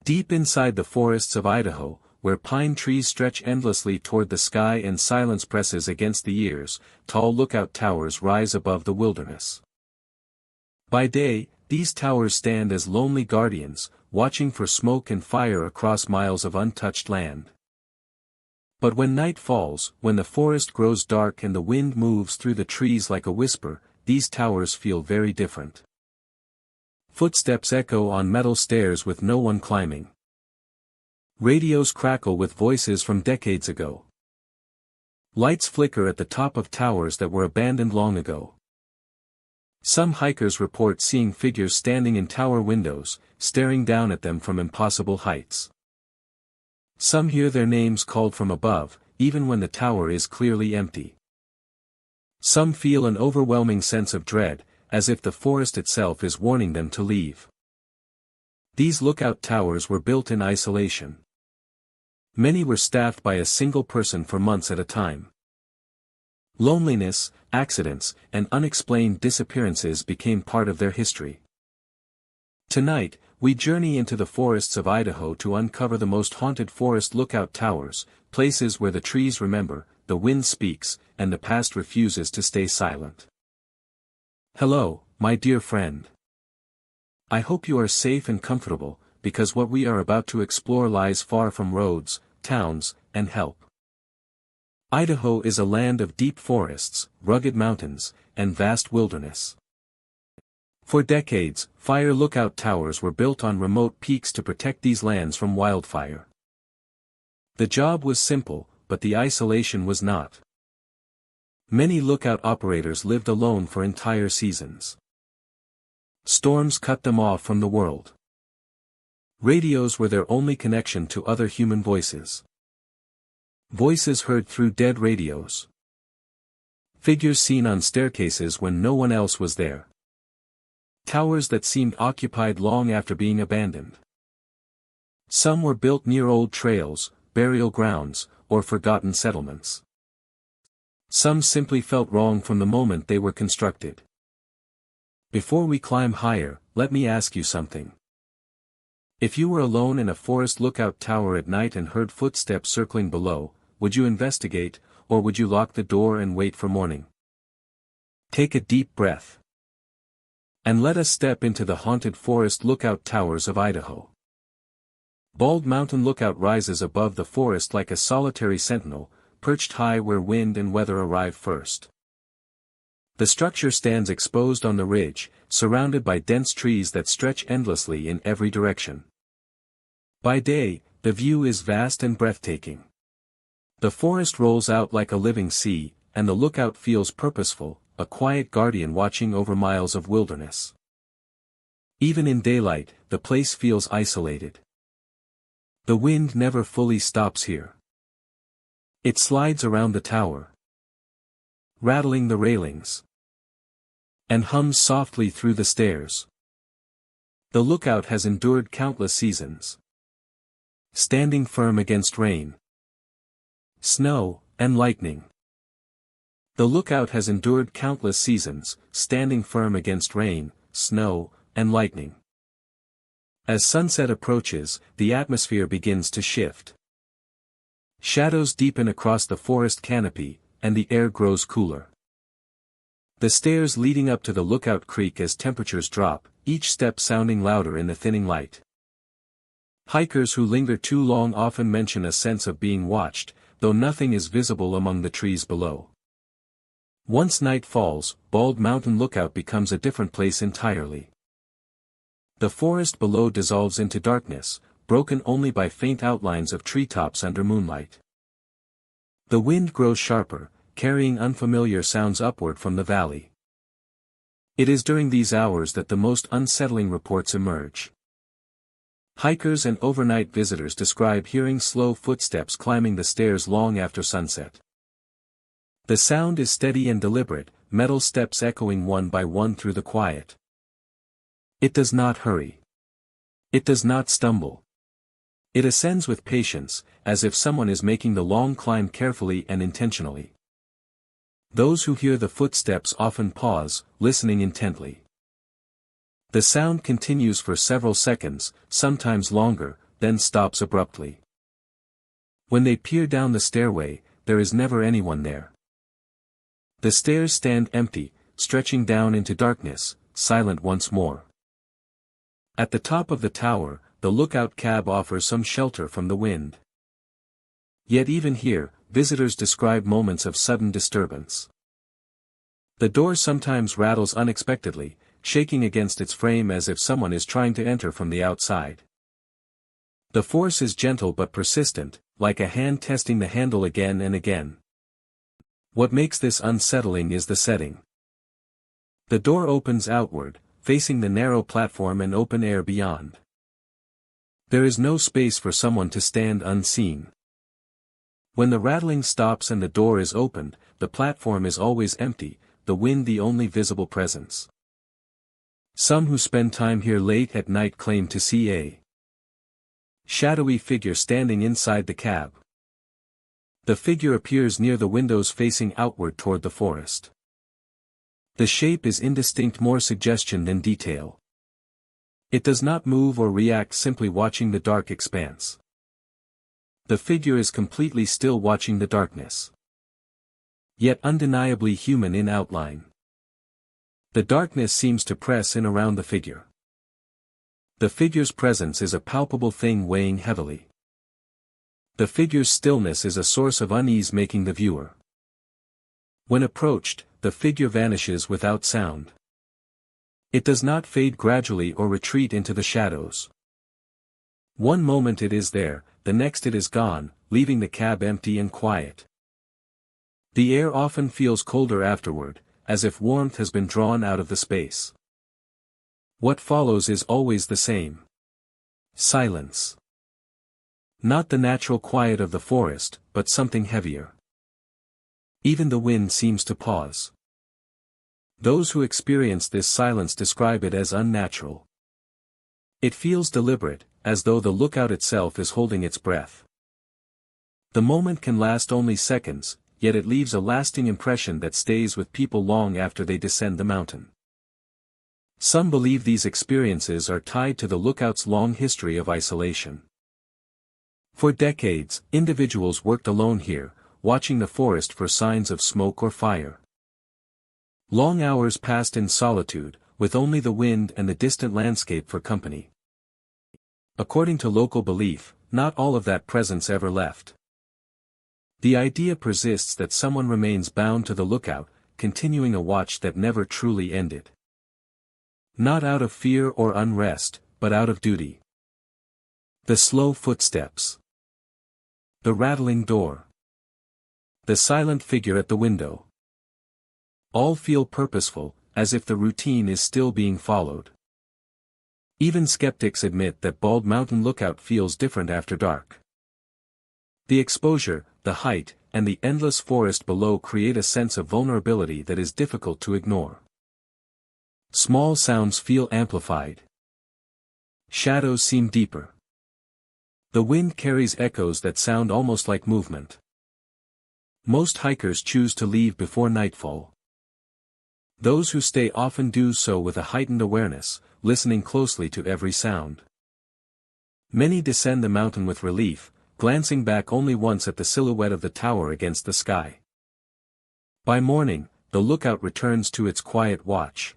Deep inside the forests of Idaho, where pine trees stretch endlessly toward the sky and silence presses against the ears, tall lookout towers rise above the wilderness. By day, these towers stand as lonely guardians, watching for smoke and fire across miles of untouched land. But when night falls, when the forest grows dark and the wind moves through the trees like a whisper, these towers feel very different. Footsteps echo on metal stairs with no one climbing. Radios crackle with voices from decades ago. Lights flicker at the top of towers that were abandoned long ago. Some hikers report seeing figures standing in tower windows, staring down at them from impossible heights. Some hear their names called from above, even when the tower is clearly empty. Some feel an overwhelming sense of dread, as if the forest itself is warning them to leave. These lookout towers were built in isolation. Many were staffed by a single person for months at a time. Loneliness, accidents, and unexplained disappearances became part of their history. Tonight, we journey into the forests of Idaho to uncover the most haunted forest lookout towers, places where the trees remember, the wind speaks, and the past refuses to stay silent. Hello, my dear friend. I hope you are safe and comfortable, because what we are about to explore lies far from roads, towns, and help. Idaho is a land of deep forests, rugged mountains, and vast wilderness. For decades, fire lookout towers were built on remote peaks to protect these lands from wildfire. The job was simple, but the isolation was not. Many lookout operators lived alone for entire seasons. Storms cut them off from the world. Radios were their only connection to other human voices. Voices heard through dead radios. Figures seen on staircases when no one else was there. Towers that seemed occupied long after being abandoned. Some were built near old trails, burial grounds, or forgotten settlements. Some simply felt wrong from the moment they were constructed. Before we climb higher, let me ask you something. If you were alone in a forest lookout tower at night and heard footsteps circling below, would you investigate, or would you lock the door and wait for morning? Take a deep breath. And let us step into the haunted forest lookout towers of Idaho. Bald Mountain Lookout rises above the forest like a solitary sentinel, perched high where wind and weather arrive first. The structure stands exposed on the ridge, surrounded by dense trees that stretch endlessly in every direction. By day, the view is vast and breathtaking. The forest rolls out like a living sea, and the lookout feels purposeful, a quiet guardian watching over miles of wilderness. Even in daylight, the place feels isolated. The wind never fully stops here. It slides around the tower, rattling the railings, and hums softly through the stairs. The lookout has endured countless seasons, standing firm against rain, snow, and lightning. The lookout has endured countless seasons, standing firm against rain, snow, and lightning. As sunset approaches, the atmosphere begins to shift. Shadows deepen across the forest canopy, and the air grows cooler. The stairs leading up to the lookout creak as temperatures drop, each step sounding louder in the thinning light. Hikers who linger too long often mention a sense of being watched, though nothing is visible among the trees below. Once night falls, Bald Mountain Lookout becomes a different place entirely. The forest below dissolves into darkness, broken only by faint outlines of treetops under moonlight. The wind grows sharper, carrying unfamiliar sounds upward from the valley. It is during these hours that the most unsettling reports emerge. Hikers and overnight visitors describe hearing slow footsteps climbing the stairs long after sunset. The sound is steady and deliberate, metal steps echoing one by one through the quiet. It does not hurry. It does not stumble. It ascends with patience, as if someone is making the long climb carefully and intentionally. Those who hear the footsteps often pause, listening intently. The sound continues for several seconds, sometimes longer, then stops abruptly. When they peer down the stairway, there is never anyone there. The stairs stand empty, stretching down into darkness, silent once more. At the top of the tower, the lookout cab offers some shelter from the wind. Yet even here, visitors describe moments of sudden disturbance. The door sometimes rattles unexpectedly, shaking against its frame as if someone is trying to enter from the outside. The force is gentle but persistent, like a hand testing the handle again and again. What makes this unsettling is the setting. The door opens outward, facing the narrow platform and open air beyond. There is no space for someone to stand unseen. When the rattling stops and the door is opened, the platform is always empty, the wind the only visible presence. Some who spend time here late at night claim to see a shadowy figure standing inside the cab. The figure appears near the windows facing outward toward the forest. The shape is indistinct, more suggestion than detail. It does not move or react, simply watching the dark expanse. The figure is completely still, watching the darkness. Yet undeniably human in outline. The darkness seems to press in around the figure. The figure's presence is a palpable thing weighing heavily. The figure's stillness is a source of unease, making the viewer. When approached, the figure vanishes without sound. It does not fade gradually or retreat into the shadows. One moment it is there, the next it is gone, leaving the cab empty and quiet. The air often feels colder afterward, as if warmth has been drawn out of the space. What follows is always the same. Silence. Not the natural quiet of the forest, but something heavier. Even the wind seems to pause. Those who experience this silence describe it as unnatural. It feels deliberate, as though the lookout itself is holding its breath. The moment can last only seconds, yet it leaves a lasting impression that stays with people long after they descend the mountain. Some believe these experiences are tied to the lookout's long history of isolation. For decades, individuals worked alone here, watching the forest for signs of smoke or fire. Long hours passed in solitude, with only the wind and the distant landscape for company. According to local belief, not all of that presence ever left. The idea persists that someone remains bound to the lookout, continuing a watch that never truly ended. Not out of fear or unrest, but out of duty. The slow footsteps. The rattling door. The silent figure at the window. All feel purposeful, as if the routine is still being followed. Even skeptics admit that Bald Mountain Lookout feels different after dark. The exposure, the height, and the endless forest below create a sense of vulnerability that is difficult to ignore. Small sounds feel amplified. Shadows seem deeper. The wind carries echoes that sound almost like movement. Most hikers choose to leave before nightfall. Those who stay often do so with a heightened awareness, listening closely to every sound. Many descend the mountain with relief, glancing back only once at the silhouette of the tower against the sky. By morning, the lookout returns to its quiet watch.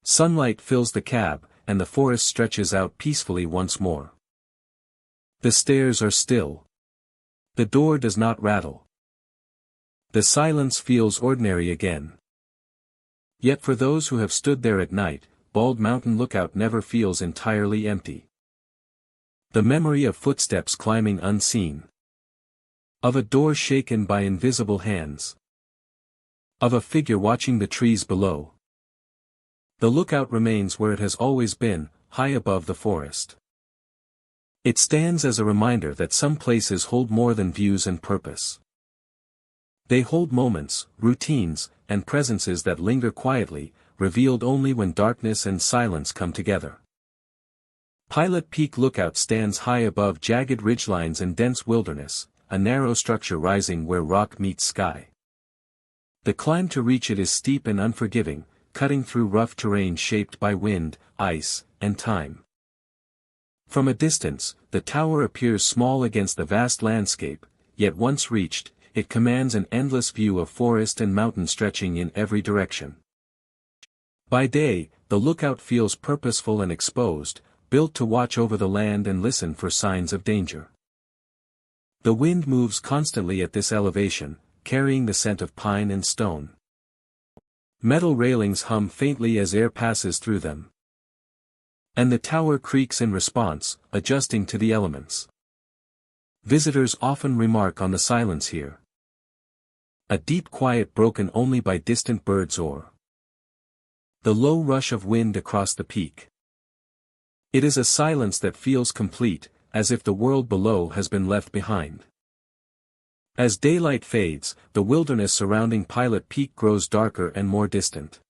Sunlight fills the cab, and the forest stretches out peacefully once more. The stairs are still. The door does not rattle. The silence feels ordinary again. Yet for those who have stood there at night, Bald Mountain Lookout never feels entirely empty. The memory of footsteps climbing unseen. Of a door shaken by invisible hands. Of a figure watching the trees below. The lookout remains where it has always been, high above the forest. It stands as a reminder that some places hold more than views and purpose. They hold moments, routines, and presences that linger quietly, revealed only when darkness and silence come together. Pilot Peak Lookout stands high above jagged ridgelines and dense wilderness, a narrow structure rising where rock meets sky. The climb to reach it is steep and unforgiving, cutting through rough terrain shaped by wind, ice, and time. From a distance, the tower appears small against the vast landscape, yet once reached, it commands an endless view of forest and mountain stretching in every direction. By day, the lookout feels purposeful and exposed, built to watch over the land and listen for signs of danger. The wind moves constantly at this elevation, carrying the scent of pine and stone. Metal railings hum faintly as air passes through them. And the tower creaks in response, adjusting to the elements. Visitors often remark on the silence here. A deep quiet broken only by distant birds or the low rush of wind across the peak. It is a silence that feels complete, as if the world below has been left behind. As daylight fades, the wilderness surrounding Pilot Peak grows darker and more distant.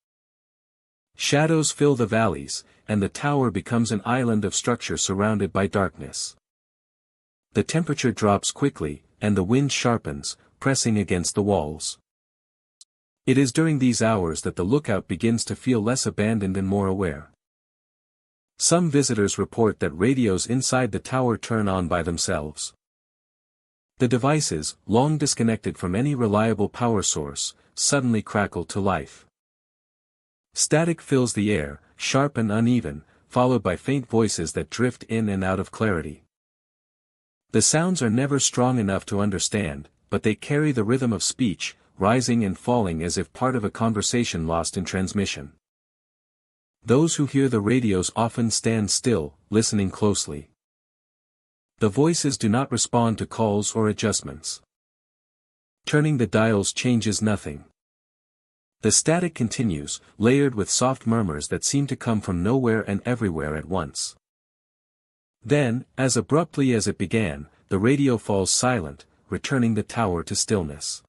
Shadows fill the valleys, and the tower becomes an island of structure surrounded by darkness. The temperature drops quickly, and the wind sharpens, pressing against the walls. It is during these hours that the lookout begins to feel less abandoned and more aware. Some visitors report that radios inside the tower turn on by themselves. The devices, long disconnected from any reliable power source, suddenly crackle to life. Static fills the air, sharp and uneven, followed by faint voices that drift in and out of clarity. The sounds are never strong enough to understand, but they carry the rhythm of speech, rising and falling as if part of a conversation lost in transmission. Those who hear the radios often stand still, listening closely. The voices do not respond to calls or adjustments. Turning the dials changes nothing. The static continues, layered with soft murmurs that seem to come from nowhere and everywhere at once. Then, as abruptly as it began, the radio falls silent, returning the tower to stillness.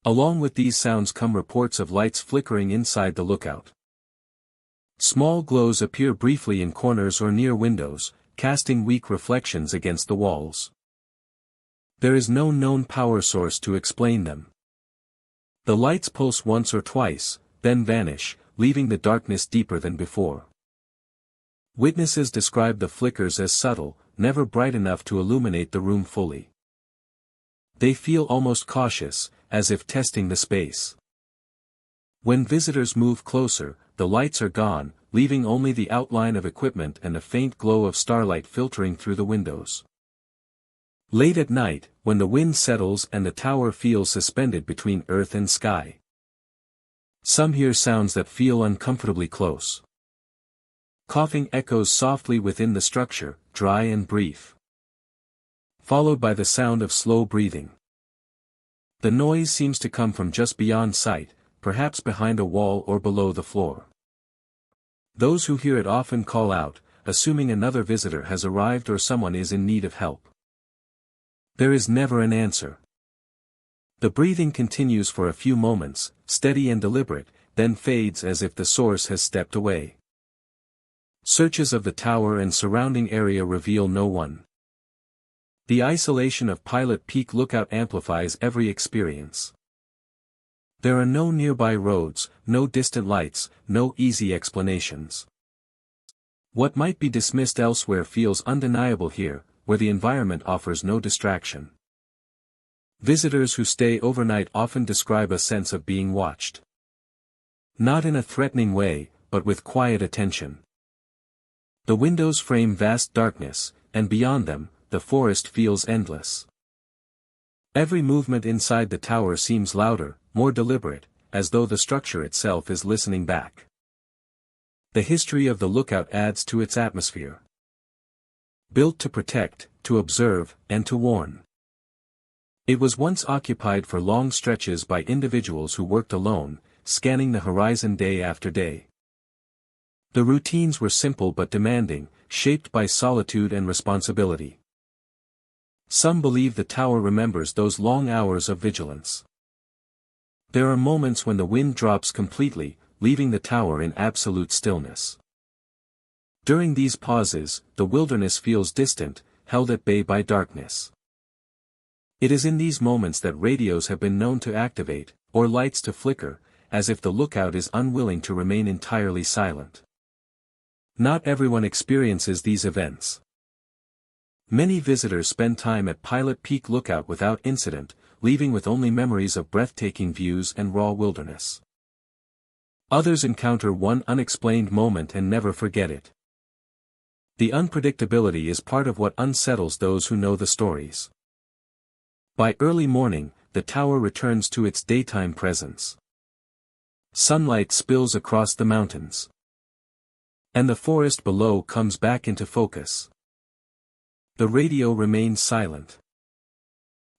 Along with these sounds come reports of lights flickering inside the lookout. Small glows appear briefly in corners or near windows, casting weak reflections against the walls. There is no known power source to explain them. The lights pulse once or twice, then vanish, leaving the darkness deeper than before. Witnesses describe the flickers as subtle, never bright enough to illuminate the room fully. They feel almost cautious, as if testing the space. When visitors move closer, the lights are gone, leaving only the outline of equipment and a faint glow of starlight filtering through the windows. Late at night, when the wind settles and the tower feels suspended between earth and sky, some hear sounds that feel uncomfortably close. Coughing echoes softly within the structure, dry and brief, followed by the sound of slow breathing. The noise seems to come from just beyond sight, perhaps behind a wall or below the floor. Those who hear it often call out, assuming another visitor has arrived or someone is in need of help. There is never an answer. The breathing continues for a few moments, steady and deliberate, then fades as if the source has stepped away. Searches of the tower and surrounding area reveal no one. The isolation of Pilot Peak Lookout amplifies every experience. There are no nearby roads, no distant lights, no easy explanations. What might be dismissed elsewhere feels undeniable here, where the environment offers no distraction. Visitors who stay overnight often describe a sense of being watched. Not in a threatening way, but with quiet attention. The windows frame vast darkness, and beyond them, the forest feels endless. Every movement inside the tower seems louder, more deliberate, as though the structure itself is listening back. The history of the lookout adds to its atmosphere. Built to protect, to observe, and to warn. It was once occupied for long stretches by individuals who worked alone, scanning the horizon day after day. The routines were simple but demanding, shaped by solitude and responsibility. Some believe the tower remembers those long hours of vigilance. There are moments when the wind drops completely, leaving the tower in absolute stillness. During these pauses, the wilderness feels distant, held at bay by darkness. It is in these moments that radios have been known to activate, or lights to flicker, as if the lookout is unwilling to remain entirely silent. Not everyone experiences these events. Many visitors spend time at Pilot Peak Lookout without incident, leaving with only memories of breathtaking views and raw wilderness. Others encounter one unexplained moment and never forget it. The unpredictability is part of what unsettles those who know the stories. By early morning, the tower returns to its daytime presence. Sunlight spills across the mountains. And the forest below comes back into focus. The radio remains silent.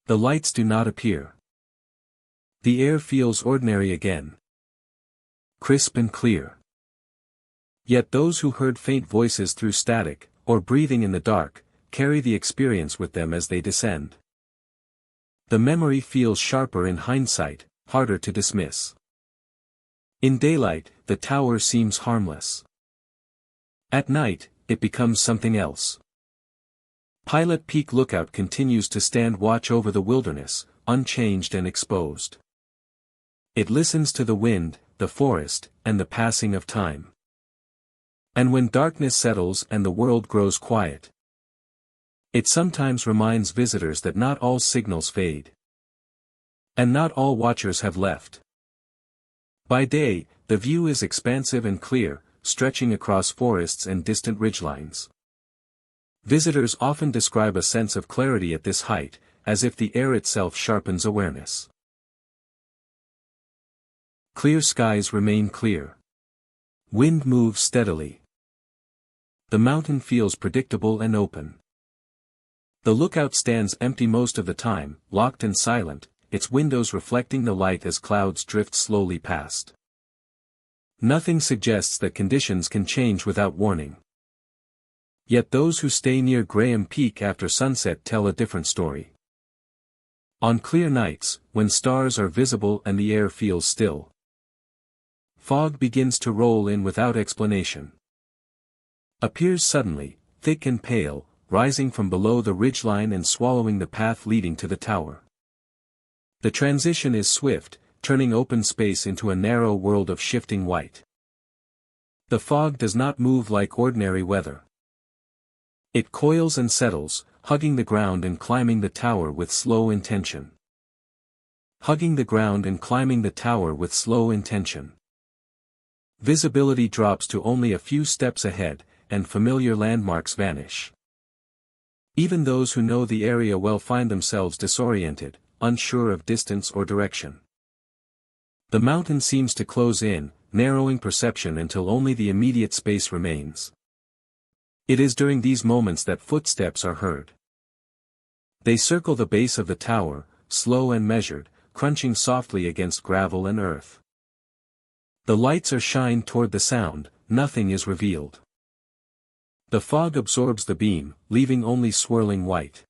The lights do not appear. The air feels ordinary again. Crisp and clear. Yet those who heard faint voices through static, or breathing in the dark, carry the experience with them as they descend. The memory feels sharper in hindsight, harder to dismiss. In daylight, the tower seems harmless. At night, it becomes something else. Pilot Peak Lookout continues to stand watch over the wilderness, unchanged and exposed. It listens to the wind, the forest, and the passing of time. And when darkness settles and the world grows quiet, it sometimes reminds visitors that not all signals fade. And not all watchers have left. By day, the view is expansive and clear, stretching across forests and distant ridgelines. Visitors often describe a sense of clarity at this height, as if the air itself sharpens awareness. Clear skies remain clear. Wind moves steadily. The mountain feels predictable and open. The lookout stands empty most of the time, locked and silent, its windows reflecting the light as clouds drift slowly past. Nothing suggests that conditions can change without warning. Yet those who stay near Graham Peak after sunset tell a different story. On clear nights, when stars are visible and the air feels still, fog begins to roll in without explanation. Appears suddenly, thick and pale, rising from below the ridgeline and swallowing the path leading to the tower. The transition is swift, turning open space into a narrow world of shifting white. The fog does not move like ordinary weather. It coils and settles, hugging the ground and climbing the tower with slow intention. Hugging the ground and climbing the tower with slow intention. Visibility drops to only a few steps ahead, and familiar landmarks vanish. Even those who know the area well find themselves disoriented, unsure of distance or direction. The mountain seems to close in, narrowing perception until only the immediate space remains. It is during these moments that footsteps are heard. They circle the base of the tower, slow and measured, crunching softly against gravel and earth. The lights are shined toward the sound, nothing is revealed. The fog absorbs the beam, leaving only swirling white.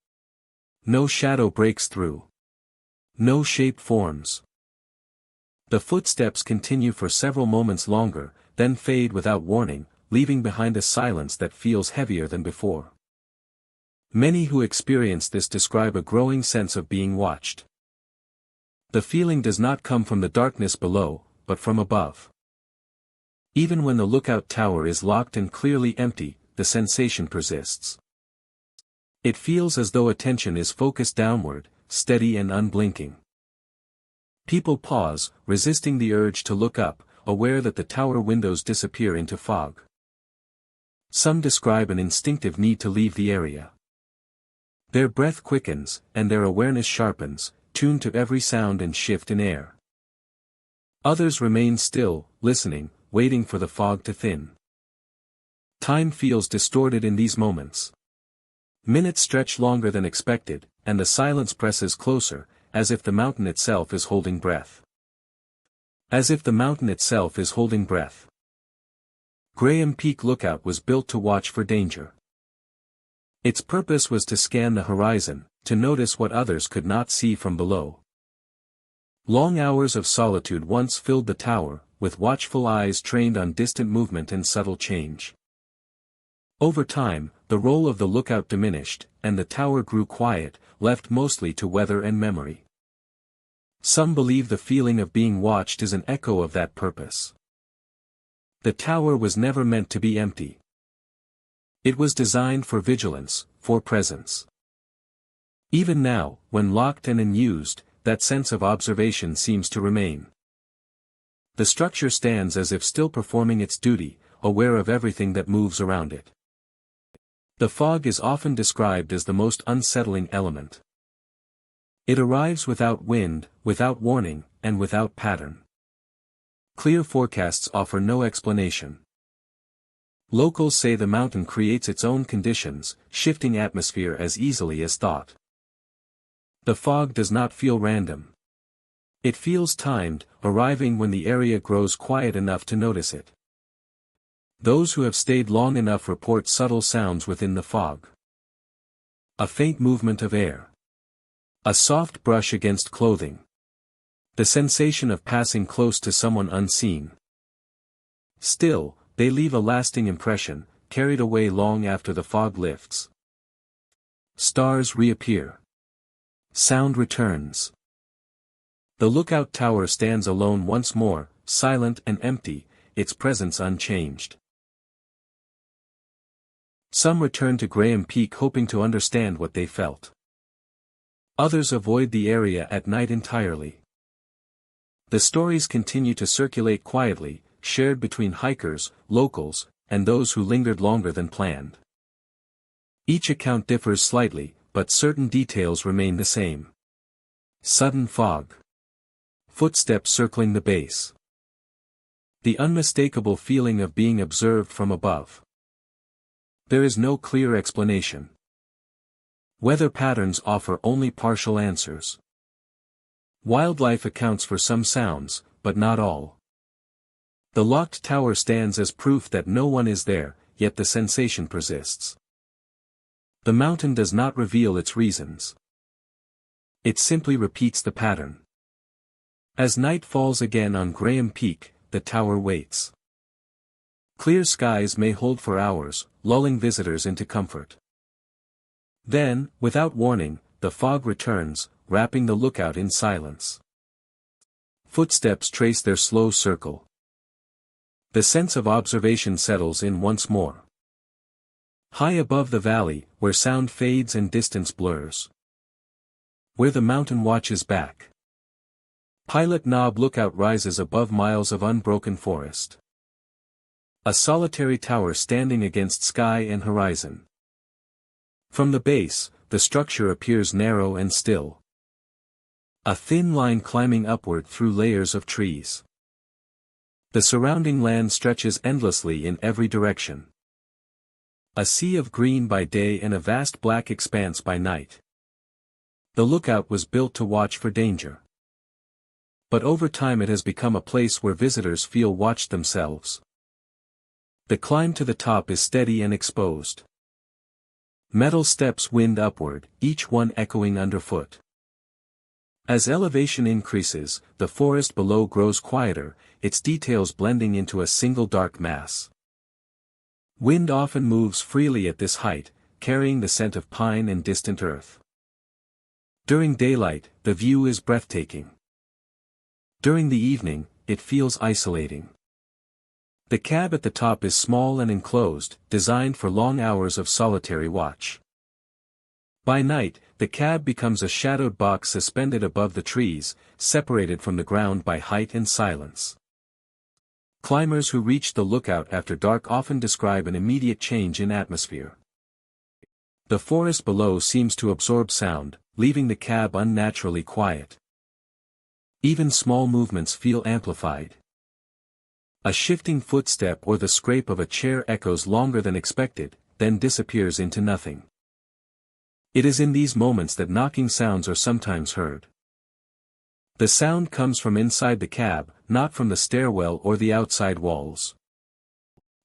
No shadow breaks through. No shape forms. The footsteps continue for several moments longer, then fade without warning, leaving behind a silence that feels heavier than before. Many who experience this describe a growing sense of being watched. The feeling does not come from the darkness below, but from above. Even when the lookout tower is locked and clearly empty, the sensation persists. It feels as though attention is focused downward, steady and unblinking. People pause, resisting the urge to look up, aware that the tower windows disappear into fog. Some describe an instinctive need to leave the area. Their breath quickens, and their awareness sharpens, tuned to every sound and shift in air. Others remain still, listening, waiting for the fog to thin. Time feels distorted in these moments. Minutes stretch longer than expected, and the silence presses closer, as if the mountain itself is holding breath. As if the mountain itself is holding breath. Graham Peak Lookout was built to watch for danger. Its purpose was to scan the horizon, to notice what others could not see from below. Long hours of solitude once filled the tower, with watchful eyes trained on distant movement and subtle change. Over time, the role of the lookout diminished, and the tower grew quiet, left mostly to weather and memory. Some believe the feeling of being watched is an echo of that purpose. The tower was never meant to be empty. It was designed for vigilance, for presence. Even now, when locked and unused, that sense of observation seems to remain. The structure stands as if still performing its duty, aware of everything that moves around it. The fog is often described as the most unsettling element. It arrives without wind, without warning, and without pattern. Clear forecasts offer no explanation. Locals say the mountain creates its own conditions, shifting atmosphere as easily as thought. The fog does not feel random. It feels timed, arriving when the area grows quiet enough to notice it. Those who have stayed long enough report subtle sounds within the fog. A faint movement of air. A soft brush against clothing. The sensation of passing close to someone unseen. Still, they leave a lasting impression, carried away long after the fog lifts. Stars reappear. Sound returns. The lookout tower stands alone once more, silent and empty, its presence unchanged. Some return to Graham Peak hoping to understand what they felt. Others avoid the area at night entirely. The stories continue to circulate quietly, shared between hikers, locals, and those who lingered longer than planned. Each account differs slightly, but certain details remain the same. Sudden fog. Footsteps circling the base. The unmistakable feeling of being observed from above. There is no clear explanation. Weather patterns offer only partial answers. Wildlife accounts for some sounds, but not all. The locked tower stands as proof that no one is there, yet the sensation persists. The mountain does not reveal its reasons. It simply repeats the pattern. As night falls again on Graham Peak, the tower waits. Clear skies may hold for hours, lulling visitors into comfort. Then, without warning, the fog returns, wrapping the lookout in silence. Footsteps trace their slow circle. The sense of observation settles in once more. High above the valley, where sound fades and distance blurs. Where the mountain watches back. Pilot Knob Lookout rises above miles of unbroken forest. A solitary tower standing against sky and horizon. From the base, the structure appears narrow and still. A thin line climbing upward through layers of trees. The surrounding land stretches endlessly in every direction. A sea of green by day and a vast black expanse by night. The lookout was built to watch for danger. But over time it has become a place where visitors feel watched themselves. The climb to the top is steady and exposed. Metal steps wind upward, each one echoing underfoot. As elevation increases, the forest below grows quieter, its details blending into a single dark mass. Wind often moves freely at this height, carrying the scent of pine and distant earth. During daylight, the view is breathtaking. During the evening, it feels isolating. The cab at the top is small and enclosed, designed for long hours of solitary watch. By night, the cab becomes a shadowed box suspended above the trees, separated from the ground by height and silence. Climbers who reach the lookout after dark often describe an immediate change in atmosphere. The forest below seems to absorb sound, leaving the cab unnaturally quiet. Even small movements feel amplified. A shifting footstep or the scrape of a chair echoes longer than expected, then disappears into nothing. It is in these moments that knocking sounds are sometimes heard. The sound comes from inside the cab, not from the stairwell or the outside walls.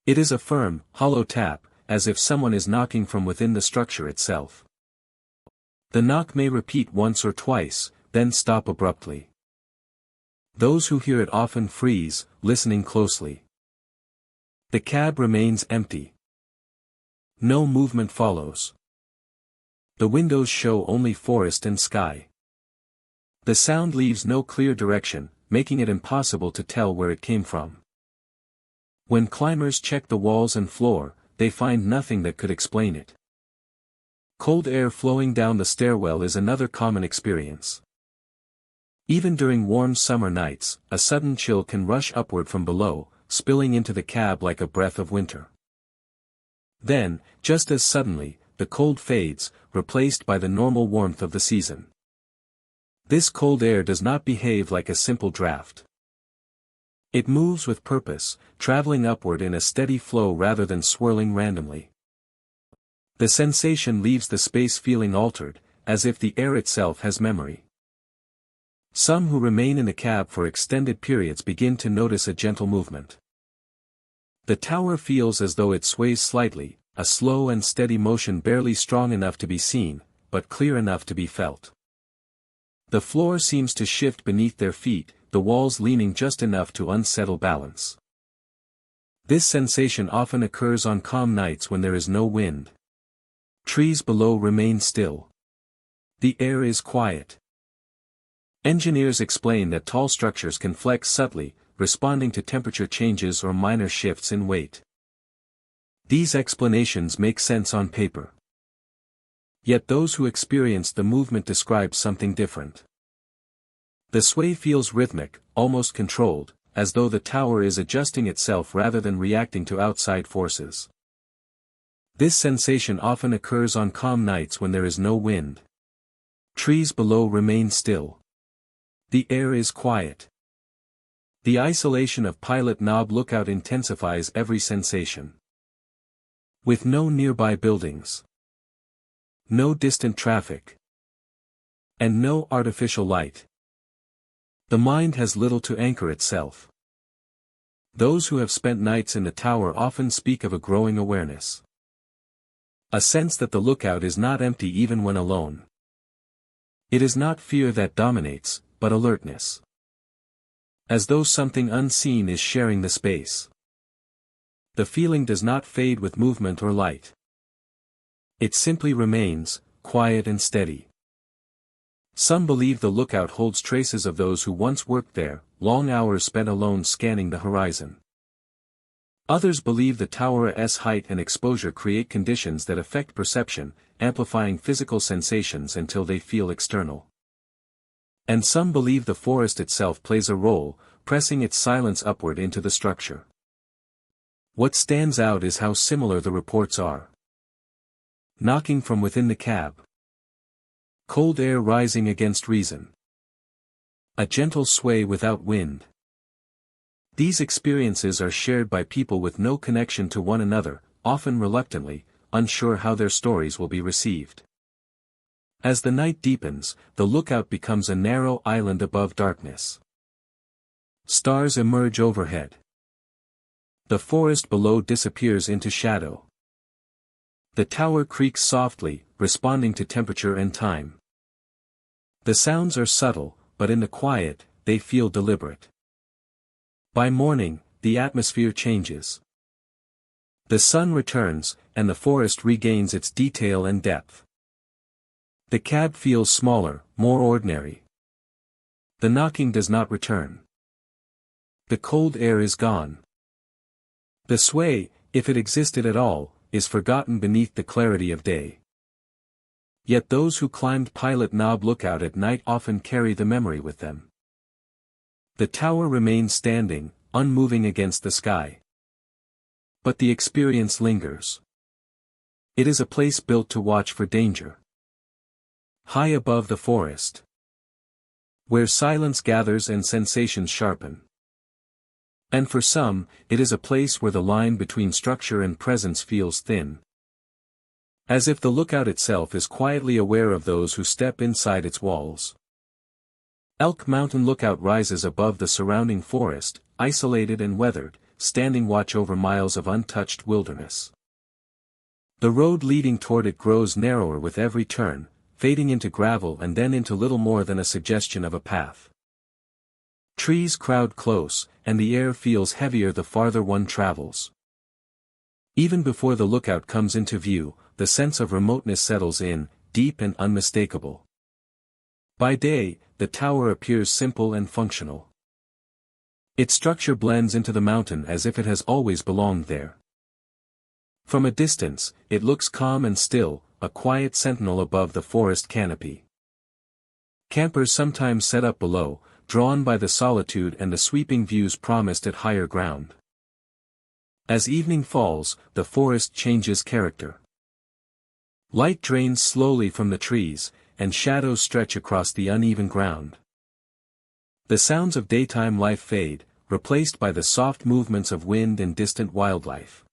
It is a firm, hollow tap, as if someone is knocking from within the structure itself. The knock may repeat once or twice, then stop abruptly. Those who hear it often freeze, listening closely. The cab remains empty. No movement follows. The windows show only forest and sky. The sound leaves no clear direction, making it impossible to tell where it came from. When climbers check the walls and floor, they find nothing that could explain it. Cold air flowing down the stairwell is another common experience. Even during warm summer nights, a sudden chill can rush upward from below, spilling into the cab like a breath of winter. Then, just as suddenly, the cold fades, replaced by the normal warmth of the season. This cold air does not behave like a simple draft. It moves with purpose, traveling upward in a steady flow rather than swirling randomly. The sensation leaves the space feeling altered, as if the air itself has memory. Some who remain in the cab for extended periods begin to notice a gentle movement. The tower feels as though it sways slightly, a slow and steady motion barely strong enough to be seen, but clear enough to be felt. The floor seems to shift beneath their feet, the walls leaning just enough to unsettle balance. This sensation often occurs on calm nights when there is no wind. Trees below remain still. The air is quiet. Engineers explain that tall structures can flex subtly, responding to temperature changes or minor shifts in weight. These explanations make sense on paper. Yet those who experience the movement describe something different. The sway feels rhythmic, almost controlled, as though the tower is adjusting itself rather than reacting to outside forces. This sensation often occurs on calm nights when there is no wind. Trees below remain still. The air is quiet. The isolation of Pilot Knob Lookout intensifies every sensation. With no nearby buildings, no distant traffic, and no artificial light, the mind has little to anchor itself. Those who have spent nights in the tower often speak of a growing awareness. A sense that the lookout is not empty even when alone. It is not fear that dominates, but alertness. As though something unseen is sharing the space. The feeling does not fade with movement or light. It simply remains, quiet and steady. Some believe the lookout holds traces of those who once worked there, long hours spent alone scanning the horizon. Others believe the tower's height and exposure create conditions that affect perception, amplifying physical sensations until they feel external. And some believe the forest itself plays a role, pressing its silence upward into the structure. What stands out is how similar the reports are. Knocking from within the cab. Cold air rising against reason. A gentle sway without wind. These experiences are shared by people with no connection to one another, often reluctantly, unsure how their stories will be received. As the night deepens, the lookout becomes a narrow island above darkness. Stars emerge overhead. The forest below disappears into shadow. The tower creaks softly, responding to temperature and time. The sounds are subtle, but in the quiet, they feel deliberate. By morning, the atmosphere changes. The sun returns, and the forest regains its detail and depth. The cab feels smaller, more ordinary. The knocking does not return. The cold air is gone. The sway, if it existed at all, is forgotten beneath the clarity of day. Yet those who climbed Pilot Knob Lookout at night often carry the memory with them. The tower remains standing, unmoving against the sky. But the experience lingers. It is a place built to watch for danger. High above the forest. Where silence gathers and sensations sharpen. And for some, it is a place where the line between structure and presence feels thin. As if the lookout itself is quietly aware of those who step inside its walls. Elk Mountain Lookout rises above the surrounding forest, isolated and weathered, standing watch over miles of untouched wilderness. The road leading toward it grows narrower with every turn, fading into gravel and then into little more than a suggestion of a path. Trees crowd close, and the air feels heavier the farther one travels. Even before the lookout comes into view, the sense of remoteness settles in, deep and unmistakable. By day, the tower appears simple and functional. Its structure blends into the mountain as if it has always belonged there. From a distance, it looks calm and still, a quiet sentinel above the forest canopy. Campers sometimes set up below, drawn by the solitude and the sweeping views promised at higher ground. As evening falls, the forest changes character. Light drains slowly from the trees, and shadows stretch across the uneven ground. The sounds of daytime life fade, replaced by the soft movements of wind and distant wildlife.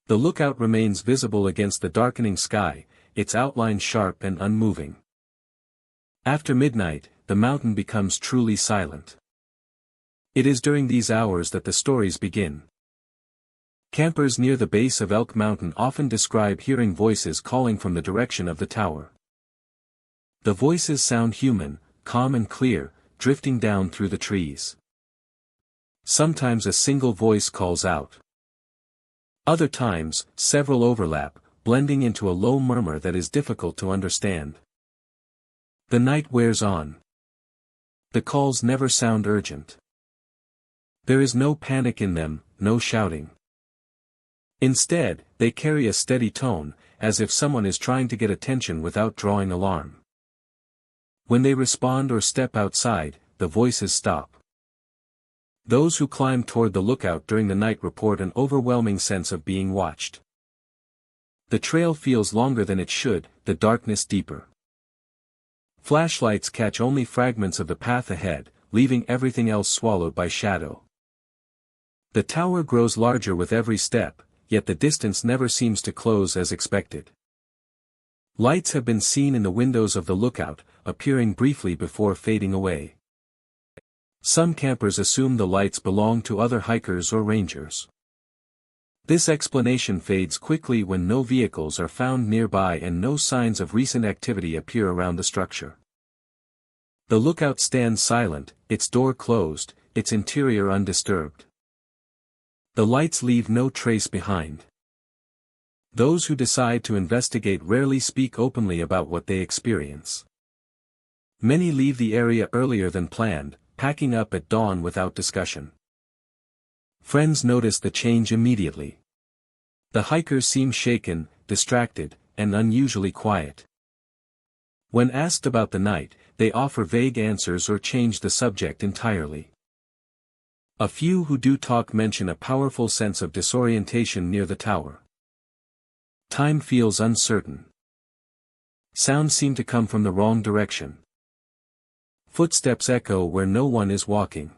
The lookout remains visible against the darkening sky, its outline sharp and unmoving. After midnight, the mountain becomes truly silent. It is during these hours that the stories begin. Campers near the base of Elk Mountain often describe hearing voices calling from the direction of the tower. The voices sound human, calm and clear, drifting down through the trees. Sometimes a single voice calls out. Other times, several overlap, blending into a low murmur that is difficult to understand. The night wears on. The calls never sound urgent. There is no panic in them, no shouting. Instead, they carry a steady tone, as if someone is trying to get attention without drawing alarm. When they respond or step outside, the voices stop. Those who climb toward the lookout during the night report an overwhelming sense of being watched. The trail feels longer than it should, the darkness deeper. Flashlights catch only fragments of the path ahead, leaving everything else swallowed by shadow. The tower grows larger with every step, yet the distance never seems to close as expected. Lights have been seen in the windows of the lookout, appearing briefly before fading away. Some campers assume the lights belong to other hikers or rangers. This explanation fades quickly when no vehicles are found nearby and no signs of recent activity appear around the structure. The lookout stands silent, its door closed, its interior undisturbed. The lights leave no trace behind. Those who decide to investigate rarely speak openly about what they experience. Many leave the area earlier than planned, packing up at dawn without discussion. Friends notice the change immediately. The hikers seem shaken, distracted, and unusually quiet. When asked about the night, they offer vague answers or change the subject entirely. A few who do talk mention a powerful sense of disorientation near the tower. Time feels uncertain. Sounds seem to come from the wrong direction. Footsteps echo where no one is walking.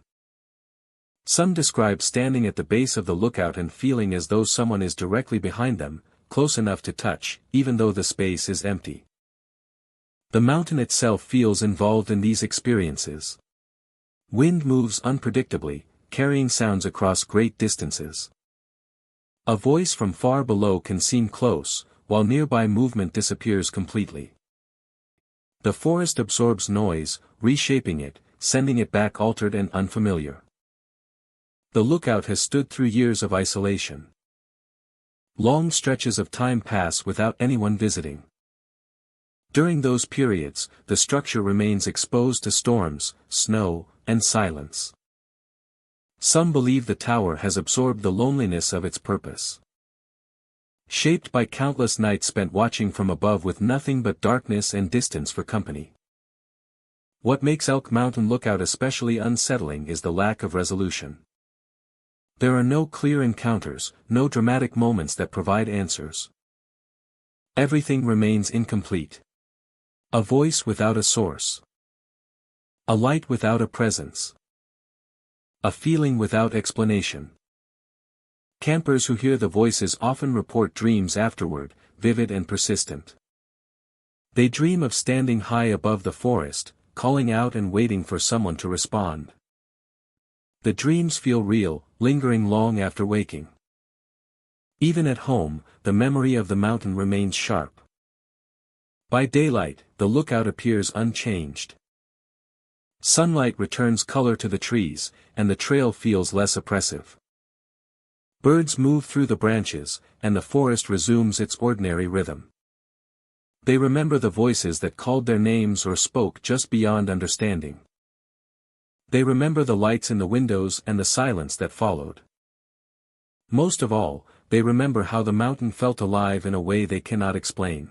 Some describe standing at the base of the lookout and feeling as though someone is directly behind them, close enough to touch, even though the space is empty. The mountain itself feels involved in these experiences. Wind moves unpredictably, carrying sounds across great distances. A voice from far below can seem close, while nearby movement disappears completely. The forest absorbs noise, reshaping it, sending it back altered and unfamiliar. The lookout has stood through years of isolation. Long stretches of time pass without anyone visiting. During those periods, the structure remains exposed to storms, snow, and silence. Some believe the tower has absorbed the loneliness of its purpose. Shaped by countless nights spent watching from above with nothing but darkness and distance for company. What makes Elk Mountain Lookout especially unsettling is the lack of resolution. There are no clear encounters, no dramatic moments that provide answers. Everything remains incomplete. A voice without a source. A light without a presence. A feeling without explanation. Campers who hear the voices often report dreams afterward, vivid and persistent. They dream of standing high above the forest, calling out and waiting for someone to respond. The dreams feel real, lingering long after waking. Even at home, the memory of the mountain remains sharp. By daylight, the lookout appears unchanged. Sunlight returns color to the trees, and the trail feels less oppressive. Birds move through the branches, and the forest resumes its ordinary rhythm. They remember the voices that called their names or spoke just beyond understanding. They remember the lights in the windows and the silence that followed. Most of all, they remember how the mountain felt alive in a way they cannot explain.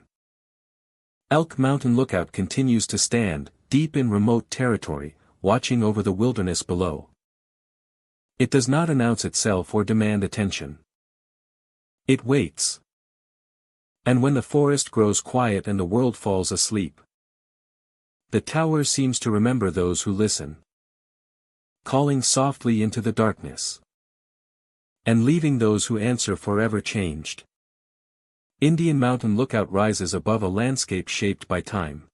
Elk Mountain Lookout continues to stand, deep in remote territory, watching over the wilderness below. It does not announce itself or demand attention. It waits. And when the forest grows quiet and the world falls asleep, the tower seems to remember those who listen, calling softly into the darkness, and leaving those who answer forever changed. Indian Mountain Lookout rises above a landscape shaped by time,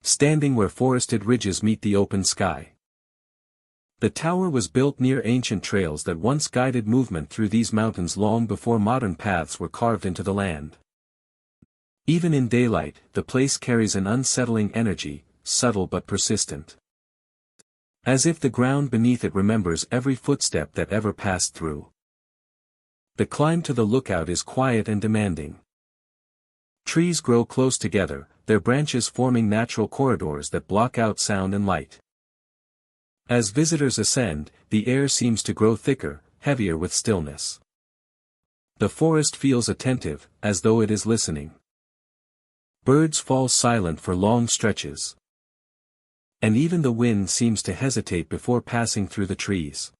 standing where forested ridges meet the open sky. The tower was built near ancient trails that once guided movement through these mountains long before modern paths were carved into the land. Even in daylight, the place carries an unsettling energy, subtle but persistent, as if the ground beneath it remembers every footstep that ever passed through. The climb to the lookout is quiet and demanding. Trees grow close together, their branches forming natural corridors that block out sound and light. As visitors ascend, the air seems to grow thicker, heavier with stillness. The forest feels attentive, as though it is listening. Birds fall silent for long stretches, and even the wind seems to hesitate before passing through the trees.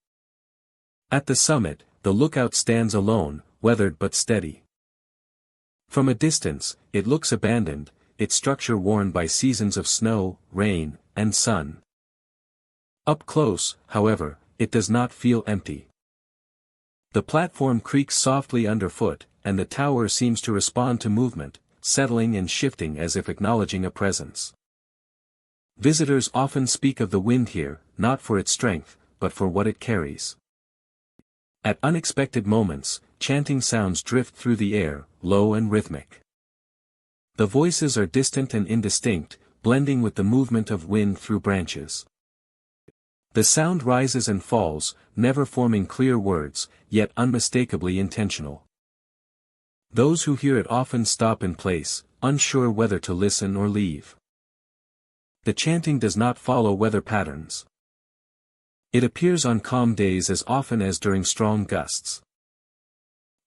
At the summit, the lookout stands alone, weathered but steady. From a distance, it looks abandoned, its structure worn by seasons of snow, rain, and sun. Up close, however, it does not feel empty. The platform creaks softly underfoot, and the tower seems to respond to movement, settling and shifting as if acknowledging a presence. Visitors often speak of the wind here, not for its strength, but for what it carries. At unexpected moments, chanting sounds drift through the air, low and rhythmic. The voices are distant and indistinct, blending with the movement of wind through branches. The sound rises and falls, never forming clear words, yet unmistakably intentional. Those who hear it often stop in place, unsure whether to listen or leave. The chanting does not follow weather patterns. It appears on calm days as often as during strong gusts.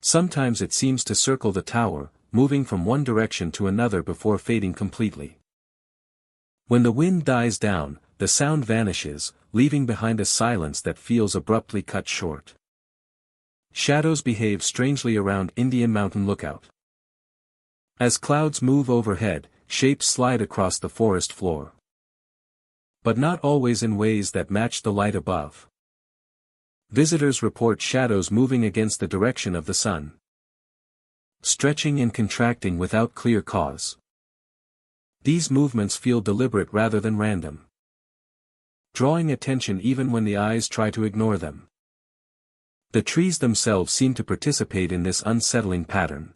Sometimes it seems to circle the tower, moving from one direction to another before fading completely. When the wind dies down, the sound vanishes, leaving behind a silence that feels abruptly cut short. Shadows behave strangely around Indian Mountain Lookout. As clouds move overhead, shapes slide across the forest floor. But not always in ways that match the light above. Visitors report shadows moving against the direction of the sun, stretching and contracting without clear cause. These movements feel deliberate rather than random, drawing attention even when the eyes try to ignore them. The trees themselves seem to participate in this unsettling pattern.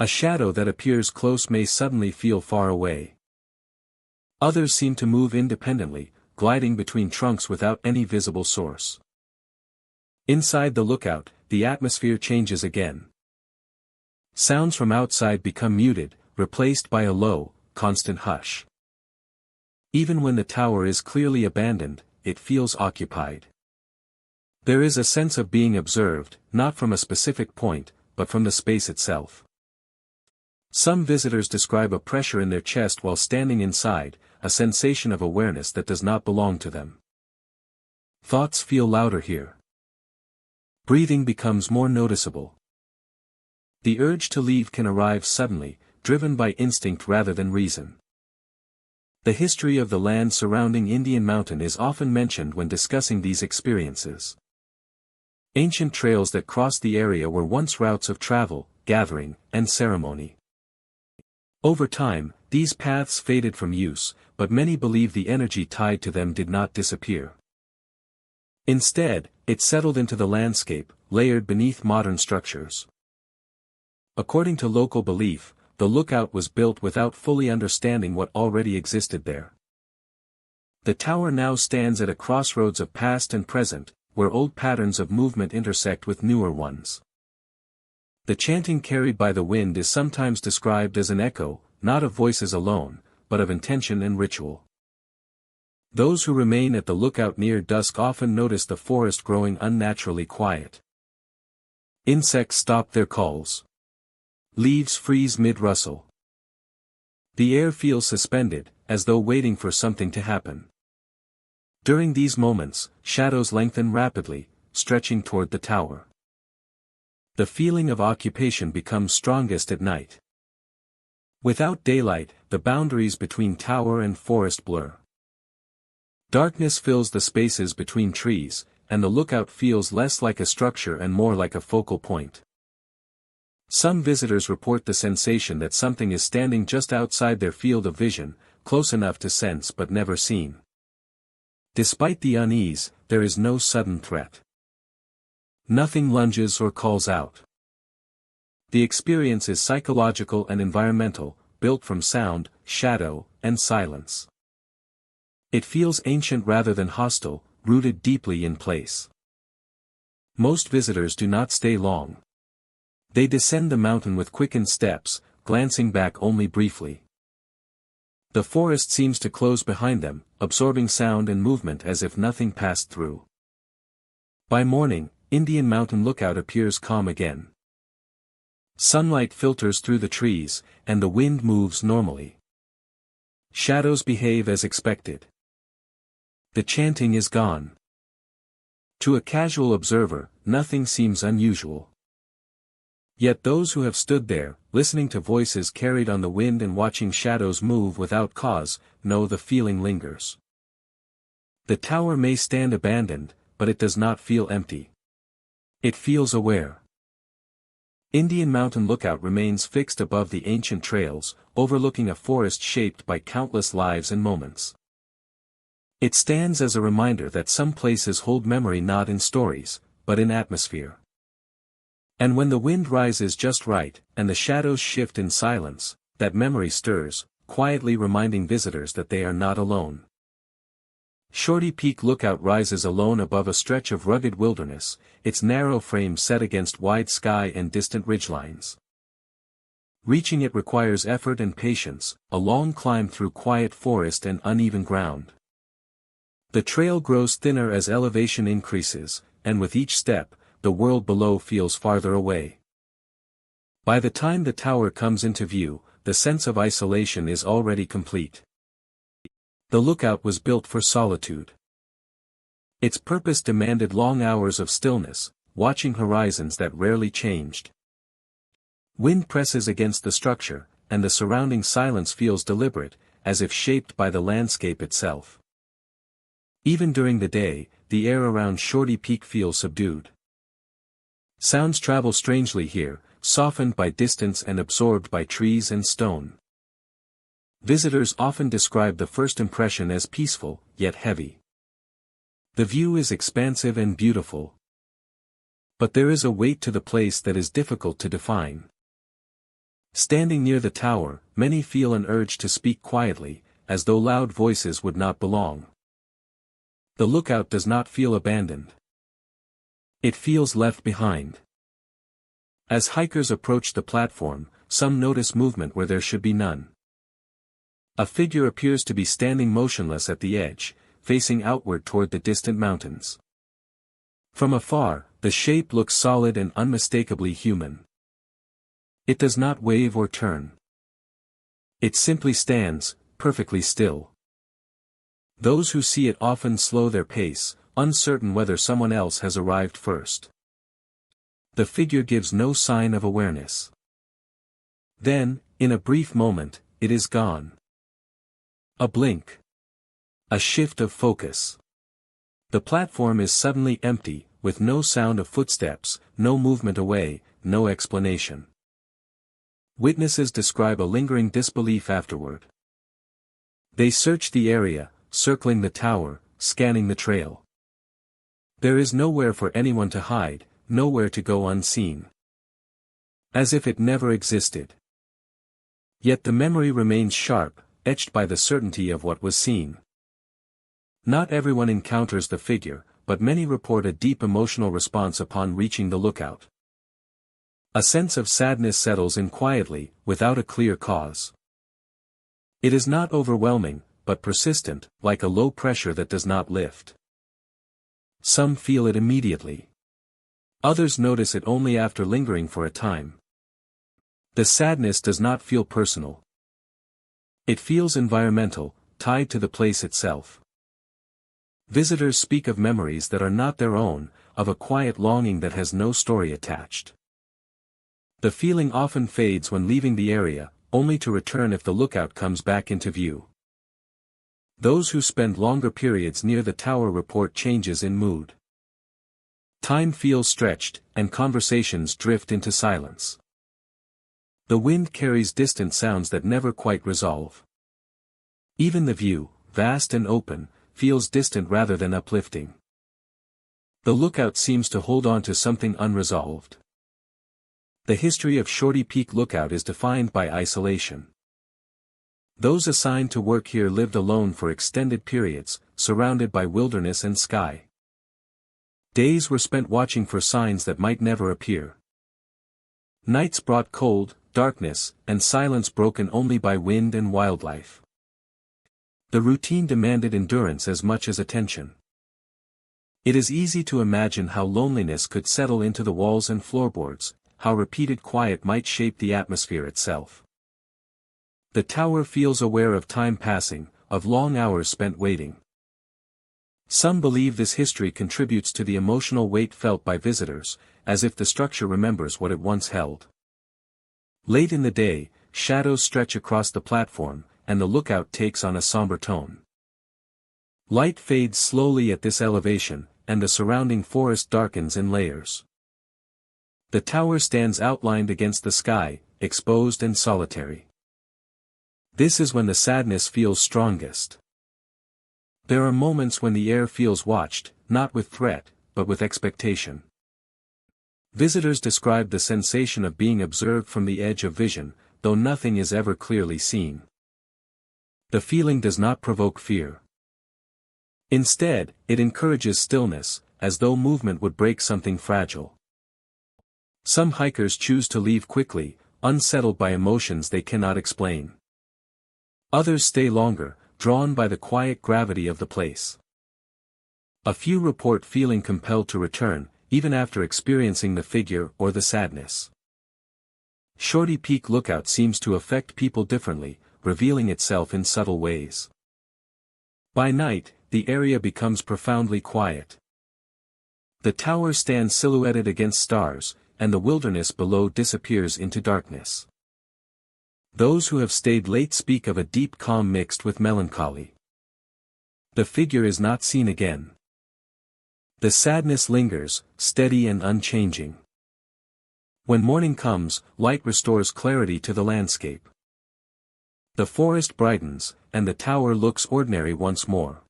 A shadow that appears close may suddenly feel far away. Others seem to move independently, gliding between trunks without any visible source. Inside the lookout, the atmosphere changes again. Sounds from outside become muted, replaced by a low, constant hush. Even when the tower is clearly abandoned, it feels occupied. There is a sense of being observed, not from a specific point, but from the space itself. Some visitors describe a pressure in their chest while standing inside, a sensation of awareness that does not belong to them. Thoughts feel louder here. Breathing becomes more noticeable. The urge to leave can arrive suddenly, driven by instinct rather than reason. The history of the land surrounding Indian Mountain is often mentioned when discussing these experiences. Ancient trails that crossed the area were once routes of travel, gathering, and ceremony. Over time, these paths faded from use, but many believe the energy tied to them did not disappear. Instead, it settled into the landscape, layered beneath modern structures. According to local belief, the lookout was built without fully understanding what already existed there. The tower now stands at a crossroads of past and present, where old patterns of movement intersect with newer ones. The chanting carried by the wind is sometimes described as an echo, not of voices alone, but of intention and ritual. Those who remain at the lookout near dusk often notice the forest growing unnaturally quiet. Insects stop their calls. Leaves freeze mid-rustle. The air feels suspended, as though waiting for something to happen. During these moments, shadows lengthen rapidly, stretching toward the tower. The feeling of occupation becomes strongest at night. Without daylight, the boundaries between tower and forest blur. Darkness fills the spaces between trees, and the lookout feels less like a structure and more like a focal point. Some visitors report the sensation that something is standing just outside their field of vision, close enough to sense but never seen. Despite the unease, there is no sudden threat. Nothing lunges or calls out. The experience is psychological and environmental, built from sound, shadow, and silence. It feels ancient rather than hostile, rooted deeply in place. Most visitors do not stay long. They descend the mountain with quickened steps, glancing back only briefly. The forest seems to close behind them, absorbing sound and movement as if nothing passed through. By morning, Indian Mountain Lookout appears calm again. Sunlight filters through the trees, and the wind moves normally. Shadows behave as expected. The chanting is gone. To a casual observer, nothing seems unusual. Yet those who have stood there, listening to voices carried on the wind and watching shadows move without cause, know the feeling lingers. The tower may stand abandoned, but it does not feel empty. It feels aware. Indian Mountain Lookout remains fixed above the ancient trails, overlooking a forest shaped by countless lives and moments. It stands as a reminder that some places hold memory not in stories, but in atmosphere. And when the wind rises just right, and the shadows shift in silence, that memory stirs, quietly reminding visitors that they are not alone. Shorty Peak Lookout rises alone above a stretch of rugged wilderness, its narrow frame set against wide sky and distant ridgelines. Reaching it requires effort and patience, a long climb through quiet forest and uneven ground. The trail grows thinner as elevation increases, and with each step, the world below feels farther away. By the time the tower comes into view, the sense of isolation is already complete. The lookout was built for solitude. Its purpose demanded long hours of stillness, watching horizons that rarely changed. Wind presses against the structure, and the surrounding silence feels deliberate, as if shaped by the landscape itself. Even during the day, the air around Shorty Peak feels subdued. Sounds travel strangely here, softened by distance and absorbed by trees and stone. Visitors often describe the first impression as peaceful, yet heavy. The view is expansive and beautiful. But there is a weight to the place that is difficult to define. Standing near the tower, many feel an urge to speak quietly, as though loud voices would not belong. The lookout does not feel abandoned. It feels left behind. As hikers approach the platform, some notice movement where there should be none. A figure appears to be standing motionless at the edge, facing outward toward the distant mountains. From afar, the shape looks solid and unmistakably human. It does not wave or turn. It simply stands, perfectly still. Those who see it often slow their pace, uncertain whether someone else has arrived first. The figure gives no sign of awareness. Then, in a brief moment, it is gone. A blink. A shift of focus. The platform is suddenly empty, with no sound of footsteps, no movement away, no explanation. Witnesses describe a lingering disbelief afterward. They search the area, circling the tower, scanning the trail. There is nowhere for anyone to hide, nowhere to go unseen. As if it never existed. Yet the memory remains sharp, etched by the certainty of what was seen. Not everyone encounters the figure, but many report a deep emotional response upon reaching the lookout. A sense of sadness settles in quietly, without a clear cause. It is not overwhelming, but persistent, like a low pressure that does not lift. Some feel it immediately. Others notice it only after lingering for a time. The sadness does not feel personal. It feels environmental, tied to the place itself. Visitors speak of memories that are not their own, of a quiet longing that has no story attached. The feeling often fades when leaving the area, only to return if the lookout comes back into view. Those who spend longer periods near the tower report changes in mood. Time feels stretched, and conversations drift into silence. The wind carries distant sounds that never quite resolve. Even the view, vast and open, feels distant rather than uplifting. The lookout seems to hold on to something unresolved. The history of Shorty Peak Lookout is defined by isolation. Those assigned to work here lived alone for extended periods, surrounded by wilderness and sky. Days were spent watching for signs that might never appear. Nights brought cold, darkness, and silence broken only by wind and wildlife. The routine demanded endurance as much as attention. It is easy to imagine how loneliness could settle into the walls and floorboards, how repeated quiet might shape the atmosphere itself. The tower feels aware of time passing, of long hours spent waiting. Some believe this history contributes to the emotional weight felt by visitors, as if the structure remembers what it once held. Late in the day, shadows stretch across the platform, and the lookout takes on a somber tone. Light fades slowly at this elevation, and the surrounding forest darkens in layers. The tower stands outlined against the sky, exposed and solitary. This is when the sadness feels strongest. There are moments when the air feels watched, not with threat, but with expectation. Visitors describe the sensation of being observed from the edge of vision, though nothing is ever clearly seen. The feeling does not provoke fear. Instead, it encourages stillness, as though movement would break something fragile. Some hikers choose to leave quickly, unsettled by emotions they cannot explain. Others stay longer, drawn by the quiet gravity of the place. A few report feeling compelled to return, even after experiencing the figure or the sadness. Shorty Peak Lookout seems to affect people differently, revealing itself in subtle ways. By night, the area becomes profoundly quiet. The tower stands silhouetted against stars, and the wilderness below disappears into darkness. Those who have stayed late speak of a deep calm mixed with melancholy. The figure is not seen again. The sadness lingers, steady and unchanging. When morning comes, light restores clarity to the landscape. The forest brightens, and the tower looks ordinary once more.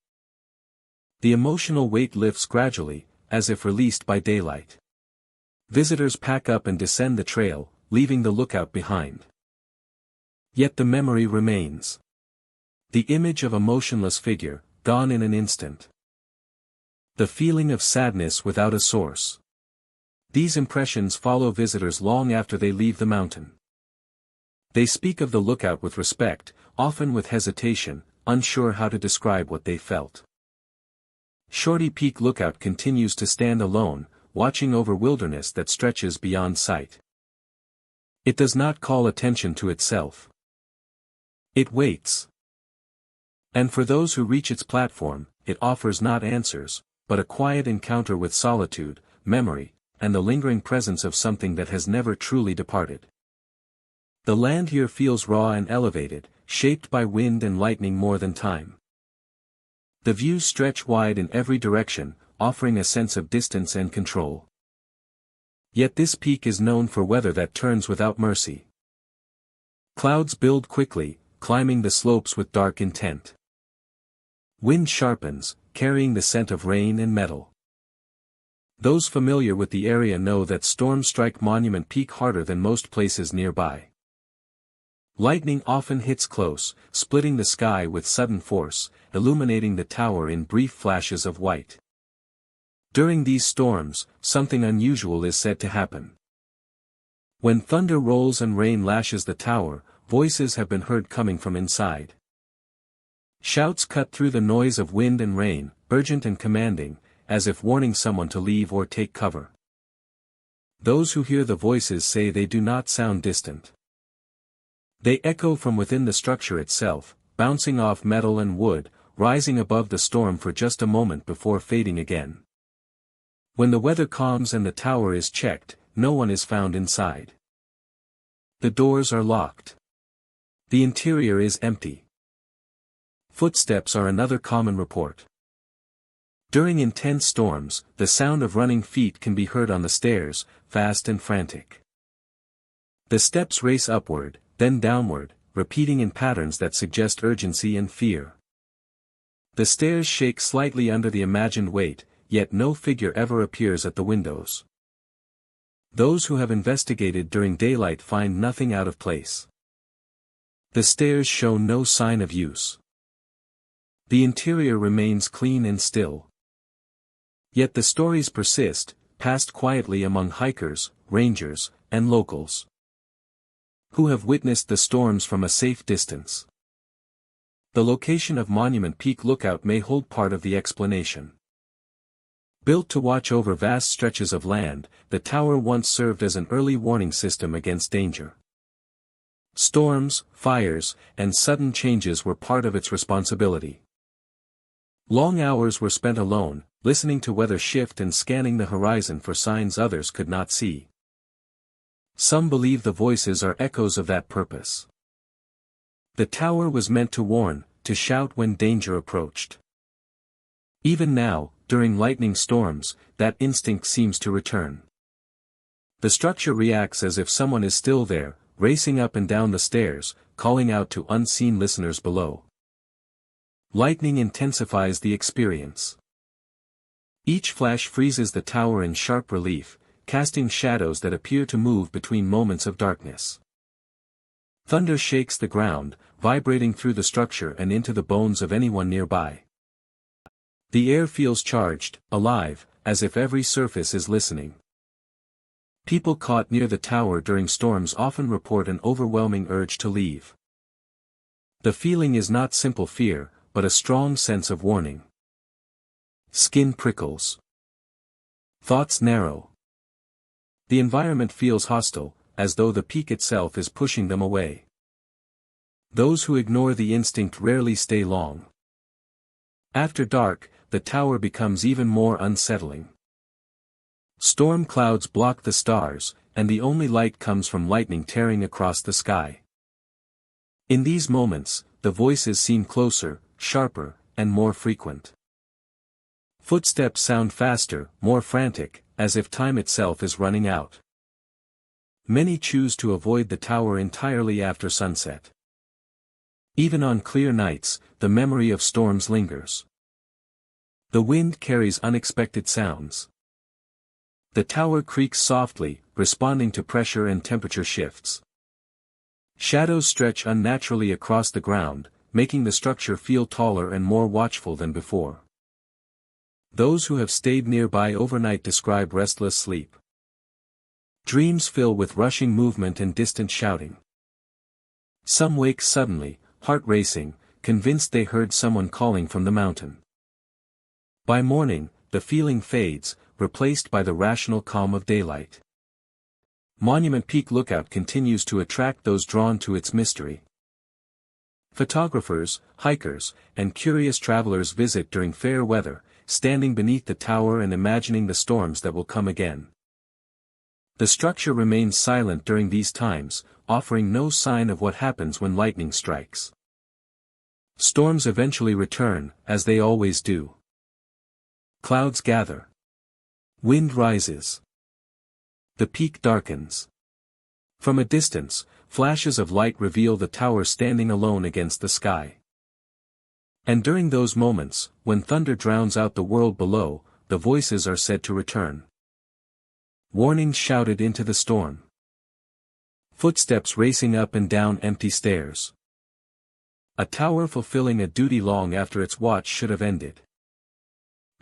The emotional weight lifts gradually, as if released by daylight. Visitors pack up and descend the trail, leaving the lookout behind. Yet the memory remains. The image of a motionless figure, gone in an instant. The feeling of sadness without a source. These impressions follow visitors long after they leave the mountain. They speak of the lookout with respect, often with hesitation, unsure how to describe what they felt. Shorty Peak Lookout continues to stand alone, watching over wilderness that stretches beyond sight. It does not call attention to itself. It waits. And for those who reach its platform, it offers not answers, but a quiet encounter with solitude, memory, and the lingering presence of something that has never truly departed. The land here feels raw and elevated, shaped by wind and lightning more than time. The views stretch wide in every direction, offering a sense of distance and control. Yet this peak is known for weather that turns without mercy. Clouds build quickly, climbing the slopes with dark intent. Wind sharpens, carrying the scent of rain and metal. Those familiar with the area know that storms strike Monument Peak harder than most places nearby. Lightning often hits close, splitting the sky with sudden force, illuminating the tower in brief flashes of white. During these storms, something unusual is said to happen. When thunder rolls and rain lashes the tower, voices have been heard coming from inside. Shouts cut through the noise of wind and rain, urgent and commanding, as if warning someone to leave or take cover. Those who hear the voices say they do not sound distant. They echo from within the structure itself, bouncing off metal and wood, rising above the storm for just a moment before fading again. When the weather calms and the tower is checked, no one is found inside. The doors are locked. The interior is empty. Footsteps are another common report. During intense storms, the sound of running feet can be heard on the stairs, fast and frantic. The steps race upward, then downward, repeating in patterns that suggest urgency and fear. The stairs shake slightly under the imagined weight, yet no figure ever appears at the windows. Those who have investigated during daylight find nothing out of place. The stairs show no sign of use. The interior remains clean and still. Yet the stories persist, passed quietly among hikers, rangers, and locals, who have witnessed the storms from a safe distance. The location of Monument Peak Lookout may hold part of the explanation. Built to watch over vast stretches of land, the tower once served as an early warning system against danger. Storms, fires, and sudden changes were part of its responsibility. Long hours were spent alone, listening to weather shift and scanning the horizon for signs others could not see. Some believe the voices are echoes of that purpose. The tower was meant to warn, to shout when danger approached. Even now, during lightning storms, that instinct seems to return. The structure reacts as if someone is still there, racing up and down the stairs, calling out to unseen listeners below. Lightning intensifies the experience. Each flash freezes the tower in sharp relief, casting shadows that appear to move between moments of darkness. Thunder shakes the ground, vibrating through the structure and into the bones of anyone nearby. The air feels charged, alive, as if every surface is listening. People caught near the tower during storms often report an overwhelming urge to leave. The feeling is not simple fear, but a strong sense of warning. Skin prickles. Thoughts narrow. The environment feels hostile, as though the peak itself is pushing them away. Those who ignore the instinct rarely stay long. After dark, the tower becomes even more unsettling. Storm clouds block the stars, and the only light comes from lightning tearing across the sky. In these moments, the voices seem closer, sharper, and more frequent. Footsteps sound faster, more frantic, as if time itself is running out. Many choose to avoid the tower entirely after sunset. Even on clear nights, the memory of storms lingers. The wind carries unexpected sounds. The tower creaks softly, responding to pressure and temperature shifts. Shadows stretch unnaturally across the ground, making the structure feel taller and more watchful than before. Those who have stayed nearby overnight describe restless sleep. Dreams fill with rushing movement and distant shouting. Some wake suddenly, heart racing, convinced they heard someone calling from the mountain. By morning, the feeling fades, replaced by the rational calm of daylight. Monument Peak Lookout continues to attract those drawn to its mystery. Photographers, hikers, and curious travelers visit during fair weather, standing beneath the tower and imagining the storms that will come again. The structure remains silent during these times, offering no sign of what happens when lightning strikes. Storms eventually return, as they always do. Clouds gather. Wind rises. The peak darkens. From a distance, flashes of light reveal the tower standing alone against the sky. And during those moments, when thunder drowns out the world below, the voices are said to return. Warnings shouted into the storm. Footsteps racing up and down empty stairs. A tower fulfilling a duty long after its watch should have ended.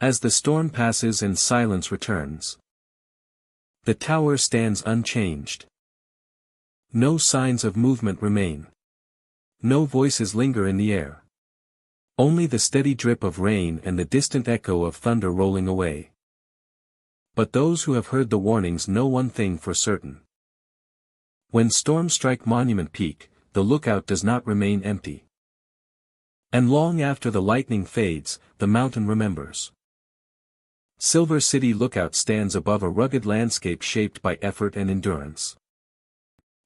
As the storm passes and silence returns, the tower stands unchanged. No signs of movement remain. No voices linger in the air. Only the steady drip of rain and the distant echo of thunder rolling away. But those who have heard the warnings know one thing for certain. When storms strike Monument Peak, the lookout does not remain empty. And long after the lightning fades, the mountain remembers. Silver City Lookout stands above a rugged landscape shaped by effort and endurance.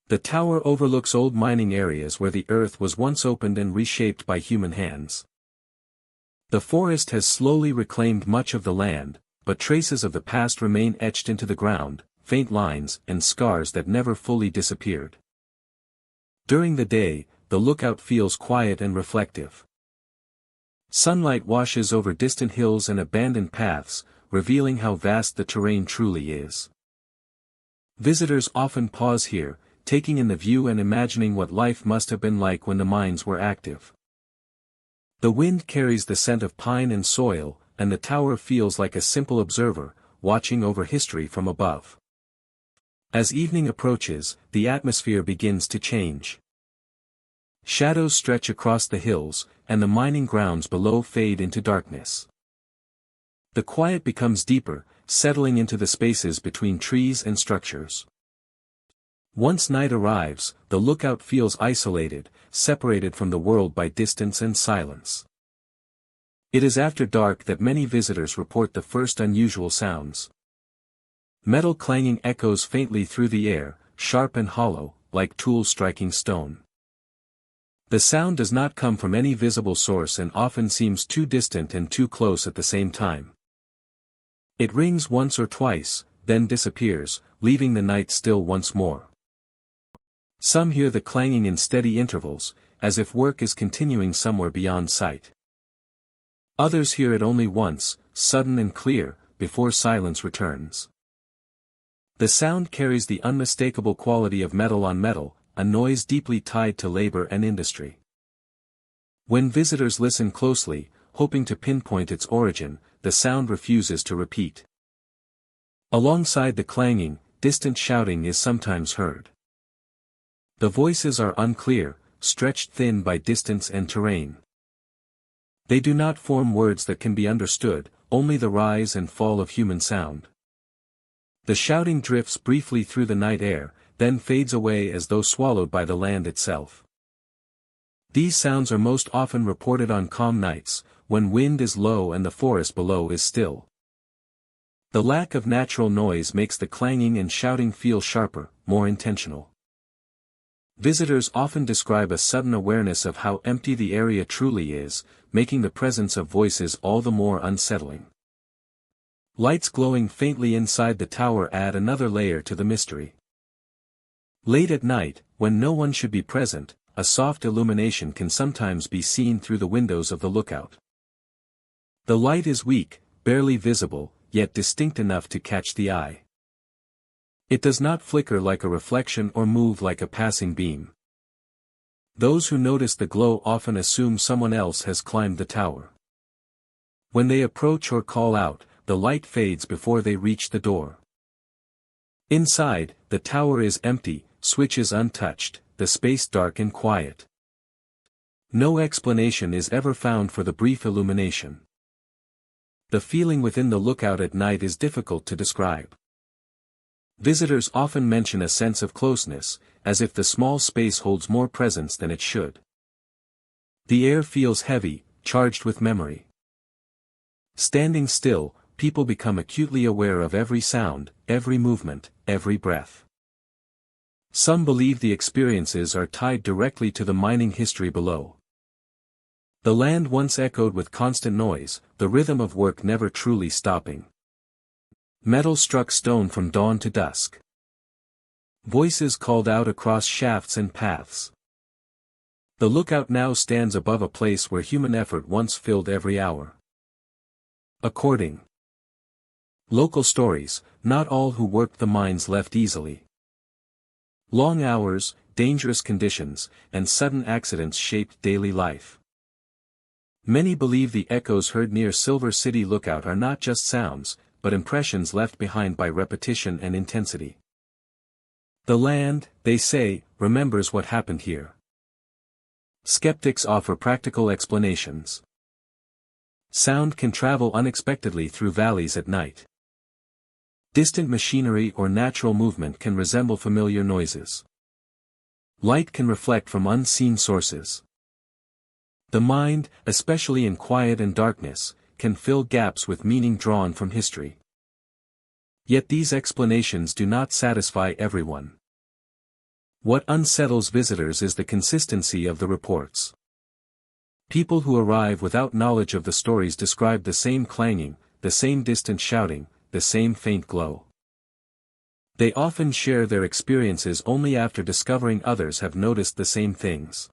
The tower overlooks old mining areas where the earth was once opened and reshaped by human hands. The forest has slowly reclaimed much of the land, but traces of the past remain etched into the ground, faint lines and scars that never fully disappeared. During the day, the lookout feels quiet and reflective. Sunlight washes over distant hills and abandoned paths, revealing how vast the terrain truly is. Visitors often pause here, taking in the view and imagining what life must have been like when the mines were active. The wind carries the scent of pine and soil, and the tower feels like a simple observer, watching over history from above. As evening approaches, the atmosphere begins to change. Shadows stretch across the hills, and the mining grounds below fade into darkness. The quiet becomes deeper, settling into the spaces between trees and structures. Once night arrives, the lookout feels isolated, separated from the world by distance and silence. It is after dark that many visitors report the first unusual sounds. Metal clanging echoes faintly through the air, sharp and hollow, like tools striking stone. The sound does not come from any visible source and often seems too distant and too close at the same time. It rings once or twice, then disappears, leaving the night still once more. Some hear the clanging in steady intervals, as if work is continuing somewhere beyond sight. Others hear it only once, sudden and clear, before silence returns. The sound carries the unmistakable quality of metal on metal, a noise deeply tied to labor and industry. When visitors listen closely, hoping to pinpoint its origin, the sound refuses to repeat. Alongside the clanging, distant shouting is sometimes heard. The voices are unclear, stretched thin by distance and terrain. They do not form words that can be understood, only the rise and fall of human sound. The shouting drifts briefly through the night air, then fades away as though swallowed by the land itself. These sounds are most often reported on calm nights, when wind is low and the forest below is still. The lack of natural noise makes the clanging and shouting feel sharper, more intentional. Visitors often describe a sudden awareness of how empty the area truly is, making the presence of voices all the more unsettling. Lights glowing faintly inside the tower add another layer to the mystery. Late at night, when no one should be present, a soft illumination can sometimes be seen through the windows of the lookout. The light is weak, barely visible, yet distinct enough to catch the eye. It does not flicker like a reflection or move like a passing beam. Those who notice the glow often assume someone else has climbed the tower. When they approach or call out, the light fades before they reach the door. Inside, the tower is empty, switches untouched, the space dark and quiet. No explanation is ever found for the brief illumination. The feeling within the lookout at night is difficult to describe. Visitors often mention a sense of closeness, as if the small space holds more presence than it should. The air feels heavy, charged with memory. Standing still, people become acutely aware of every sound, every movement, every breath. Some believe the experiences are tied directly to the mining history below. The land once echoed with constant noise, the rhythm of work never truly stopping. Metal struck stone from dawn to dusk. Voices called out across shafts and paths. The lookout now stands above a place where human effort once filled every hour. According local stories, not all who worked the mines left easily. Long hours, dangerous conditions, and sudden accidents shaped daily life. Many believe the echoes heard near Silver City Lookout are not just sounds, but impressions left behind by repetition and intensity. The land, they say, remembers what happened here. Skeptics offer practical explanations. Sound can travel unexpectedly through valleys at night. Distant machinery or natural movement can resemble familiar noises. Light can reflect from unseen sources. The mind, especially in quiet and darkness, can fill gaps with meaning drawn from history. Yet these explanations do not satisfy everyone. What unsettles visitors is the consistency of the reports. People who arrive without knowledge of the stories describe the same clanging, the same distant shouting, the same faint glow. They often share their experiences only after discovering others have noticed the same things.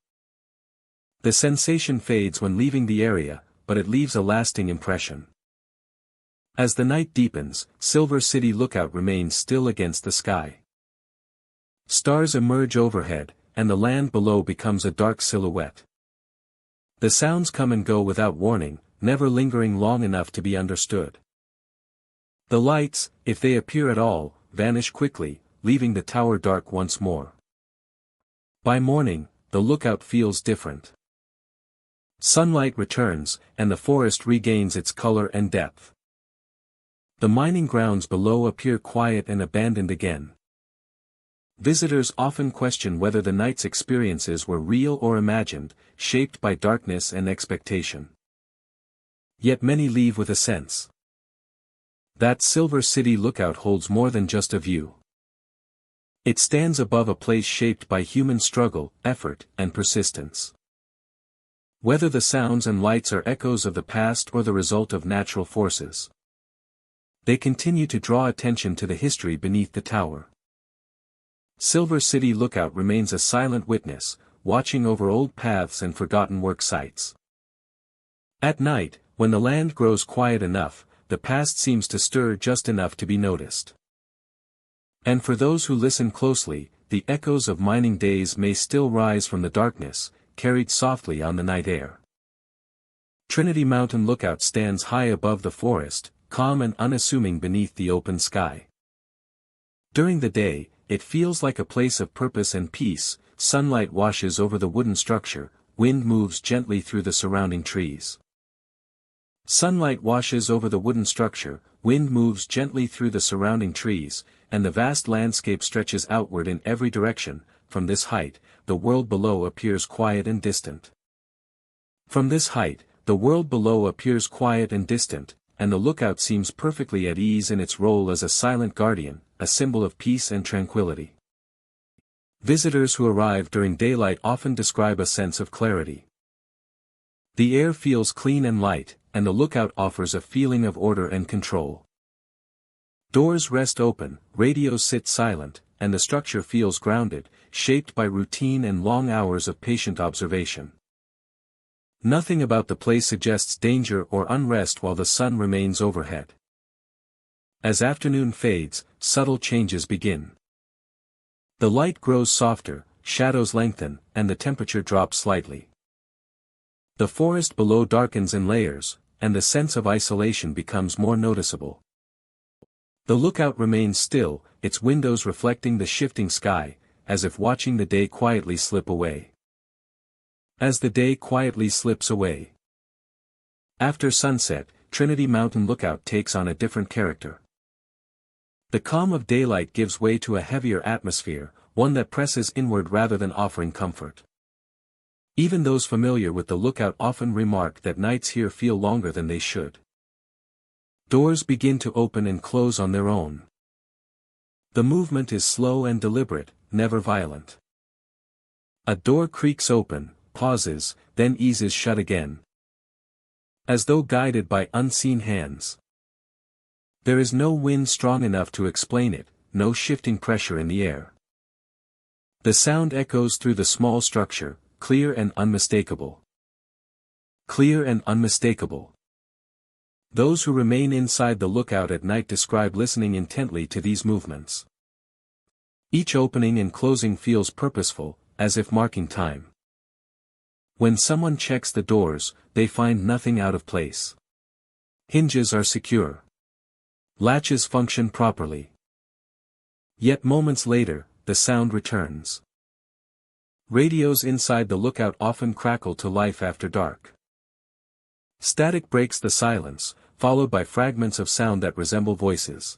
The sensation fades when leaving the area, but it leaves a lasting impression. As the night deepens, Silver City Lookout remains still against the sky. Stars emerge overhead, and the land below becomes a dark silhouette. The sounds come and go without warning, never lingering long enough to be understood. The lights, if they appear at all, vanish quickly, leaving the tower dark once more. By morning, the lookout feels different. Sunlight returns, and the forest regains its color and depth. The mining grounds below appear quiet and abandoned again. Visitors often question whether the night's experiences were real or imagined, shaped by darkness and expectation. Yet many leave with a sense that Silver City Lookout holds more than just a view. It stands above a place shaped by human struggle, effort, and persistence. Whether the sounds and lights are echoes of the past or the result of natural forces, they continue to draw attention to the history beneath the tower. Silver City Lookout remains a silent witness, watching over old paths and forgotten work sites. At night, when the land grows quiet enough, the past seems to stir just enough to be noticed. And for those who listen closely, the echoes of mining days may still rise from the darkness, carried softly on the night air. Trinity Mountain Lookout stands high above the forest, calm and unassuming beneath the open sky. During the day, it feels like a place of purpose and peace. Sunlight washes over the wooden structure, wind moves gently through the surrounding trees. Sunlight washes over the wooden structure, wind moves gently through the surrounding trees, and the vast landscape stretches outward in every direction. From this height, the world below appears quiet and distant. From this height, the world below appears quiet and distant, and the lookout seems perfectly at ease in its role as a silent guardian, a symbol of peace and tranquility. Visitors who arrive during daylight often describe a sense of clarity. The air feels clean and light, and the lookout offers a feeling of order and control. Doors rest open, radios sit silent, and the structure feels grounded, shaped by routine and long hours of patient observation. Nothing about the place suggests danger or unrest while the sun remains overhead. As afternoon fades, subtle changes begin. The light grows softer, shadows lengthen, and the temperature drops slightly. The forest below darkens in layers, and the sense of isolation becomes more noticeable. The lookout remains still, its windows reflecting the shifting sky, as if watching the day quietly slip away. As the day quietly slips away. After sunset, Trinity Mountain Lookout takes on a different character. The calm of daylight gives way to a heavier atmosphere, one that presses inward rather than offering comfort. Even those familiar with the lookout often remark that nights here feel longer than they should. Doors begin to open and close on their own. The movement is slow and deliberate, never violent. A door creaks open, pauses, then eases shut again, as though guided by unseen hands. There is no wind strong enough to explain it, no shifting pressure in the air. The sound echoes through the small structure, clear and unmistakable. Clear and unmistakable. Those who remain inside the lookout at night describe listening intently to these movements. Each opening and closing feels purposeful, as if marking time. When someone checks the doors, they find nothing out of place. Hinges are secure. Latches function properly. Yet moments later, the sound returns. Radios inside the lookout often crackle to life after dark. Static breaks the silence, followed by fragments of sound that resemble voices.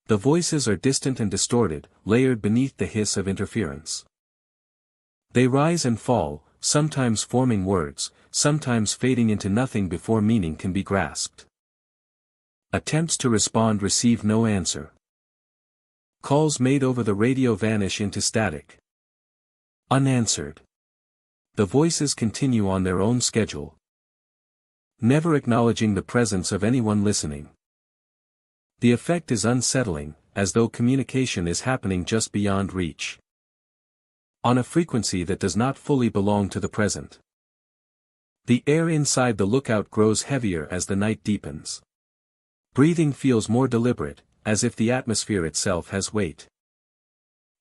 The voices are distant and distorted, layered beneath the hiss of interference. They rise and fall, sometimes forming words, sometimes fading into nothing before meaning can be grasped. Attempts to respond receive no answer. Calls made over the radio vanish into static. Unanswered. The voices continue on their own schedule, never acknowledging the presence of anyone listening. The effect is unsettling, as though communication is happening just beyond reach, on a frequency that does not fully belong to the present. The air inside the lookout grows heavier as the night deepens. Breathing feels more deliberate, as if the atmosphere itself has weight.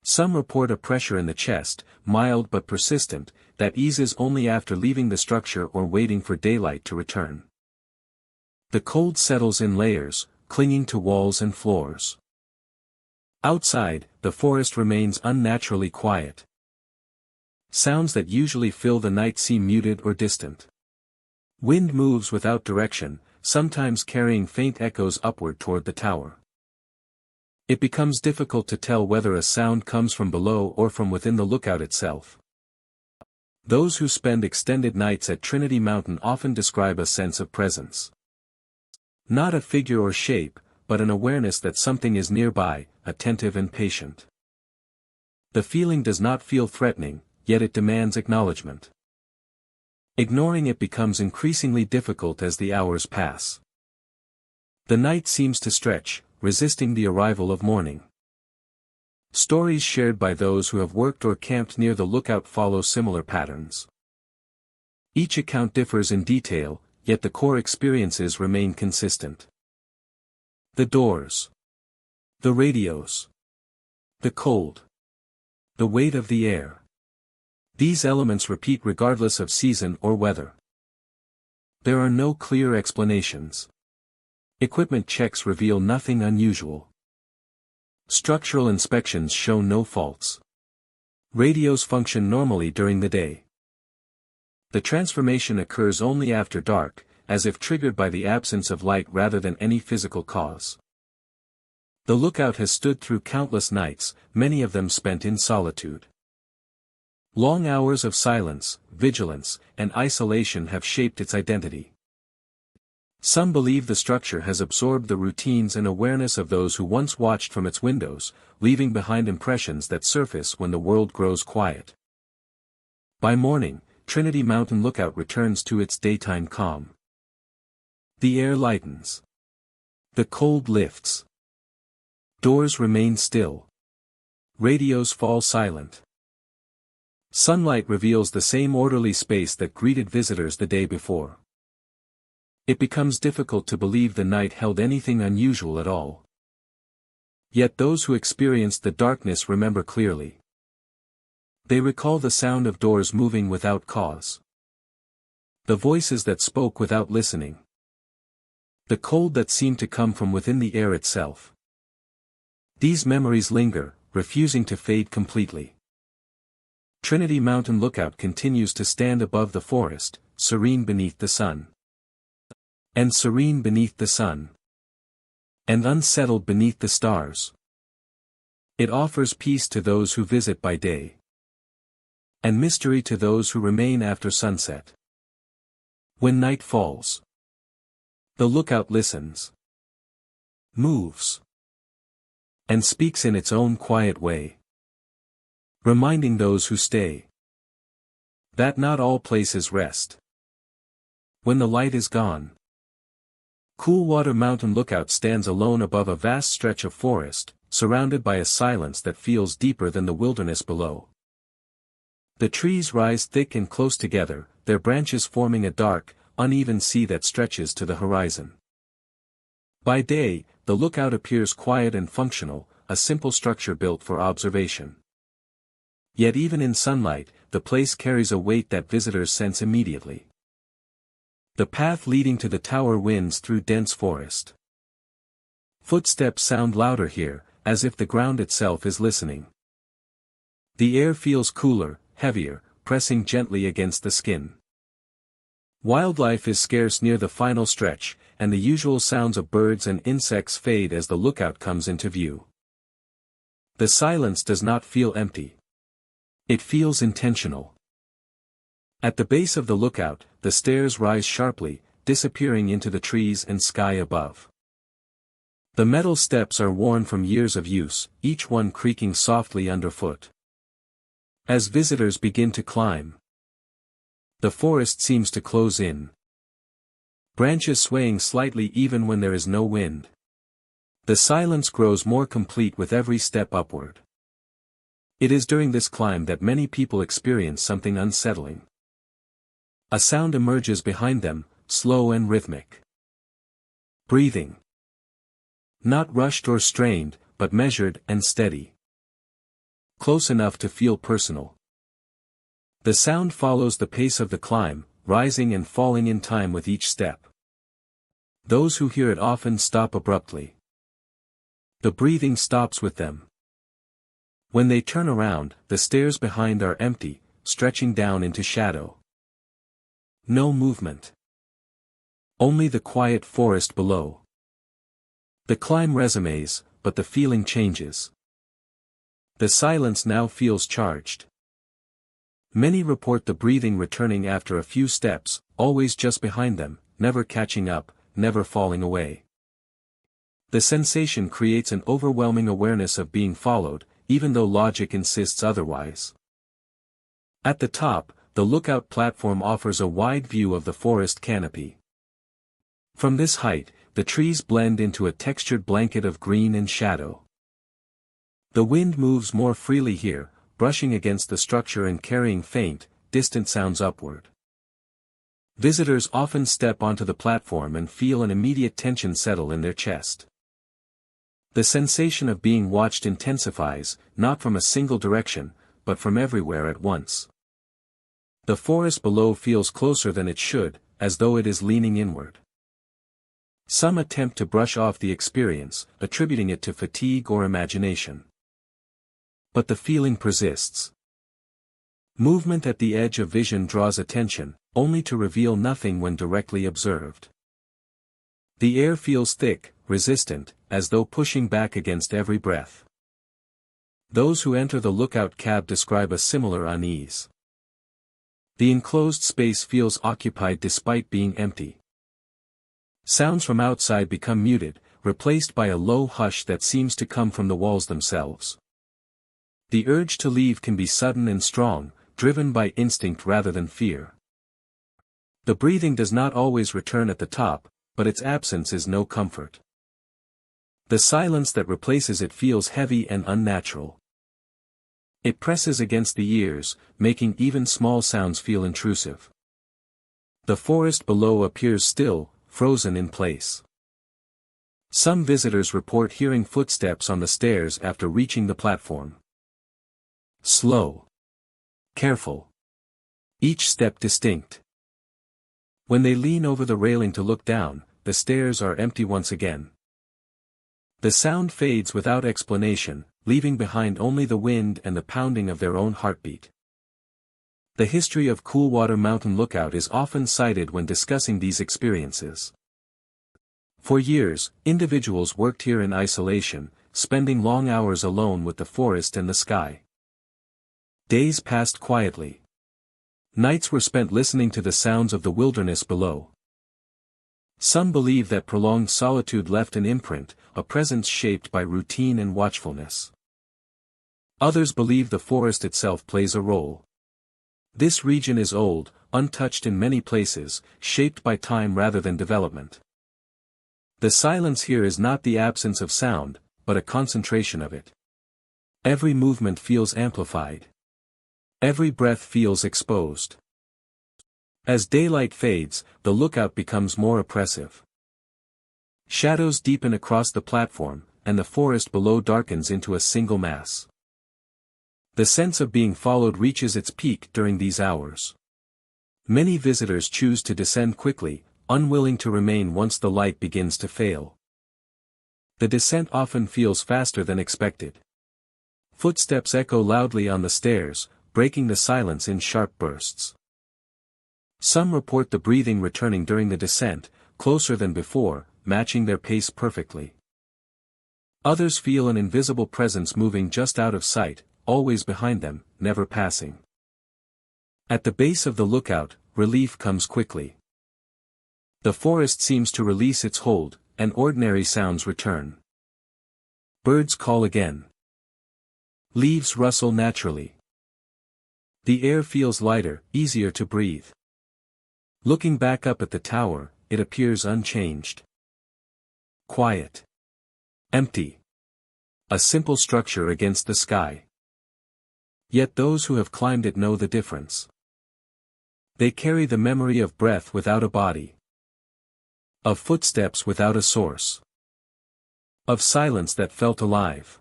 Some report a pressure in the chest, mild but persistent, that eases only after leaving the structure or waiting for daylight to return. The cold settles in layers, clinging to walls and floors. Outside, the forest remains unnaturally quiet. Sounds that usually fill the night seem muted or distant. Wind moves without direction, sometimes carrying faint echoes upward toward the tower. It becomes difficult to tell whether a sound comes from below or from within the lookout itself. Those who spend extended nights at Trinity Mountain often describe a sense of presence. Not a figure or shape, but an awareness that something is nearby, attentive and patient. The feeling does not feel threatening, yet it demands acknowledgement. Ignoring it becomes increasingly difficult as the hours pass. The night seems to stretch, resisting the arrival of morning. Stories shared by those who have worked or camped near the lookout follow similar patterns. Each account differs in detail, yet the core experiences remain consistent. The doors. The radios. The cold. The weight of the air. These elements repeat regardless of season or weather. There are no clear explanations. Equipment checks reveal nothing unusual. Structural inspections show no faults. Radios function normally during the day. The transformation occurs only after dark, as if triggered by the absence of light rather than any physical cause. The lookout has stood through countless nights, many of them spent in solitude. Long hours of silence, vigilance, and isolation have shaped its identity. Some believe the structure has absorbed the routines and awareness of those who once watched from its windows, leaving behind impressions that surface when the world grows quiet. By morning, Trinity Mountain Lookout returns to its daytime calm. The air lightens. The cold lifts. Doors remain still. Radios fall silent. Sunlight reveals the same orderly space that greeted visitors the day before. It becomes difficult to believe the night held anything unusual at all. Yet those who experienced the darkness remember clearly. They recall the sound of doors moving without cause. The voices that spoke without listening. The cold that seemed to come from within the air itself. These memories linger, refusing to fade completely. Trinity Mountain Lookout continues to stand above the forest, serene beneath the sun. And serene beneath the sun. And unsettled beneath the stars. It offers peace to those who visit by day. And mystery to those who remain after sunset. When night falls, the lookout listens. Moves. And speaks in its own quiet way. Reminding those who stay that not all places rest. When the light is gone, Coolwater Mountain Lookout stands alone above a vast stretch of forest, surrounded by a silence that feels deeper than the wilderness below. The trees rise thick and close together, their branches forming a dark, uneven sea that stretches to the horizon. By day, the lookout appears quiet and functional, a simple structure built for observation. Yet even in sunlight, the place carries a weight that visitors sense immediately. The path leading to the tower winds through dense forest. Footsteps sound louder here, as if the ground itself is listening. The air feels cooler, heavier, pressing gently against the skin. Wildlife is scarce near the final stretch, and the usual sounds of birds and insects fade as the lookout comes into view. The silence does not feel empty. It feels intentional. At the base of the lookout, the stairs rise sharply, disappearing into the trees and sky above. The metal steps are worn from years of use, each one creaking softly underfoot. As visitors begin to climb, the forest seems to close in. Branches swaying slightly even when there is no wind. The silence grows more complete with every step upward. It is during this climb that many people experience something unsettling. A sound emerges behind them, slow and rhythmic. Breathing. Not rushed or strained, but measured and steady. Close enough to feel personal. The sound follows the pace of the climb, rising and falling in time with each step. Those who hear it often stop abruptly. The breathing stops with them. When they turn around, the stairs behind are empty, stretching down into shadow. No movement. Only the quiet forest below. The climb resumes, but the feeling changes. The silence now feels charged. Many report the breathing returning after a few steps, always just behind them, never catching up, never falling away. The sensation creates an overwhelming awareness of being followed, even though logic insists otherwise. At the top, the lookout platform offers a wide view of the forest canopy. From this height, the trees blend into a textured blanket of green and shadow. The wind moves more freely here, brushing against the structure and carrying faint, distant sounds upward. Visitors often step onto the platform and feel an immediate tension settle in their chest. The sensation of being watched intensifies, not from a single direction, but from everywhere at once. The forest below feels closer than it should, as though it is leaning inward. Some attempt to brush off the experience, attributing it to fatigue or imagination. But the feeling persists. Movement at the edge of vision draws attention, only to reveal nothing when directly observed. The air feels thick, resistant, as though pushing back against every breath. Those who enter the lookout cab describe a similar unease. The enclosed space feels occupied despite being empty. Sounds from outside become muted, replaced by a low hush that seems to come from the walls themselves. The urge to leave can be sudden and strong, driven by instinct rather than fear. The breathing does not always return at the top, but its absence is no comfort. The silence that replaces it feels heavy and unnatural. It presses against the ears, making even small sounds feel intrusive. The forest below appears still, frozen in place. Some visitors report hearing footsteps on the stairs after reaching the platform. Slow. Careful. Each step distinct. When they lean over the railing to look down, the stairs are empty once again. The sound fades without explanation, leaving behind only the wind and the pounding of their own heartbeat. The history of Coolwater Mountain Lookout is often cited when discussing these experiences. For years, individuals worked here in isolation, spending long hours alone with the forest and the sky. Days passed quietly. Nights were spent listening to the sounds of the wilderness below. Some believe that prolonged solitude left an imprint, a presence shaped by routine and watchfulness. Others believe the forest itself plays a role. This region is old, untouched in many places, shaped by time rather than development. The silence here is not the absence of sound, but a concentration of it. Every movement feels amplified. Every breath feels exposed. As daylight fades, the lookout becomes more oppressive. Shadows deepen across the platform, and the forest below darkens into a single mass. The sense of being followed reaches its peak during these hours. Many visitors choose to descend quickly, unwilling to remain once the light begins to fail. The descent often feels faster than expected. Footsteps echo loudly on the stairs, breaking the silence in sharp bursts. Some report the breathing returning during the descent, closer than before, matching their pace perfectly. Others feel an invisible presence moving just out of sight, always behind them, never passing. At the base of the lookout, relief comes quickly. The forest seems to release its hold, and ordinary sounds return. Birds call again. Leaves rustle naturally. The air feels lighter, easier to breathe. Looking back up at the tower, it appears unchanged. Quiet. Empty. A simple structure against the sky. Yet those who have climbed it know the difference. They carry the memory of breath without a body. Of footsteps without a source. Of silence that felt alive.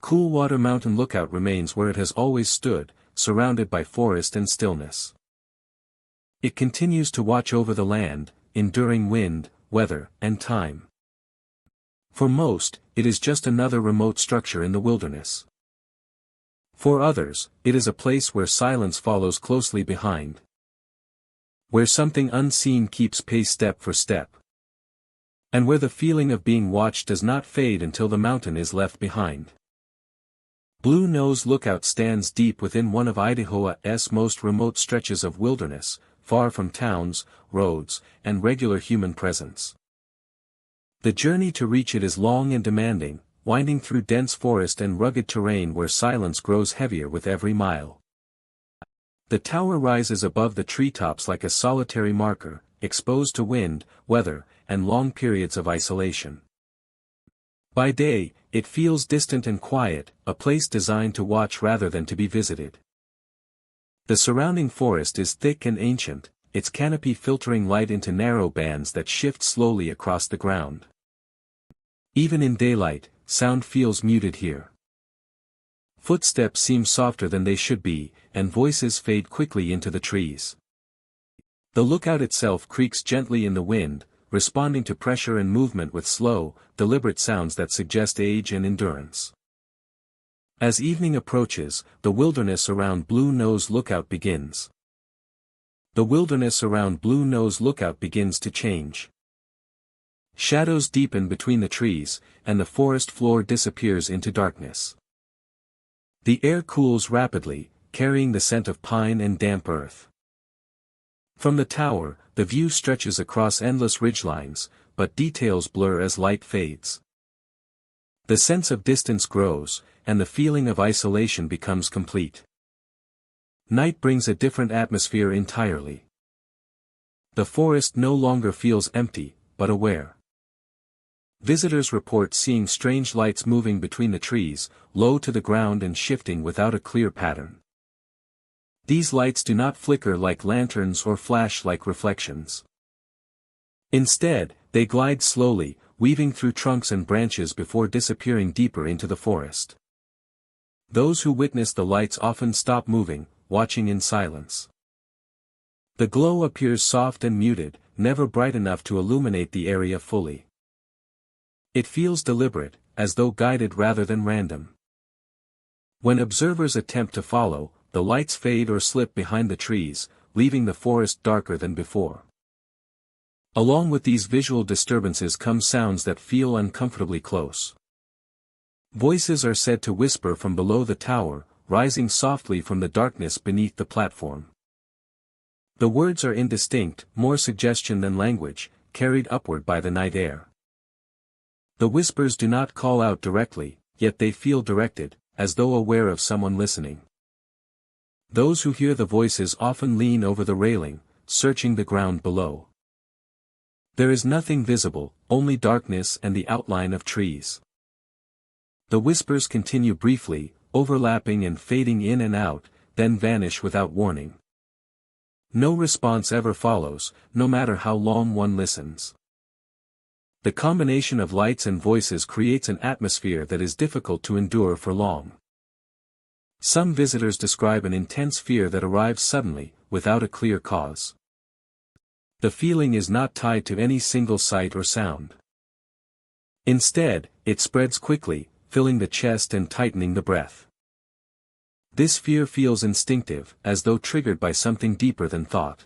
Coolwater Mountain Lookout remains where it has always stood, surrounded by forest and stillness. It continues to watch over the land, enduring wind, weather, and time. For most, it is just another remote structure in the wilderness. For others, it is a place where silence follows closely behind. Where something unseen keeps pace step for step. And where the feeling of being watched does not fade until the mountain is left behind. Blue Nose Lookout stands deep within one of Idaho's most remote stretches of wilderness, far from towns, roads, and regular human presence. The journey to reach it is long and demanding, winding through dense forest and rugged terrain where silence grows heavier with every mile. The tower rises above the treetops like a solitary marker, exposed to wind, weather, and long periods of isolation. By day, it feels distant and quiet, a place designed to watch rather than to be visited. The surrounding forest is thick and ancient, its canopy filtering light into narrow bands that shift slowly across the ground. Even in daylight, sound feels muted here. Footsteps seem softer than they should be, and voices fade quickly into the trees. The lookout itself creaks gently in the wind, responding to pressure and movement with slow, deliberate sounds that suggest age and endurance. As evening approaches, the wilderness around Blue Nose Lookout begins. The wilderness around Blue Nose Lookout begins to change. Shadows deepen between the trees, and the forest floor disappears into darkness. The air cools rapidly, carrying the scent of pine and damp earth. From the tower, the view stretches across endless ridgelines, but details blur as light fades. The sense of distance grows, and the feeling of isolation becomes complete. Night brings a different atmosphere entirely. The forest no longer feels empty, but aware. Visitors report seeing strange lights moving between the trees, low to the ground and shifting without a clear pattern. These lights do not flicker like lanterns or flash like reflections. Instead, they glide slowly, weaving through trunks and branches before disappearing deeper into the forest. Those who witness the lights often stop moving, watching in silence. The glow appears soft and muted, never bright enough to illuminate the area fully. It feels deliberate, as though guided rather than random. When observers attempt to follow, the lights fade or slip behind the trees, leaving the forest darker than before. Along with these visual disturbances come sounds that feel uncomfortably close. Voices are said to whisper from below the tower, rising softly from the darkness beneath the platform. The words are indistinct, more suggestion than language, carried upward by the night air. The whispers do not call out directly, yet they feel directed, as though aware of someone listening. Those who hear the voices often lean over the railing, searching the ground below. There is nothing visible, only darkness and the outline of trees. The whispers continue briefly, overlapping and fading in and out, then vanish without warning. No response ever follows, no matter how long one listens. The combination of lights and voices creates an atmosphere that is difficult to endure for long. Some visitors describe an intense fear that arrives suddenly, without a clear cause. The feeling is not tied to any single sight or sound. Instead, it spreads quickly, filling the chest and tightening the breath. This fear feels instinctive, as though triggered by something deeper than thought.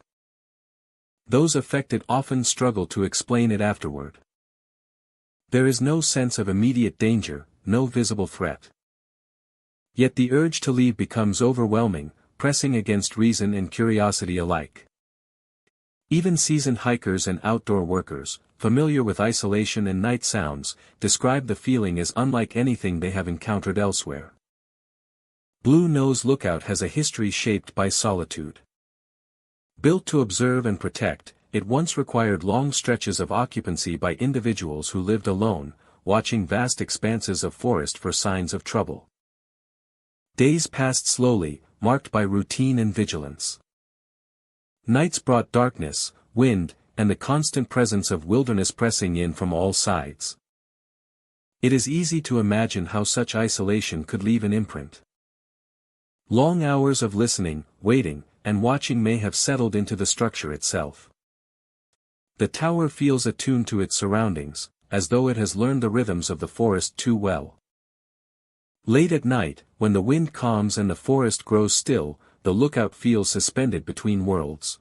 Those affected often struggle to explain it afterward. There is no sense of immediate danger, no visible threat. Yet the urge to leave becomes overwhelming, pressing against reason and curiosity alike. Even seasoned hikers and outdoor workers, familiar with isolation and night sounds, describe the feeling as unlike anything they have encountered elsewhere. Blue Nose Lookout has a history shaped by solitude. Built to observe and protect, it once required long stretches of occupancy by individuals who lived alone, watching vast expanses of forest for signs of trouble. Days passed slowly, marked by routine and vigilance. Nights brought darkness, wind, and the constant presence of wilderness pressing in from all sides. It is easy to imagine how such isolation could leave an imprint. Long hours of listening, waiting, and watching may have settled into the structure itself. The tower feels attuned to its surroundings, as though it has learned the rhythms of the forest too well. Late at night, when the wind calms and the forest grows still, the lookout feels suspended between worlds.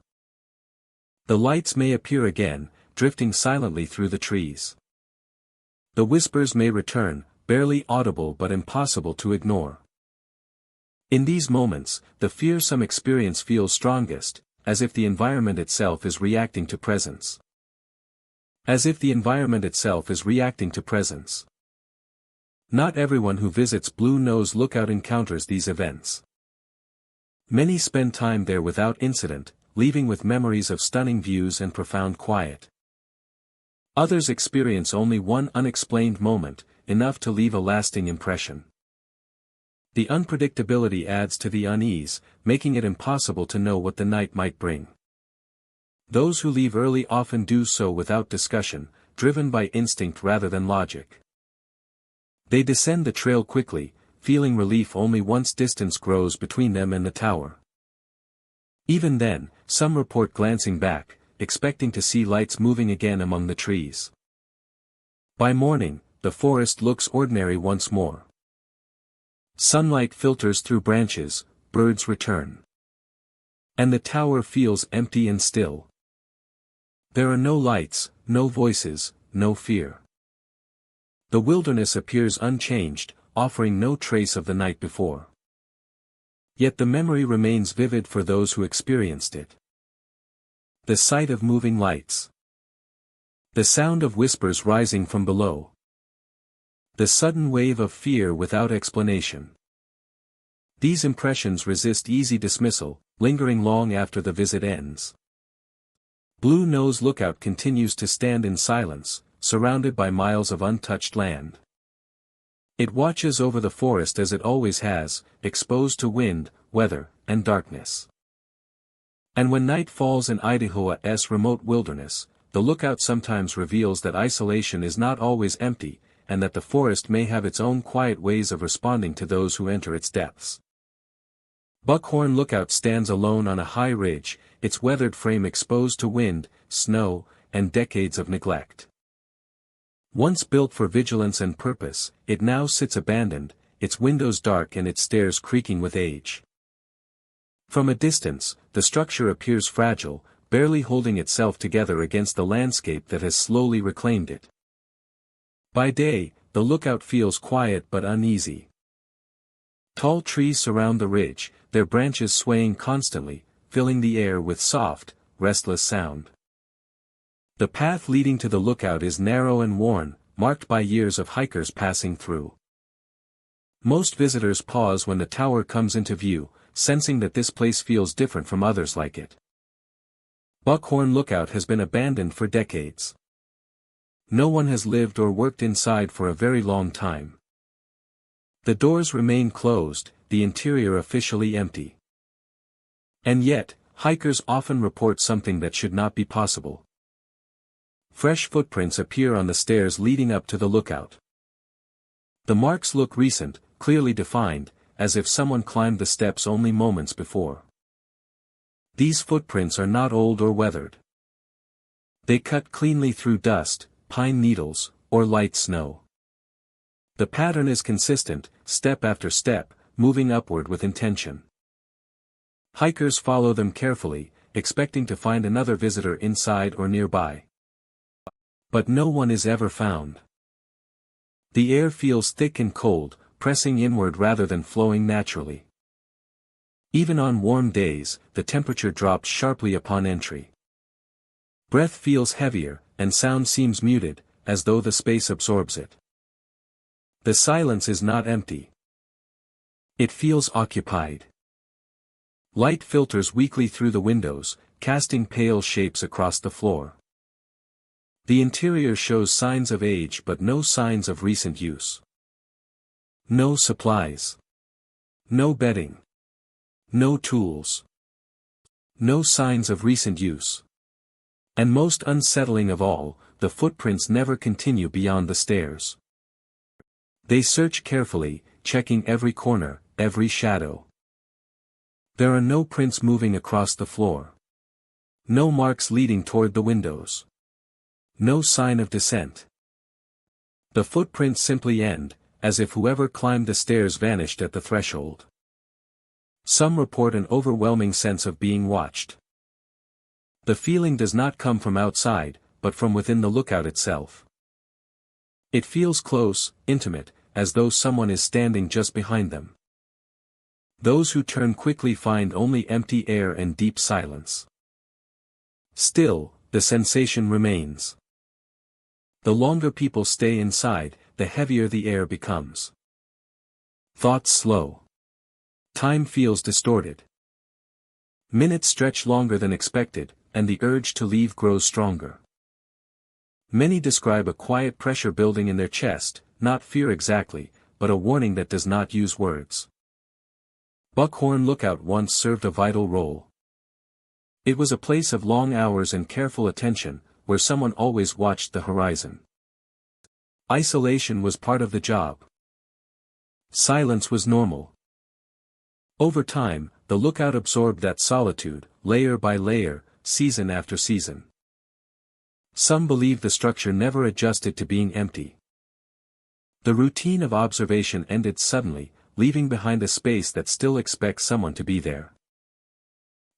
The lights may appear again, drifting silently through the trees. The whispers may return, barely audible but impossible to ignore. In these moments, the fear some experience feels strongest, as if the environment itself is reacting to presence. As if the environment itself is reacting to presence. Not everyone who visits Blue Nose Lookout encounters these events. Many spend time there without incident, leaving with memories of stunning views and profound quiet. Others experience only one unexplained moment, enough to leave a lasting impression. The unpredictability adds to the unease, making it impossible to know what the night might bring. Those who leave early often do so without discussion, driven by instinct rather than logic. They descend the trail quickly, feeling relief only once distance grows between them and the tower. Even then, some report glancing back, expecting to see lights moving again among the trees. By morning, the forest looks ordinary once more. Sunlight filters through branches, birds return. And the tower feels empty and still. There are no lights, no voices, no fear. The wilderness appears unchanged, offering no trace of the night before. Yet the memory remains vivid for those who experienced it. The sight of moving lights. The sound of whispers rising from below. The sudden wave of fear without explanation. These impressions resist easy dismissal, lingering long after the visit ends. Blue Nose Lookout continues to stand in silence, surrounded by miles of untouched land. It watches over the forest as it always has, exposed to wind, weather, and darkness. And when night falls in Idaho's remote wilderness, the lookout sometimes reveals that isolation is not always empty, and that the forest may have its own quiet ways of responding to those who enter its depths. Buckhorn Lookout stands alone on a high ridge, its weathered frame exposed to wind, snow, and decades of neglect. Once built for vigilance and purpose, it now sits abandoned, its windows dark and its stairs creaking with age. From a distance, the structure appears fragile, barely holding itself together against the landscape that has slowly reclaimed it. By day, the lookout feels quiet but uneasy. Tall trees surround the ridge, their branches swaying constantly, filling the air with soft, restless sound. The path leading to the lookout is narrow and worn, marked by years of hikers passing through. Most visitors pause when the tower comes into view, sensing that this place feels different from others like it. Buckhorn Lookout has been abandoned for decades. No one has lived or worked inside for a very long time. The doors remain closed, the interior officially empty. And yet, hikers often report something that should not be possible. Fresh footprints appear on the stairs leading up to the lookout. The marks look recent, clearly defined, as if someone climbed the steps only moments before. These footprints are not old or weathered. They cut cleanly through dust, pine needles, or light snow. The pattern is consistent, step after step, moving upward with intention. Hikers follow them carefully, expecting to find another visitor inside or nearby. But no one is ever found. The air feels thick and cold, pressing inward rather than flowing naturally. Even on warm days, the temperature drops sharply upon entry. Breath feels heavier, and sound seems muted, as though the space absorbs it. The silence is not empty. It feels occupied. Light filters weakly through the windows, casting pale shapes across the floor. The interior shows signs of age but no signs of recent use. No supplies. No bedding. No tools. No signs of recent use. And most unsettling of all, the footprints never continue beyond the stairs. They search carefully, checking every corner, every shadow. There are no prints moving across the floor. No marks leading toward the windows. No sign of descent. The footprints simply end, as if whoever climbed the stairs vanished at the threshold. Some report an overwhelming sense of being watched. The feeling does not come from outside, but from within the lookout itself. It feels close, intimate, as though someone is standing just behind them. Those who turn quickly find only empty air and deep silence. Still, the sensation remains. The longer people stay inside, the heavier the air becomes. Thoughts slow. Time feels distorted. Minutes stretch longer than expected, and the urge to leave grows stronger. Many describe a quiet pressure building in their chest, not fear exactly, but a warning that does not use words. Buckhorn Lookout once served a vital role. It was a place of long hours and careful attention, where someone always watched the horizon. Isolation was part of the job. Silence was normal. Over time, the lookout absorbed that solitude, layer by layer, season after season. Some believe the structure never adjusted to being empty. The routine of observation ended suddenly, leaving behind a space that still expects someone to be there.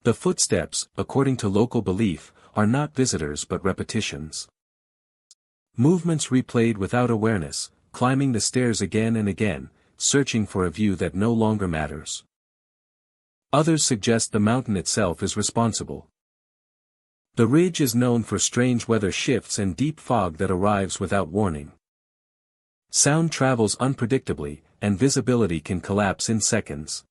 The footsteps, according to local belief, are not visitors but repetitions. Movements replayed without awareness, climbing the stairs again and again, searching for a view that no longer matters. Others suggest the mountain itself is responsible. The ridge is known for strange weather shifts and deep fog that arrives without warning. Sound travels unpredictably, and visibility can collapse in seconds.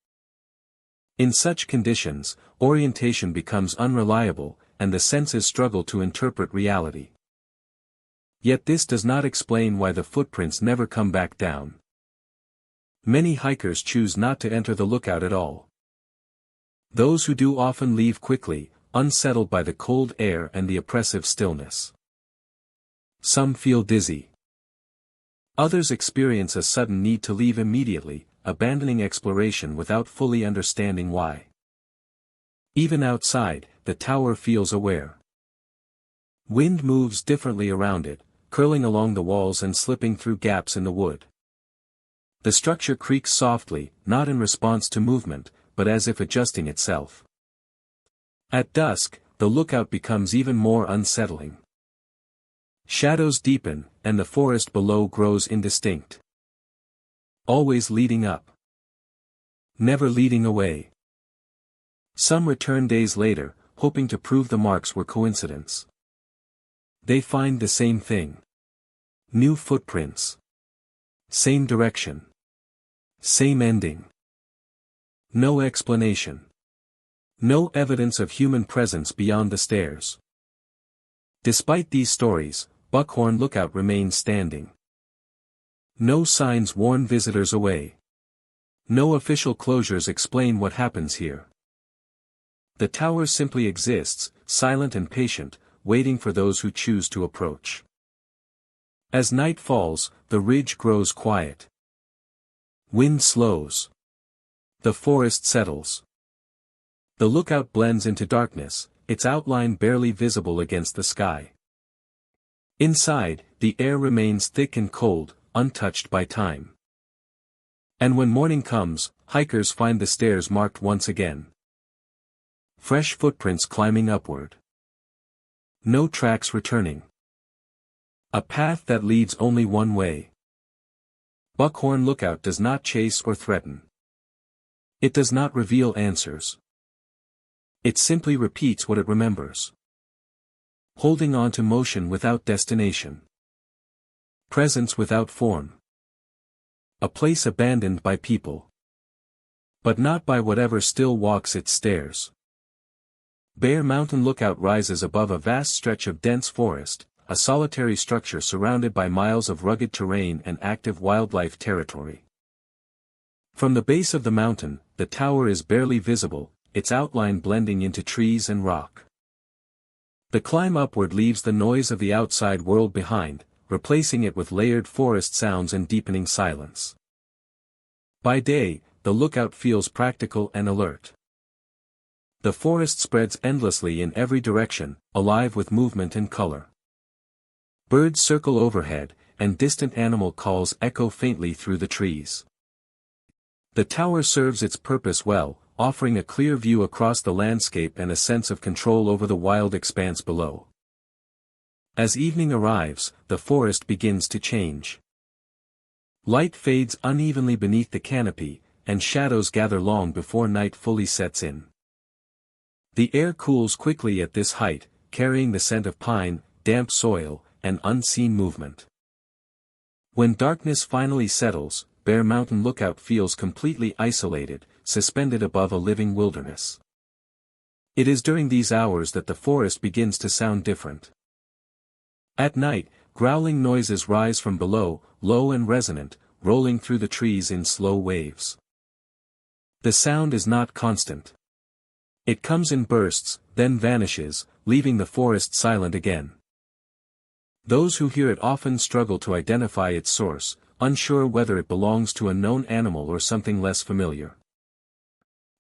In such conditions, orientation becomes unreliable, and the senses struggle to interpret reality. Yet this does not explain why the footprints never come back down. Many hikers choose not to enter the lookout at all. Those who do often leave quickly, unsettled by the cold air and the oppressive stillness. Some feel dizzy. Others experience a sudden need to leave immediately, abandoning exploration without fully understanding why. Even outside, the tower feels aware. Wind moves differently around it, curling along the walls and slipping through gaps in the wood. The structure creaks softly, not in response to movement, but as if adjusting itself. At dusk, the lookout becomes even more unsettling. Shadows deepen, and the forest below grows indistinct. Always leading up. Never leading away. Some return days later, hoping to prove the marks were coincidence. They find the same thing. New footprints. Same direction. Same ending. No explanation. No evidence of human presence beyond the stairs. Despite these stories, Buckhorn Lookout remains standing. No signs warn visitors away. No official closures explain what happens here. The tower simply exists, silent and patient, waiting for those who choose to approach. As night falls, the ridge grows quiet. Wind slows. The forest settles. The lookout blends into darkness, its outline barely visible against the sky. Inside, the air remains thick and cold, untouched by time. And when morning comes, hikers find the stairs marked once again. Fresh footprints climbing upward. No tracks returning. A path that leads only one way. Buckhorn Lookout does not chase or threaten. It does not reveal answers. It simply repeats what it remembers. Holding on to motion without destination. Presence without form. A place abandoned by people. But not by whatever still walks its stairs. Bear Mountain Lookout rises above a vast stretch of dense forest, a solitary structure surrounded by miles of rugged terrain and active wildlife territory. From the base of the mountain, the tower is barely visible, its outline blending into trees and rock. The climb upward leaves the noise of the outside world behind, replacing it with layered forest sounds and deepening silence. By day, the lookout feels practical and alert. The forest spreads endlessly in every direction, alive with movement and color. Birds circle overhead, and distant animal calls echo faintly through the trees. The tower serves its purpose well, offering a clear view across the landscape and a sense of control over the wild expanse below. As evening arrives, the forest begins to change. Light fades unevenly beneath the canopy, and shadows gather long before night fully sets in. The air cools quickly at this height, carrying the scent of pine, damp soil, and unseen movement. When darkness finally settles, Bear Mountain Lookout feels completely isolated, suspended above a living wilderness. It is during these hours that the forest begins to sound different. At night, growling noises rise from below, low and resonant, rolling through the trees in slow waves. The sound is not constant. It comes in bursts, then vanishes, leaving the forest silent again. Those who hear it often struggle to identify its source, unsure whether it belongs to a known animal or something less familiar.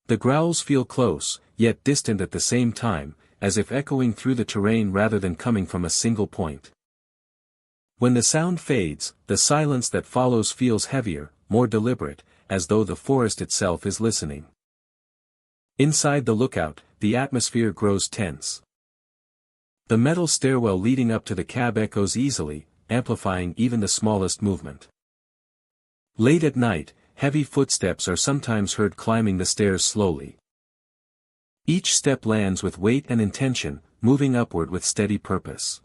The growls feel close, yet distant at the same time, as if echoing through the terrain rather than coming from a single point. When the sound fades, the silence that follows feels heavier, more deliberate, as though the forest itself is listening. Inside the lookout, the atmosphere grows tense. The metal stairwell leading up to the cab echoes easily, amplifying even the smallest movement. Late at night, heavy footsteps are sometimes heard climbing the stairs slowly. Each step lands with weight and intention, moving upward with steady purpose.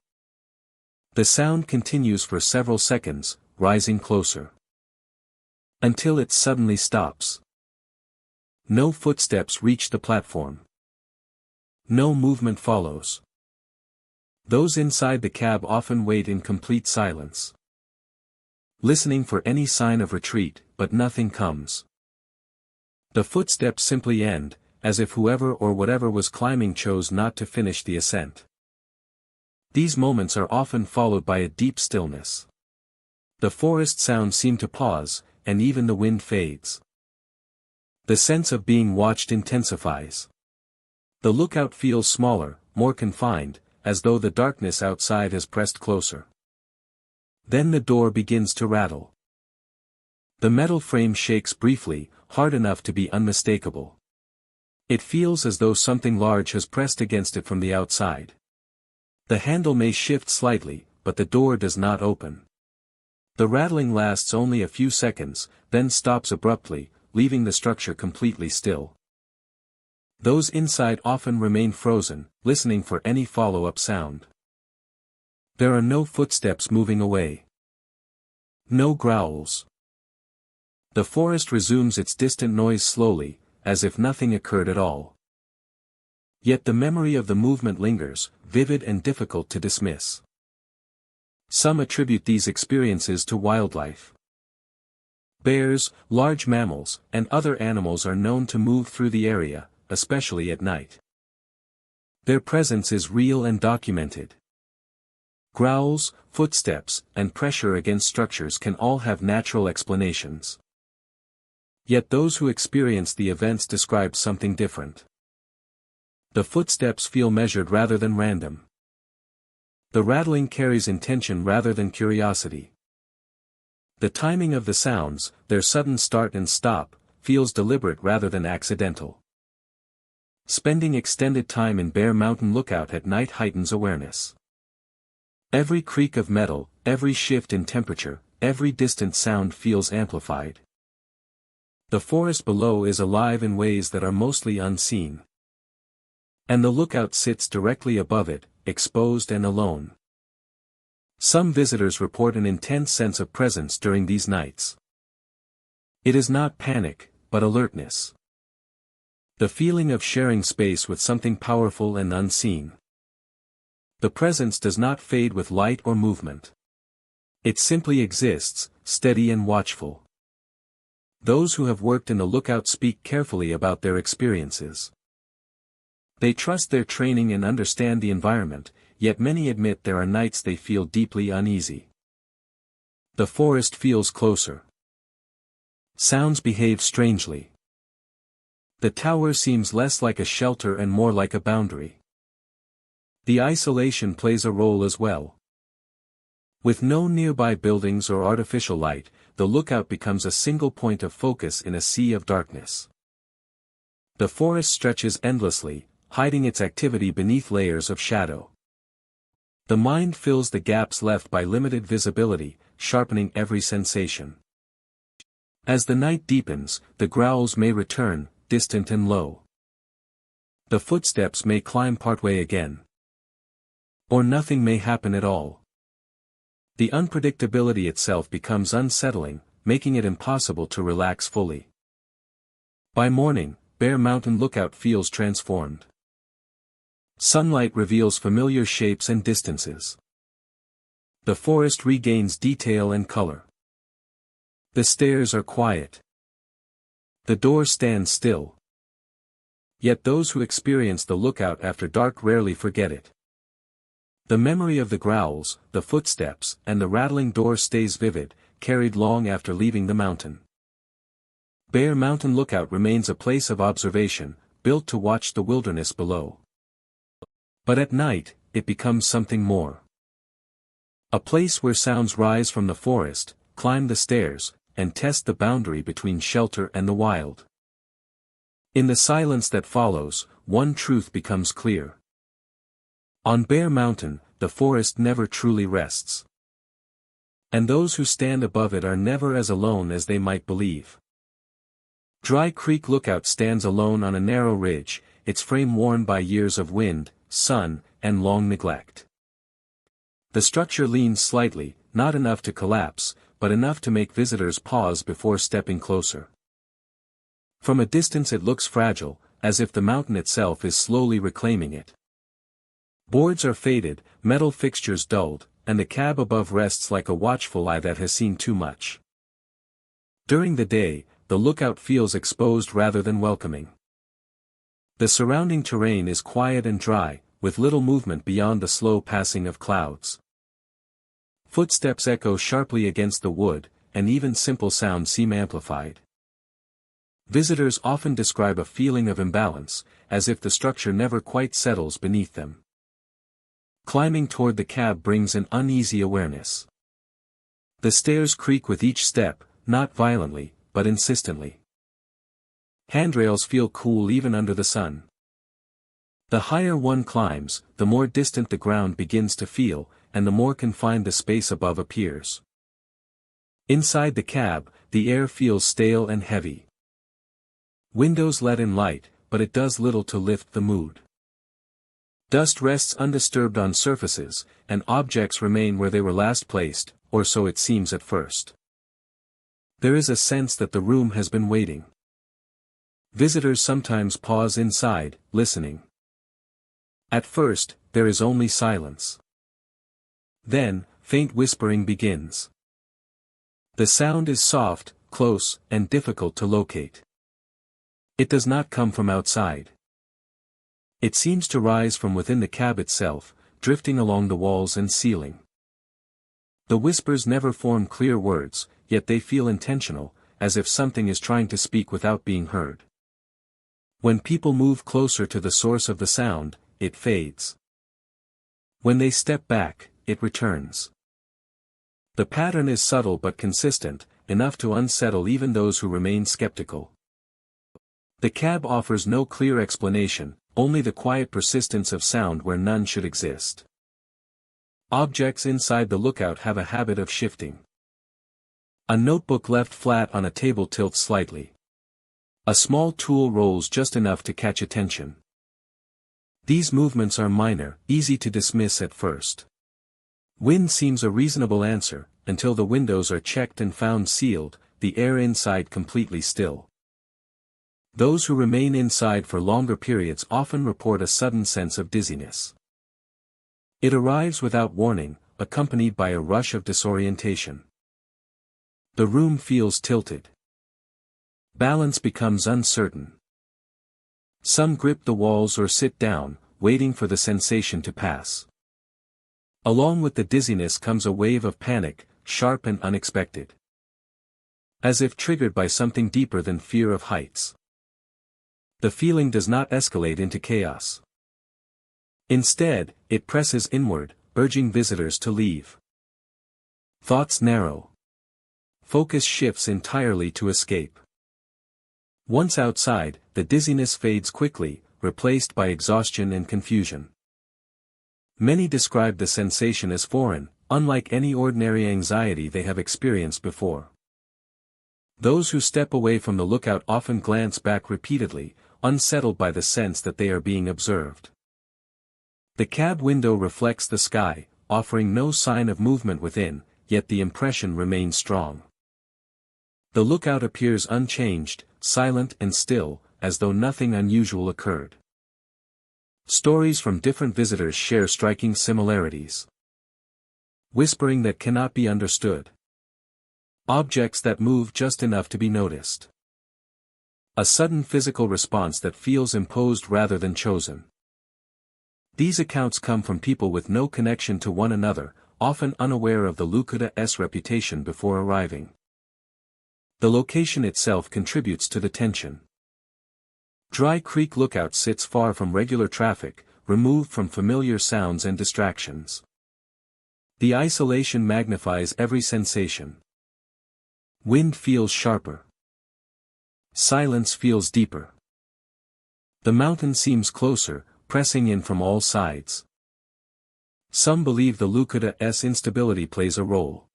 The sound continues for several seconds, rising closer. Until it suddenly stops. No footsteps reach the platform. No movement follows. Those inside the cab often wait in complete silence. Listening for any sign of retreat, but nothing comes. The footsteps simply end, as if whoever or whatever was climbing chose not to finish the ascent. These moments are often followed by a deep stillness. The forest sounds seem to pause, and even the wind fades. The sense of being watched intensifies. The lookout feels smaller, more confined, as though the darkness outside has pressed closer. Then the door begins to rattle. The metal frame shakes briefly, hard enough to be unmistakable. It feels as though something large has pressed against it from the outside. The handle may shift slightly, but the door does not open. The rattling lasts only a few seconds, then stops abruptly, leaving the structure completely still. Those inside often remain frozen, listening for any follow-up sound. There are no footsteps moving away. No growls. The forest resumes its distant noise slowly, as if nothing occurred at all. Yet the memory of the movement lingers, vivid and difficult to dismiss. Some attribute these experiences to wildlife. Bears, large mammals, and other animals are known to move through the area, especially at night. Their presence is real and documented. Growls, footsteps, and pressure against structures can all have natural explanations. Yet those who experience the events describe something different. The footsteps feel measured rather than random. The rattling carries intention rather than curiosity. The timing of the sounds, their sudden start and stop, feels deliberate rather than accidental. Spending extended time in Bear Mountain Lookout at night heightens awareness. Every creak of metal, every shift in temperature, every distant sound feels amplified. The forest below is alive in ways that are mostly unseen. And the lookout sits directly above it, exposed and alone. Some visitors report an intense sense of presence during these nights. It is not panic, but alertness. The feeling of sharing space with something powerful and unseen. The presence does not fade with light or movement. It simply exists, steady and watchful. Those who have worked in the lookout speak carefully about their experiences. They trust their training and understand the environment, yet many admit there are nights they feel deeply uneasy. The forest feels closer. Sounds behave strangely. The tower seems less like a shelter and more like a boundary. The isolation plays a role as well. With no nearby buildings or artificial light, the lookout becomes a single point of focus in a sea of darkness. The forest stretches endlessly, hiding its activity beneath layers of shadow. The mind fills the gaps left by limited visibility, sharpening every sensation. As the night deepens, the growls may return, distant and low. The footsteps may climb partway again. Or nothing may happen at all. The unpredictability itself becomes unsettling, making it impossible to relax fully. By morning, Bear Mountain Lookout feels transformed. Sunlight reveals familiar shapes and distances. The forest regains detail and color. The stairs are quiet. The door stands still. Yet those who experience the lookout after dark rarely forget it. The memory of the growls, the footsteps, and the rattling door stays vivid, carried long after leaving the mountain. Bear Mountain Lookout remains a place of observation, built to watch the wilderness below. But at night, it becomes something more. A place where sounds rise from the forest, climb the stairs, and test the boundary between shelter and the wild. In the silence that follows, one truth becomes clear. On Bear Mountain, the forest never truly rests. And those who stand above it are never as alone as they might believe. Dry Creek Lookout stands alone on a narrow ridge, its frame worn by years of wind, sun, and long neglect. The structure leans slightly, not enough to collapse, but enough to make visitors pause before stepping closer. From a distance it looks fragile, as if the mountain itself is slowly reclaiming it. Boards are faded, metal fixtures dulled, and the cab above rests like a watchful eye that has seen too much. During the day, the lookout feels exposed rather than welcoming. The surrounding terrain is quiet and dry, with little movement beyond the slow passing of clouds. Footsteps echo sharply against the wood, and even simple sounds seem amplified. Visitors often describe a feeling of imbalance, as if the structure never quite settles beneath them. Climbing toward the cab brings an uneasy awareness. The stairs creak with each step, not violently, but insistently. Handrails feel cool even under the sun. The higher one climbs, the more distant the ground begins to feel, and the more confined the space above appears. Inside the cab, the air feels stale and heavy. Windows let in light, but it does little to lift the mood. Dust rests undisturbed on surfaces, and objects remain where they were last placed, or so it seems at first. There is a sense that the room has been waiting. Visitors sometimes pause inside, listening. At first, there is only silence. Then, faint whispering begins. The sound is soft, close, and difficult to locate. It does not come from outside. It seems to rise from within the cab itself, drifting along the walls and ceiling. The whispers never form clear words, yet they feel intentional, as if something is trying to speak without being heard. When people move closer to the source of the sound, it fades. When they step back, it returns. The pattern is subtle but consistent, enough to unsettle even those who remain skeptical. The cab offers no clear explanation, only the quiet persistence of sound where none should exist. Objects inside the lookout have a habit of shifting. A notebook left flat on a table tilts slightly. A small tool rolls just enough to catch attention. These movements are minor, easy to dismiss at first. Wind seems a reasonable answer, until the windows are checked and found sealed, the air inside completely still. Those who remain inside for longer periods often report a sudden sense of dizziness. It arrives without warning, accompanied by a rush of disorientation. The room feels tilted. Balance becomes uncertain. Some grip the walls or sit down, waiting for the sensation to pass. Along with the dizziness comes a wave of panic, sharp and unexpected. As if triggered by something deeper than fear of heights. The feeling does not escalate into chaos. Instead, it presses inward, urging visitors to leave. Thoughts narrow. Focus shifts entirely to escape. Once outside, the dizziness fades quickly, replaced by exhaustion and confusion. Many describe the sensation as foreign, unlike any ordinary anxiety they have experienced before. Those who step away from the lookout often glance back repeatedly, unsettled by the sense that they are being observed. The cab window reflects the sky, offering no sign of movement within, yet the impression remains strong. The lookout appears unchanged, silent and still, as though nothing unusual occurred. Stories from different visitors share striking similarities. Whispering that cannot be understood. Objects that move just enough to be noticed. A sudden physical response that feels imposed rather than chosen. These accounts come from people with no connection to one another, often unaware of the lookouts' reputation before arriving. The location itself contributes to the tension. Dry Creek Lookout sits far from regular traffic, removed from familiar sounds and distractions. The isolation magnifies every sensation. Wind feels sharper. Silence feels deeper. The mountain seems closer, pressing in from all sides. Some believe the lookouts' instability plays a role.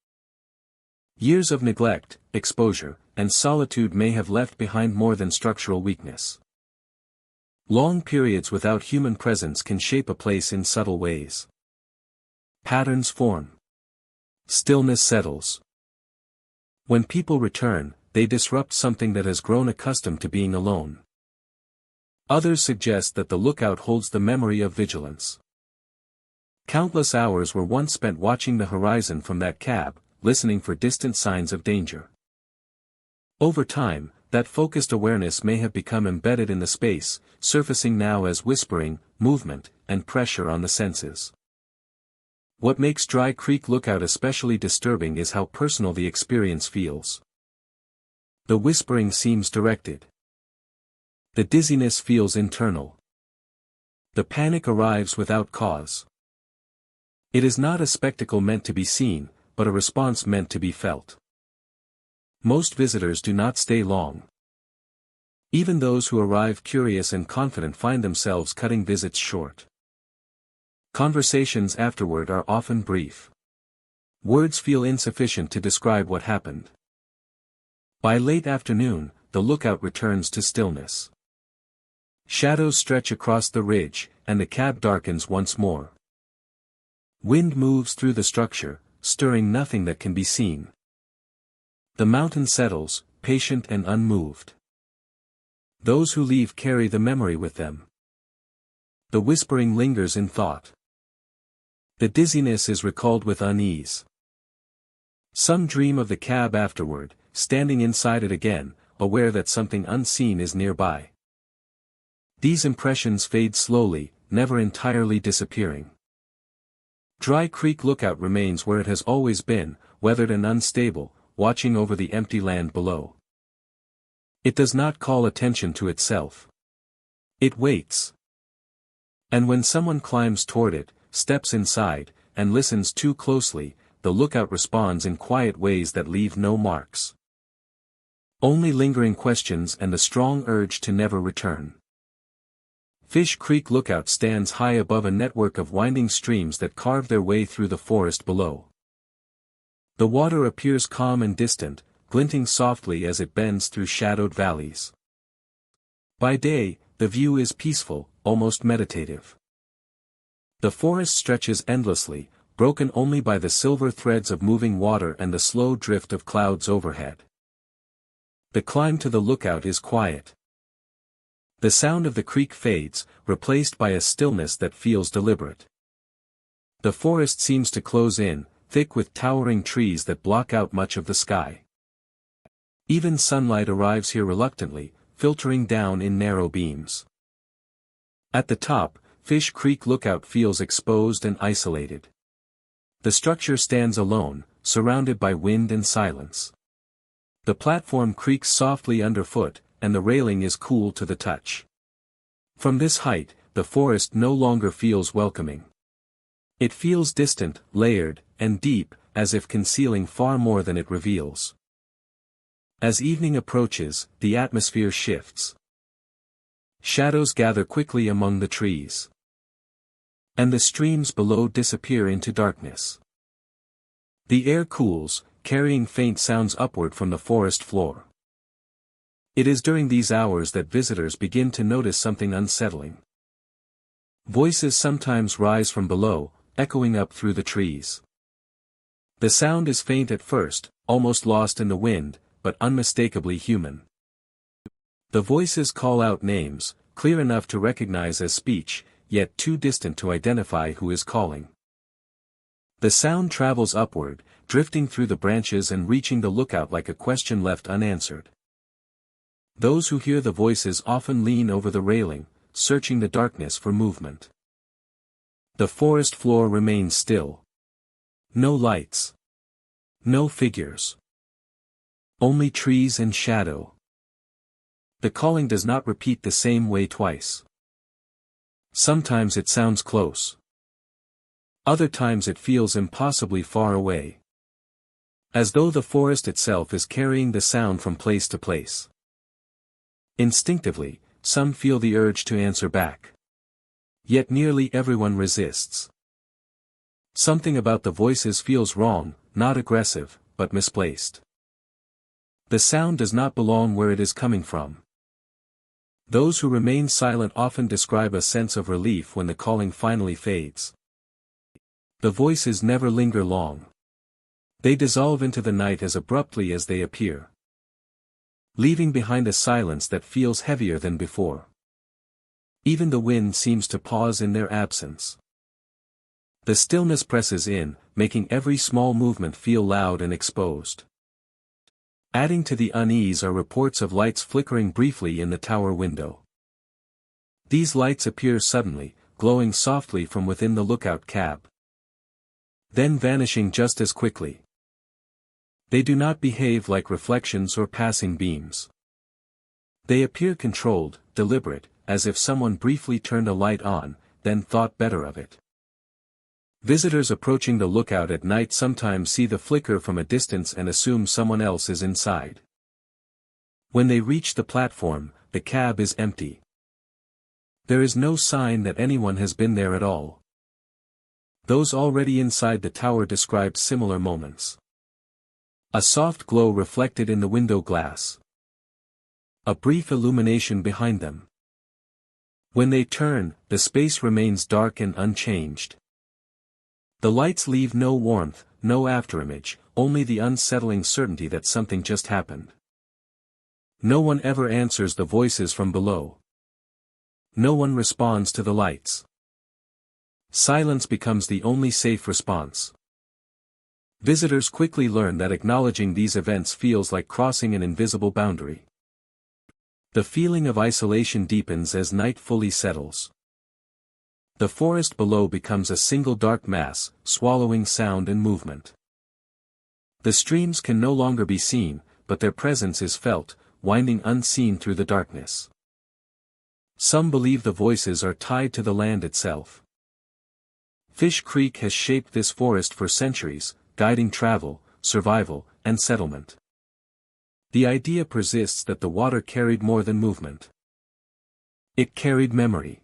Years of neglect, exposure, and solitude may have left behind more than structural weakness. Long periods without human presence can shape a place in subtle ways. Patterns form. Stillness settles. When people return, they disrupt something that has grown accustomed to being alone. Others suggest that the lookout holds the memory of vigilance. Countless hours were once spent watching the horizon from that cab, listening for distant signs of danger. Over time, that focused awareness may have become embedded in the space, surfacing now as whispering, movement, and pressure on the senses. What makes Dry Creek Lookout especially disturbing is how personal the experience feels. The whispering seems directed. The dizziness feels internal. The panic arrives without cause. It is not a spectacle meant to be seen, but a response meant to be felt. Most visitors do not stay long. Even those who arrive curious and confident find themselves cutting visits short. Conversations afterward are often brief. Words feel insufficient to describe what happened. By late afternoon, the lookout returns to stillness. Shadows stretch across the ridge, and the cab darkens once more. Wind moves through the structure, stirring nothing that can be seen. The mountain settles, patient and unmoved. Those who leave carry the memory with them. The whispering lingers in thought. The dizziness is recalled with unease. Some dream of the cab afterward, standing inside it again, aware that something unseen is nearby. These impressions fade slowly, never entirely disappearing. Dry Creek Lookout remains where it has always been, weathered and unstable, watching over the empty land below. It does not call attention to itself. It waits. And when someone climbs toward it, steps inside, and listens too closely, the lookout responds in quiet ways that leave no marks. Only lingering questions and the strong urge to never return. Fish Creek Lookout stands high above a network of winding streams that carve their way through the forest below. The water appears calm and distant, glinting softly as it bends through shadowed valleys. By day, the view is peaceful, almost meditative. The forest stretches endlessly, broken only by the silver threads of moving water and the slow drift of clouds overhead. The climb to the lookout is quiet. The sound of the creek fades, replaced by a stillness that feels deliberate. The forest seems to close in, thick with towering trees that block out much of the sky. Even sunlight arrives here reluctantly, filtering down in narrow beams. At the top, Fish Creek Lookout feels exposed and isolated. The structure stands alone, surrounded by wind and silence. The platform creaks softly underfoot, and the railing is cool to the touch. From this height, the forest no longer feels welcoming. It feels distant, layered, and deep, as if concealing far more than it reveals. As evening approaches, the atmosphere shifts. Shadows gather quickly among the trees. And the streams below disappear into darkness. The air cools, carrying faint sounds upward from the forest floor. It is during these hours that visitors begin to notice something unsettling. Voices sometimes rise from below, echoing up through the trees. The sound is faint at first, almost lost in the wind, but unmistakably human. The voices call out names, clear enough to recognize as speech, yet too distant to identify who is calling. The sound travels upward, drifting through the branches and reaching the lookout like a question left unanswered. Those who hear the voices often lean over the railing, searching the darkness for movement. The forest floor remains still. No lights. No figures. Only trees and shadow. The calling does not repeat the same way twice. Sometimes it sounds close. Other times it feels impossibly far away. As though the forest itself is carrying the sound from place to place. Instinctively, some feel the urge to answer back. Yet nearly everyone resists. Something about the voices feels wrong, not aggressive, but misplaced. The sound does not belong where it is coming from. Those who remain silent often describe a sense of relief when the calling finally fades. The voices never linger long. They dissolve into the night as abruptly as they appear. Leaving behind a silence that feels heavier than before. Even the wind seems to pause in their absence. The stillness presses in, making every small movement feel loud and exposed. Adding to the unease are reports of lights flickering briefly in the tower window. These lights appear suddenly, glowing softly from within the lookout cab. Then vanishing just as quickly. They do not behave like reflections or passing beams. They appear controlled, deliberate, as if someone briefly turned a light on, then thought better of it. Visitors approaching the lookout at night sometimes see the flicker from a distance and assume someone else is inside. When they reach the platform, the cab is empty. There is no sign that anyone has been there at all. Those already inside the tower describe similar moments. A soft glow reflected in the window glass. A brief illumination behind them. When they turn, the space remains dark and unchanged. The lights leave no warmth, no afterimage, only the unsettling certainty that something just happened. No one ever answers the voices from below. No one responds to the lights. Silence becomes the only safe response. Visitors quickly learn that acknowledging these events feels like crossing an invisible boundary. The feeling of isolation deepens as night fully settles. The forest below becomes a single dark mass, swallowing sound and movement. The streams can no longer be seen, but their presence is felt, winding unseen through the darkness. Some believe the voices are tied to the land itself. Fish Creek has shaped this forest for centuries, guiding travel, survival, and settlement. The idea persists that the water carried more than movement. It carried memory.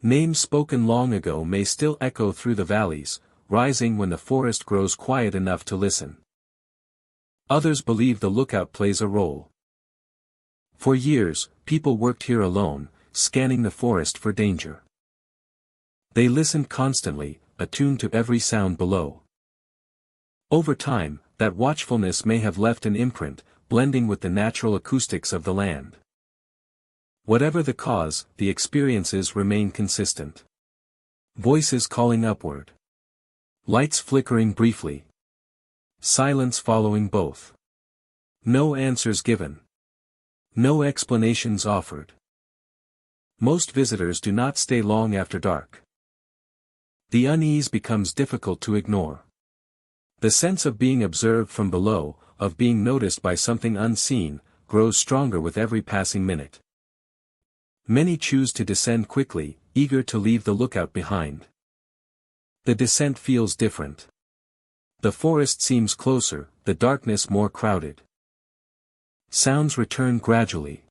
Names spoken long ago may still echo through the valleys, rising when the forest grows quiet enough to listen. Others believe the lookout plays a role. For years, people worked here alone, scanning the forest for danger. They listened constantly, attuned to every sound below. Over time, that watchfulness may have left an imprint, blending with the natural acoustics of the land. Whatever the cause, the experiences remain consistent. Voices calling upward. Lights flickering briefly. Silence following both. No answers given. No explanations offered. Most visitors do not stay long after dark. The unease becomes difficult to ignore. The sense of being observed from below, of being noticed by something unseen, grows stronger with every passing minute. Many choose to descend quickly, eager to leave the lookout behind. The descent feels different. The forest seems closer, the darkness more crowded. Sounds return gradually.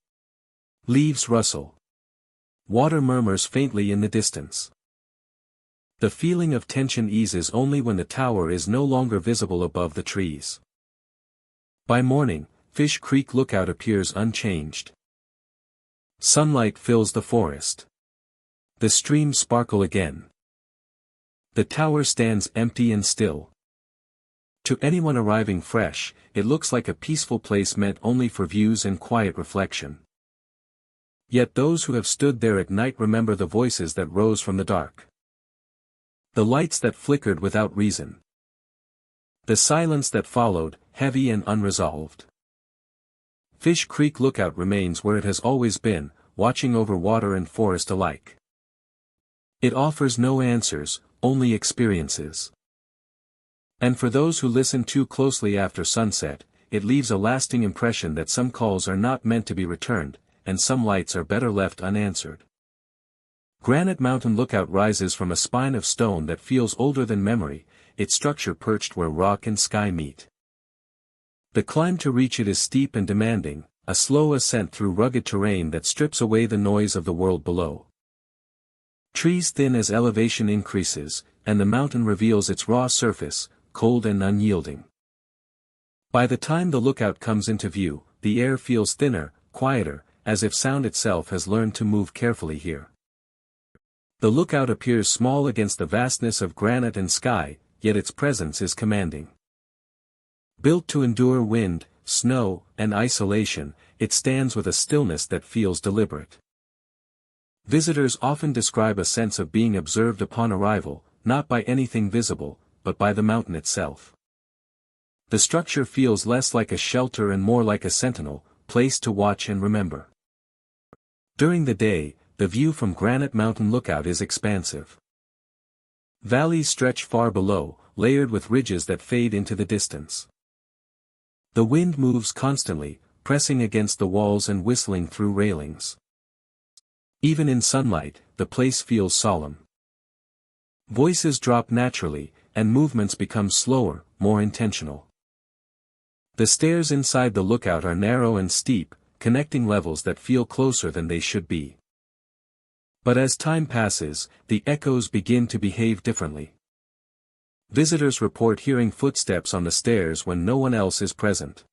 Leaves rustle. Water murmurs faintly in the distance. The feeling of tension eases only when the tower is no longer visible above the trees. By morning, Fish Creek Lookout appears unchanged. Sunlight fills the forest. The streams sparkle again. The tower stands empty and still. To anyone arriving fresh, it looks like a peaceful place meant only for views and quiet reflection. Yet those who have stood there at night remember the voices that rose from the dark. The lights that flickered without reason. The silence that followed, heavy and unresolved. Fish Creek Lookout remains where it has always been, watching over water and forest alike. It offers no answers, only experiences. And for those who listen too closely after sunset, it leaves a lasting impression that some calls are not meant to be returned, and some lights are better left unanswered. Granite Mountain Lookout rises from a spine of stone that feels older than memory, its structure perched where rock and sky meet. The climb to reach it is steep and demanding, a slow ascent through rugged terrain that strips away the noise of the world below. Trees thin as elevation increases, and the mountain reveals its raw surface, cold and unyielding. By the time the lookout comes into view, the air feels thinner, quieter, as if sound itself has learned to move carefully here. The lookout appears small against the vastness of granite and sky, yet its presence is commanding. Built to endure wind, snow, and isolation, it stands with a stillness that feels deliberate. Visitors often describe a sense of being observed upon arrival, not by anything visible, but by the mountain itself. The structure feels less like a shelter and more like a sentinel, placed to watch and remember. During the day, the view from Granite Mountain Lookout is expansive. Valleys stretch far below, layered with ridges that fade into the distance. The wind moves constantly, pressing against the walls and whistling through railings. Even in sunlight, the place feels solemn. Voices drop naturally, and movements become slower, more intentional. The stairs inside the lookout are narrow and steep, connecting levels that feel closer than they should be. But as time passes, the echoes begin to behave differently. Visitors report hearing footsteps on the stairs when no one else is present.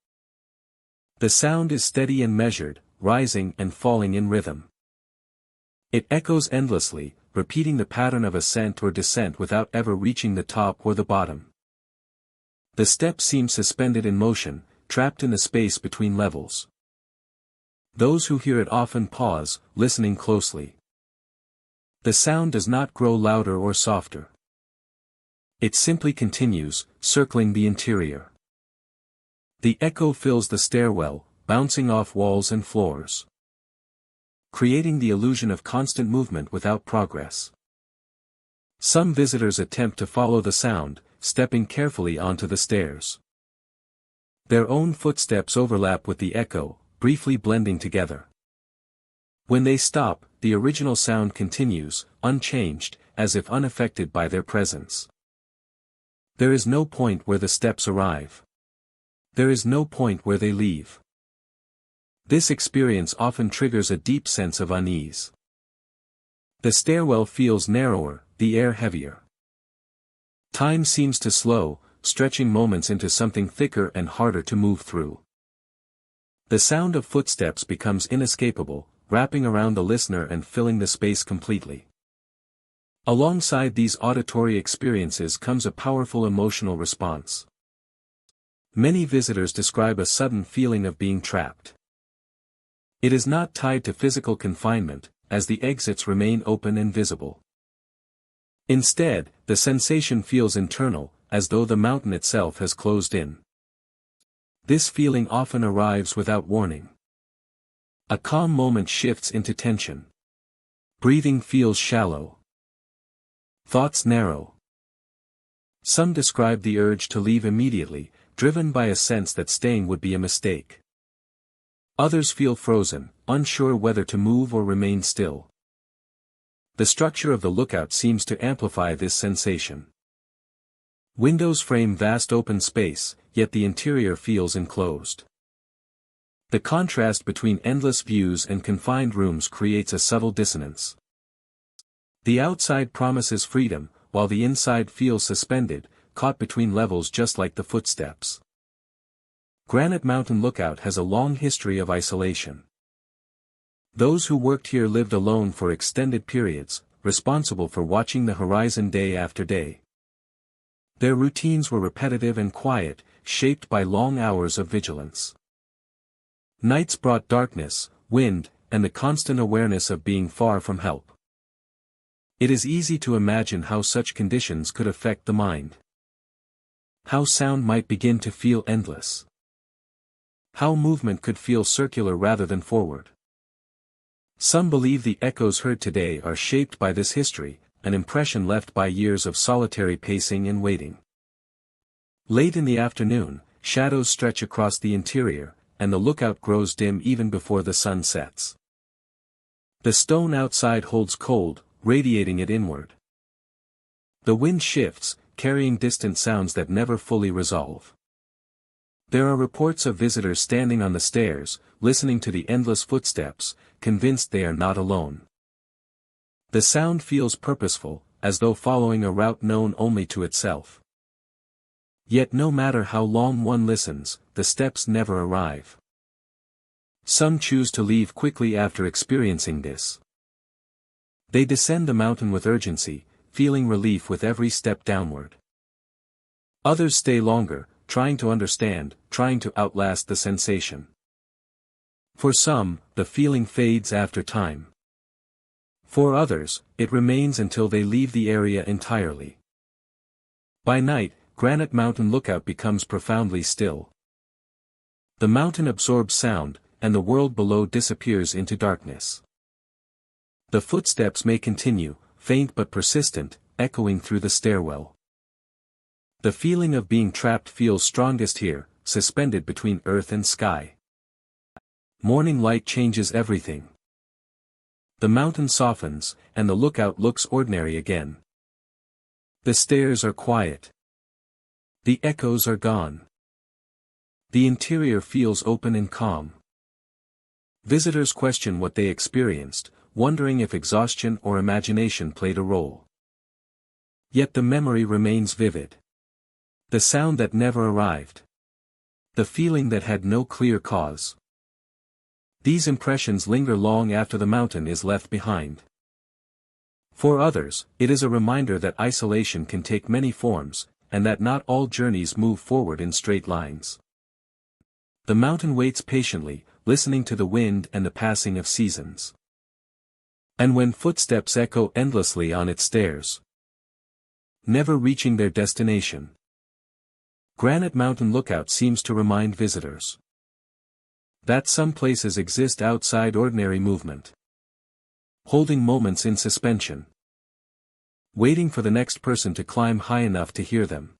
The sound is steady and measured, rising and falling in rhythm. It echoes endlessly, repeating the pattern of ascent or descent without ever reaching the top or the bottom. The steps seem suspended in motion, trapped in the space between levels. Those who hear it often pause, listening closely. The sound does not grow louder or softer. It simply continues, circling the interior. The echo fills the stairwell, bouncing off walls and floors, creating the illusion of constant movement without progress. Some visitors attempt to follow the sound, stepping carefully onto the stairs. Their own footsteps overlap with the echo, briefly blending together. When they stop, the original sound continues, unchanged, as if unaffected by their presence. There is no point where the steps arrive. There is no point where they leave. This experience often triggers a deep sense of unease. The stairwell feels narrower, the air heavier. Time seems to slow, stretching moments into something thicker and harder to move through. The sound of footsteps becomes inescapable, wrapping around the listener and filling the space completely. Alongside these auditory experiences comes a powerful emotional response. Many visitors describe a sudden feeling of being trapped. It is not tied to physical confinement, as the exits remain open and visible. Instead, the sensation feels internal, as though the mountain itself has closed in. This feeling often arrives without warning. A calm moment shifts into tension. Breathing feels shallow. Thoughts narrow. Some describe the urge to leave immediately, driven by a sense that staying would be a mistake. Others feel frozen, unsure whether to move or remain still. The structure of the lookout seems to amplify this sensation. Windows frame vast open space, yet the interior feels enclosed. The contrast between endless views and confined rooms creates a subtle dissonance. The outside promises freedom, while the inside feels suspended, caught between levels just like the footsteps. Granite Mountain Lookout has a long history of isolation. Those who worked here lived alone for extended periods, responsible for watching the horizon day after day. Their routines were repetitive and quiet, shaped by long hours of vigilance. Nights brought darkness, wind, and the constant awareness of being far from help. It is easy to imagine how such conditions could affect the mind. How sound might begin to feel endless. How movement could feel circular rather than forward. Some believe the echoes heard today are shaped by this history, an impression left by years of solitary pacing and waiting. Late in the afternoon, shadows stretch across the interior, and the lookout grows dim even before the sun sets. The stone outside holds cold, radiating it inward. The wind shifts, carrying distant sounds that never fully resolve. There are reports of visitors standing on the stairs, listening to the endless footsteps, convinced they are not alone. The sound feels purposeful, as though following a route known only to itself. Yet no matter how long one listens, the steps never arrive. Some choose to leave quickly after experiencing this. They descend the mountain with urgency, feeling relief with every step downward. Others stay longer, trying to understand, trying to outlast the sensation. For some, the feeling fades after time. For others, it remains until they leave the area entirely. By night, Granite Mountain Lookout becomes profoundly still. The mountain absorbs sound, and the world below disappears into darkness. The footsteps may continue, faint but persistent, echoing through the stairwell. The feeling of being trapped feels strongest here, suspended between earth and sky. Morning light changes everything. The mountain softens, and the lookout looks ordinary again. The stairs are quiet. The echoes are gone. The interior feels open and calm. Visitors question what they experienced, wondering if exhaustion or imagination played a role. Yet the memory remains vivid. The sound that never arrived. The feeling that had no clear cause. These impressions linger long after the mountain is left behind. For others, it is a reminder that isolation can take many forms, and that not all journeys move forward in straight lines. The mountain waits patiently, listening to the wind and the passing of seasons. And when footsteps echo endlessly on its stairs, never reaching their destination, Granite Mountain Lookout seems to remind visitors that some places exist outside ordinary movement, holding moments in suspension, waiting for the next person to climb high enough to hear them.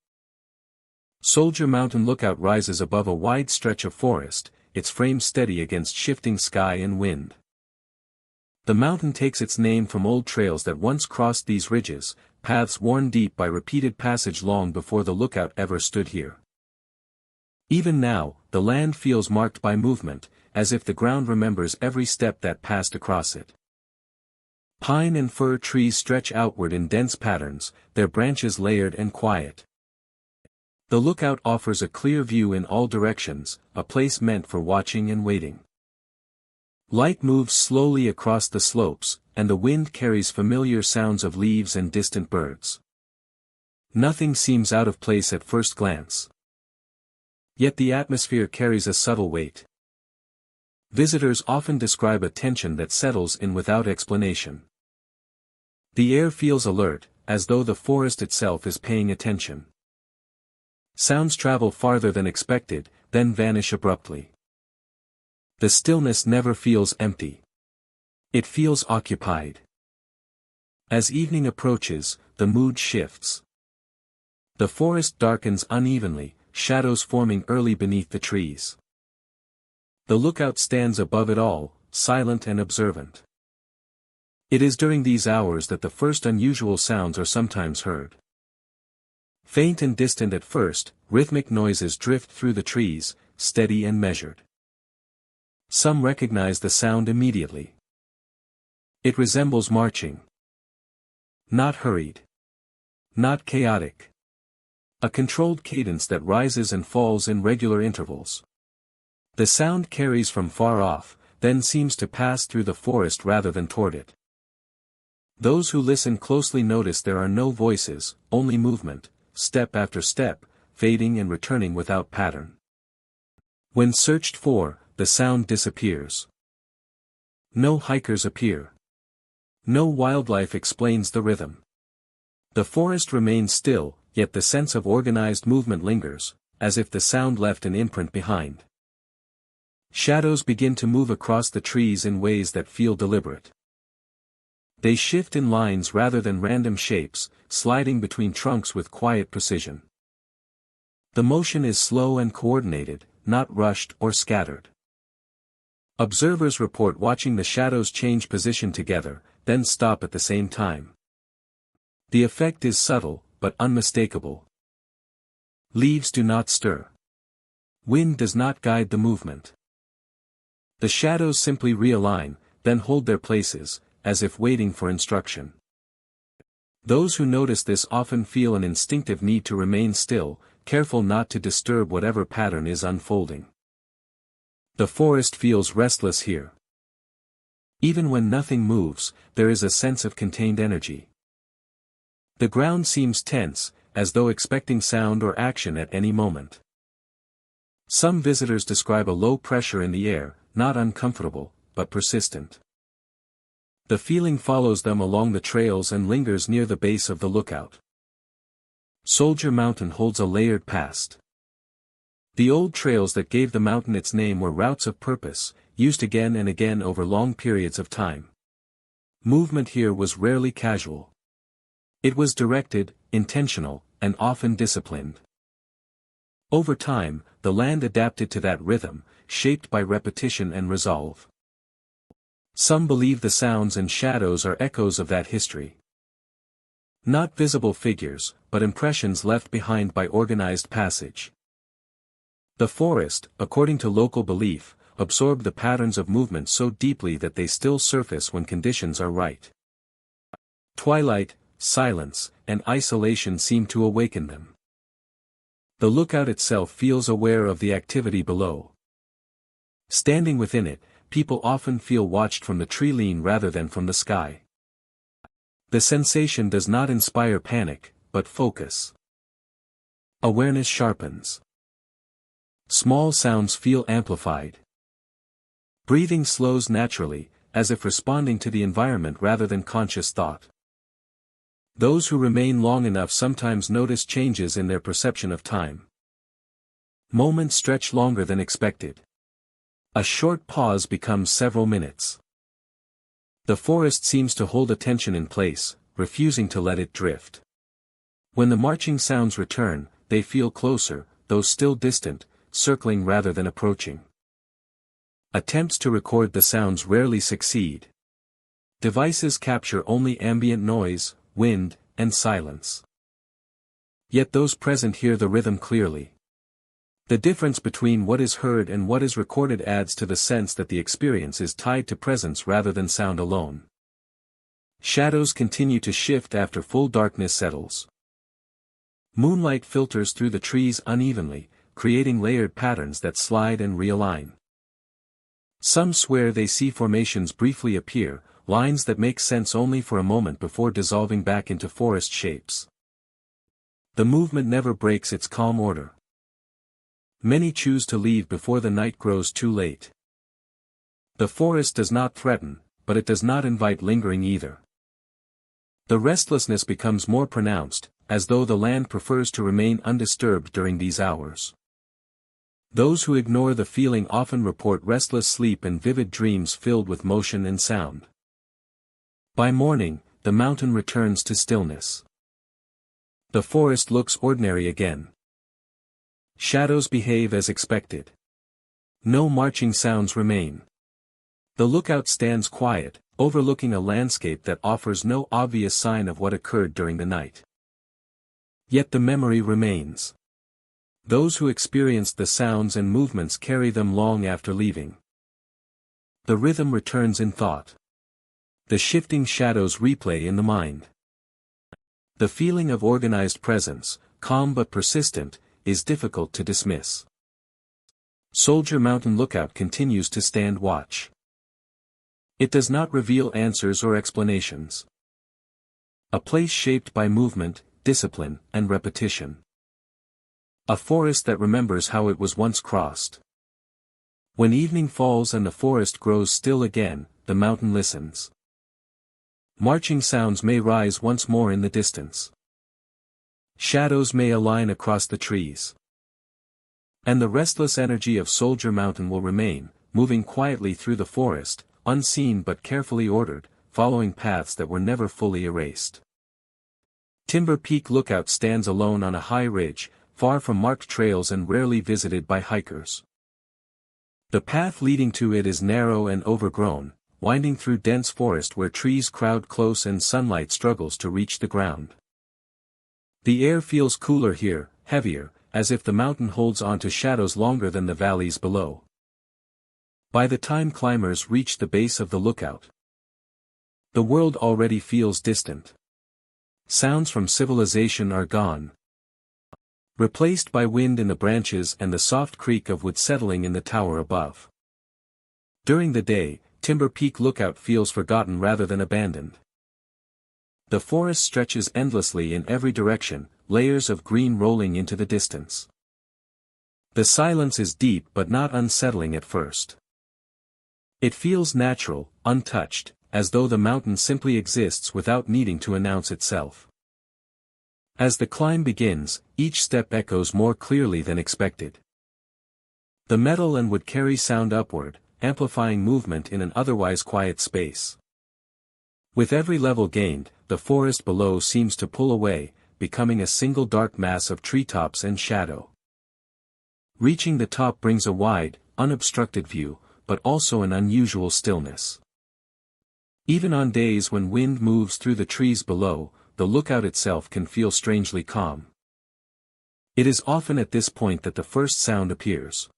Soldier Mountain Lookout rises above a wide stretch of forest, its frame steady against shifting sky and wind. The mountain takes its name from old trails that once crossed these ridges, paths worn deep by repeated passage long before the lookout ever stood here. Even now, the land feels marked by movement, as if the ground remembers every step that passed across it. Pine and fir trees stretch outward in dense patterns, their branches layered and quiet. The lookout offers a clear view in all directions, a place meant for watching and waiting. Light moves slowly across the slopes, and the wind carries familiar sounds of leaves and distant birds. Nothing seems out of place at first glance. Yet the atmosphere carries a subtle weight. Visitors often describe a tension that settles in without explanation. The air feels alert, as though the forest itself is paying attention. Sounds travel farther than expected, then vanish abruptly. The stillness never feels empty. It feels occupied. As evening approaches, the mood shifts. The forest darkens unevenly, shadows forming early beneath the trees. The lookout stands above it all, silent and observant. It is during these hours that the first unusual sounds are sometimes heard. Faint and distant at first, rhythmic noises drift through the trees, steady and measured. Some recognize the sound immediately. It resembles marching. Not hurried. Not chaotic. A controlled cadence that rises and falls in regular intervals. The sound carries from far off, then seems to pass through the forest rather than toward it. Those who listen closely notice there are no voices, only movement, step after step, fading and returning without pattern. When searched for, the sound disappears. No hikers appear. No wildlife explains the rhythm. The forest remains still, yet the sense of organized movement lingers, as if the sound left an imprint behind. Shadows begin to move across the trees in ways that feel deliberate. They shift in lines rather than random shapes, sliding between trunks with quiet precision. The motion is slow and coordinated, not rushed or scattered. Observers report watching the shadows change position together, then stop at the same time. The effect is subtle, but unmistakable. Leaves do not stir. Wind does not guide the movement. The shadows simply realign, then hold their places, as if waiting for instruction. Those who notice this often feel an instinctive need to remain still, careful not to disturb whatever pattern is unfolding. The forest feels restless here. Even when nothing moves, there is a sense of contained energy. The ground seems tense, as though expecting sound or action at any moment. Some visitors describe a low pressure in the air, not uncomfortable, but persistent. The feeling follows them along the trails and lingers near the base of the lookout. Soldier Mountain holds a layered past. The old trails that gave the mountain its name were routes of purpose, used again and again over long periods of time. Movement here was rarely casual. It was directed, intentional, and often disciplined. Over time, the land adapted to that rhythm, shaped by repetition and resolve. Some believe the sounds and shadows are echoes of that history. Not visible figures, but impressions left behind by organized passage. The forest, according to local belief, absorbed the patterns of movement so deeply that they still surface when conditions are right. Twilight, silence, and isolation seem to awaken them. The lookout itself feels aware of the activity below. Standing within it, people often feel watched from the tree-line rather than from the sky. The sensation does not inspire panic, but focus. Awareness sharpens. Small sounds feel amplified. Breathing slows naturally, as if responding to the environment rather than conscious thought. Those who remain long enough sometimes notice changes in their perception of time. Moments stretch longer than expected. A short pause becomes several minutes. The forest seems to hold attention in place, refusing to let it drift. When the marching sounds return, they feel closer, though still distant, circling rather than approaching. Attempts to record the sounds rarely succeed. Devices capture only ambient noise, wind, and silence. Yet those present hear the rhythm clearly. The difference between what is heard and what is recorded adds to the sense that the experience is tied to presence rather than sound alone. Shadows continue to shift after full darkness settles. Moonlight filters through the trees unevenly, creating layered patterns that slide and realign. Some swear they see formations briefly appear, lines that make sense only for a moment before dissolving back into forest shapes. The movement never breaks its calm order. Many choose to leave before the night grows too late. The forest does not threaten, but it does not invite lingering either. The restlessness becomes more pronounced, as though the land prefers to remain undisturbed during these hours. Those who ignore the feeling often report restless sleep and vivid dreams filled with motion and sound. By morning, the mountain returns to stillness. The forest looks ordinary again. Shadows behave as expected. No marching sounds remain. The lookout stands quiet, overlooking a landscape that offers no obvious sign of what occurred during the night. Yet the memory remains. Those who experienced the sounds and movements carry them long after leaving. The rhythm returns in thought. The shifting shadows replay in the mind. The feeling of organized presence, calm but persistent, is difficult to dismiss. Soldier Mountain Lookout continues to stand watch. It does not reveal answers or explanations. A place shaped by movement, discipline, and repetition. A forest that remembers how it was once crossed. When evening falls and the forest grows still again, the mountain listens. Marching sounds may rise once more in the distance. Shadows may align across the trees. And the restless energy of Soldier Mountain will remain, moving quietly through the forest, unseen but carefully ordered, following paths that were never fully erased. Timber Peak Lookout stands alone on a high ridge, far from marked trails and rarely visited by hikers. The path leading to it is narrow and overgrown, winding through dense forest where trees crowd close and sunlight struggles to reach the ground. The air feels cooler here, heavier, as if the mountain holds on to shadows longer than the valleys below. By the time climbers reach the base of the lookout, the world already feels distant. Sounds from civilization are gone, replaced by wind in the branches and the soft creak of wood settling in the tower above. During the day, Timber Peak Lookout feels forgotten rather than abandoned. The forest stretches endlessly in every direction, layers of green rolling into the distance. The silence is deep but not unsettling at first. It feels natural, untouched, as though the mountain simply exists without needing to announce itself. As the climb begins, each step echoes more clearly than expected. The metal and wood carry sound upward, amplifying movement in an otherwise quiet space. With every level gained, the forest below seems to pull away, becoming a single dark mass of treetops and shadow. Reaching the top brings a wide, unobstructed view, but also an unusual stillness. Even on days when wind moves through the trees below, the lookout itself can feel strangely calm. It is often at this point that the first sound appears.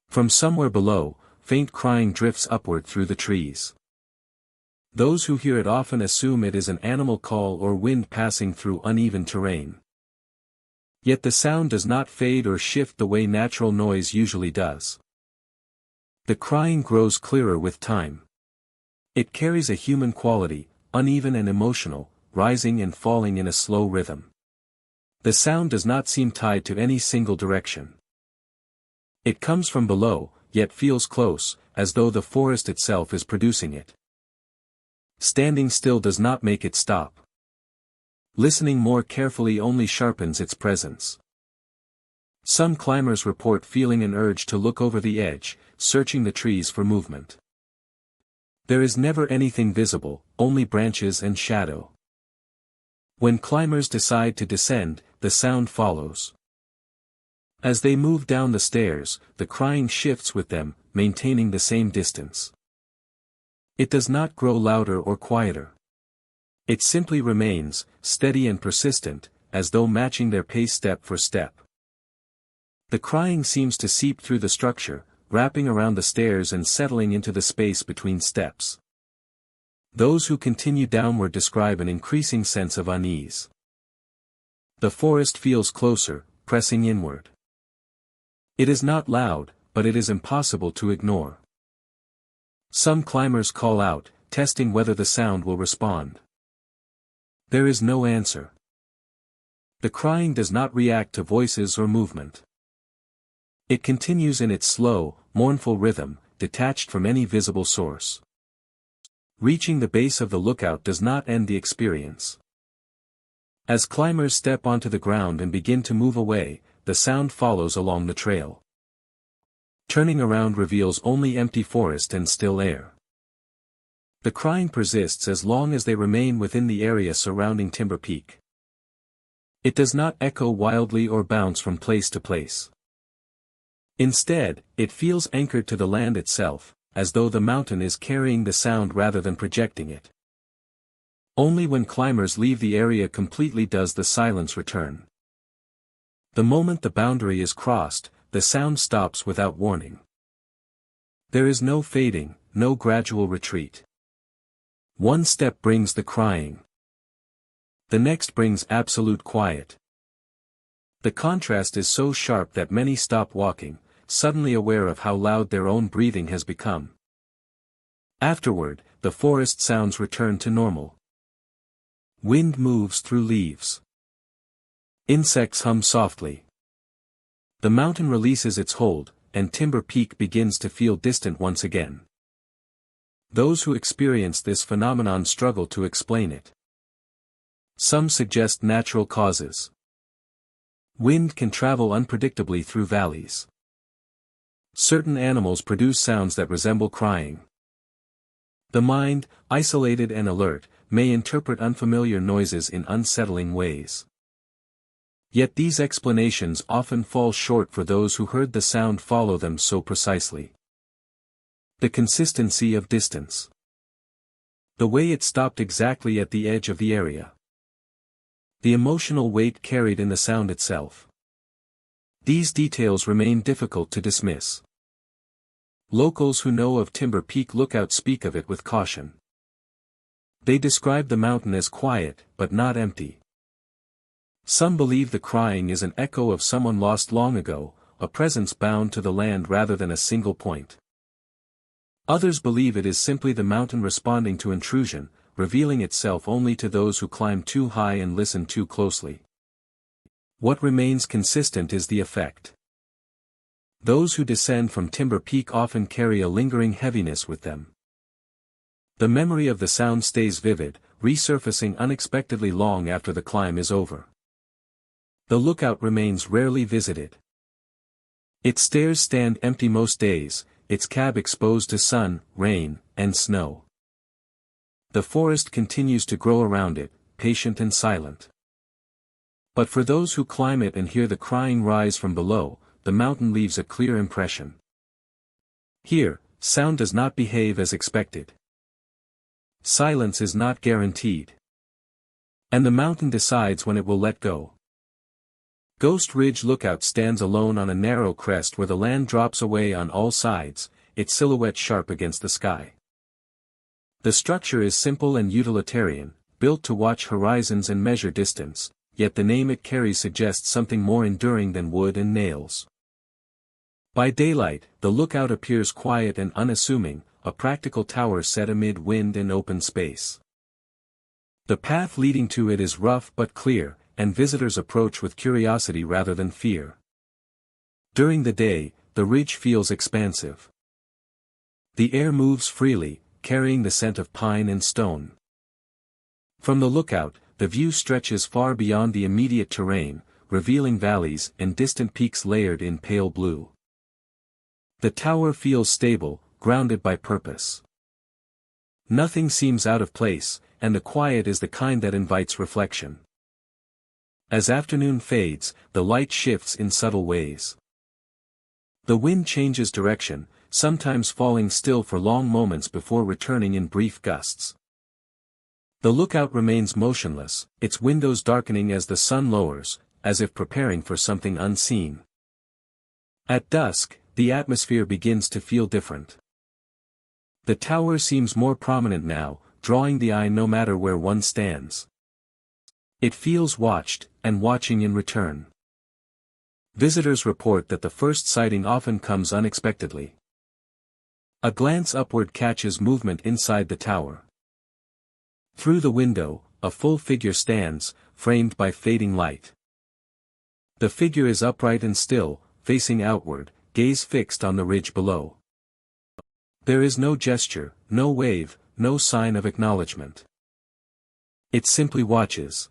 From somewhere below, faint crying drifts upward through the trees. Those who hear it often assume it is an animal call or wind passing through uneven terrain. Yet the sound does not fade or shift the way natural noise usually does. The crying grows clearer with time. It carries a human quality, uneven and emotional, rising and falling in a slow rhythm. The sound does not seem tied to any single direction. It comes from below, yet feels close, as though the forest itself is producing it. Standing still does not make it stop. Listening more carefully only sharpens its presence. Some climbers report feeling an urge to look over the edge, searching the trees for movement. There is never anything visible, only branches and shadow. When climbers decide to descend, the sound follows. As they move down the stairs, the crying shifts with them, maintaining the same distance. It does not grow louder or quieter. It simply remains, steady and persistent, as though matching their pace step for step. The crying seems to seep through the structure, wrapping around the stairs and settling into the space between steps. Those who continue downward describe an increasing sense of unease. The forest feels closer, pressing inward. It is not loud, but it is impossible to ignore. Some climbers call out, testing whether the sound will respond. There is no answer. The crying does not react to voices or movement. It continues in its slow, mournful rhythm, detached from any visible source. Reaching the base of the lookout does not end the experience. As climbers step onto the ground and begin to move away, the sound follows along the trail. Turning around reveals only empty forest and still air. The crying persists as long as they remain within the area surrounding Timber Peak. It does not echo wildly or bounce from place to place. Instead, it feels anchored to the land itself, as though the mountain is carrying the sound rather than projecting it. Only when climbers leave the area completely does the silence return. The moment the boundary is crossed, the sound stops without warning. There is no fading, no gradual retreat. One step brings the crying. The next brings absolute quiet. The contrast is so sharp that many stop walking, suddenly aware of how loud their own breathing has become. Afterward, the forest sounds return to normal. Wind moves through leaves. Insects hum softly. The mountain releases its hold, and Timber Peak begins to feel distant once again. Those who experience this phenomenon struggle to explain it. Some suggest natural causes. Wind can travel unpredictably through valleys. Certain animals produce sounds that resemble crying. The mind, isolated and alert, may interpret unfamiliar noises in unsettling ways. Yet these explanations often fall short for those who heard the sound follow them so precisely. The consistency of distance. The way it stopped exactly at the edge of the area. The emotional weight carried in the sound itself. These details remain difficult to dismiss. Locals who know of Timber Peak Lookout speak of it with caution. They describe the mountain as quiet, but not empty. Some believe the crying is an echo of someone lost long ago, a presence bound to the land rather than a single point. Others believe it is simply the mountain responding to intrusion, revealing itself only to those who climb too high and listen too closely. What remains consistent is the effect. Those who descend from Timber Peak often carry a lingering heaviness with them. The memory of the sound stays vivid, resurfacing unexpectedly long after the climb is over. The lookout remains rarely visited. Its stairs stand empty most days, its cab exposed to sun, rain, and snow. The forest continues to grow around it, patient and silent. But for those who climb it and hear the crying rise from below, the mountain leaves a clear impression. Here, sound does not behave as expected. Silence is not guaranteed. And the mountain decides when it will let go. Ghost Ridge Lookout stands alone on a narrow crest where the land drops away on all sides, its silhouette sharp against the sky. The structure is simple and utilitarian, built to watch horizons and measure distance, yet the name it carries suggests something more enduring than wood and nails. By daylight, the lookout appears quiet and unassuming, a practical tower set amid wind and open space. The path leading to it is rough but clear, and visitors approach with curiosity rather than fear. During the day, the ridge feels expansive. The air moves freely, carrying the scent of pine and stone. From the lookout, the view stretches far beyond the immediate terrain, revealing valleys and distant peaks layered in pale blue. The tower feels stable, grounded by purpose. Nothing seems out of place, and the quiet is the kind that invites reflection. As afternoon fades, the light shifts in subtle ways. The wind changes direction, sometimes falling still for long moments before returning in brief gusts. The lookout remains motionless, its windows darkening as the sun lowers, as if preparing for something unseen. At dusk, the atmosphere begins to feel different. The tower seems more prominent now, drawing the eye no matter where one stands. It feels watched, and watching in return. Visitors report that the first sighting often comes unexpectedly. A glance upward catches movement inside the tower. Through the window, a full figure stands, framed by fading light. The figure is upright and still, facing outward, gaze fixed on the ridge below. There is no gesture, no wave, no sign of acknowledgement. It simply watches.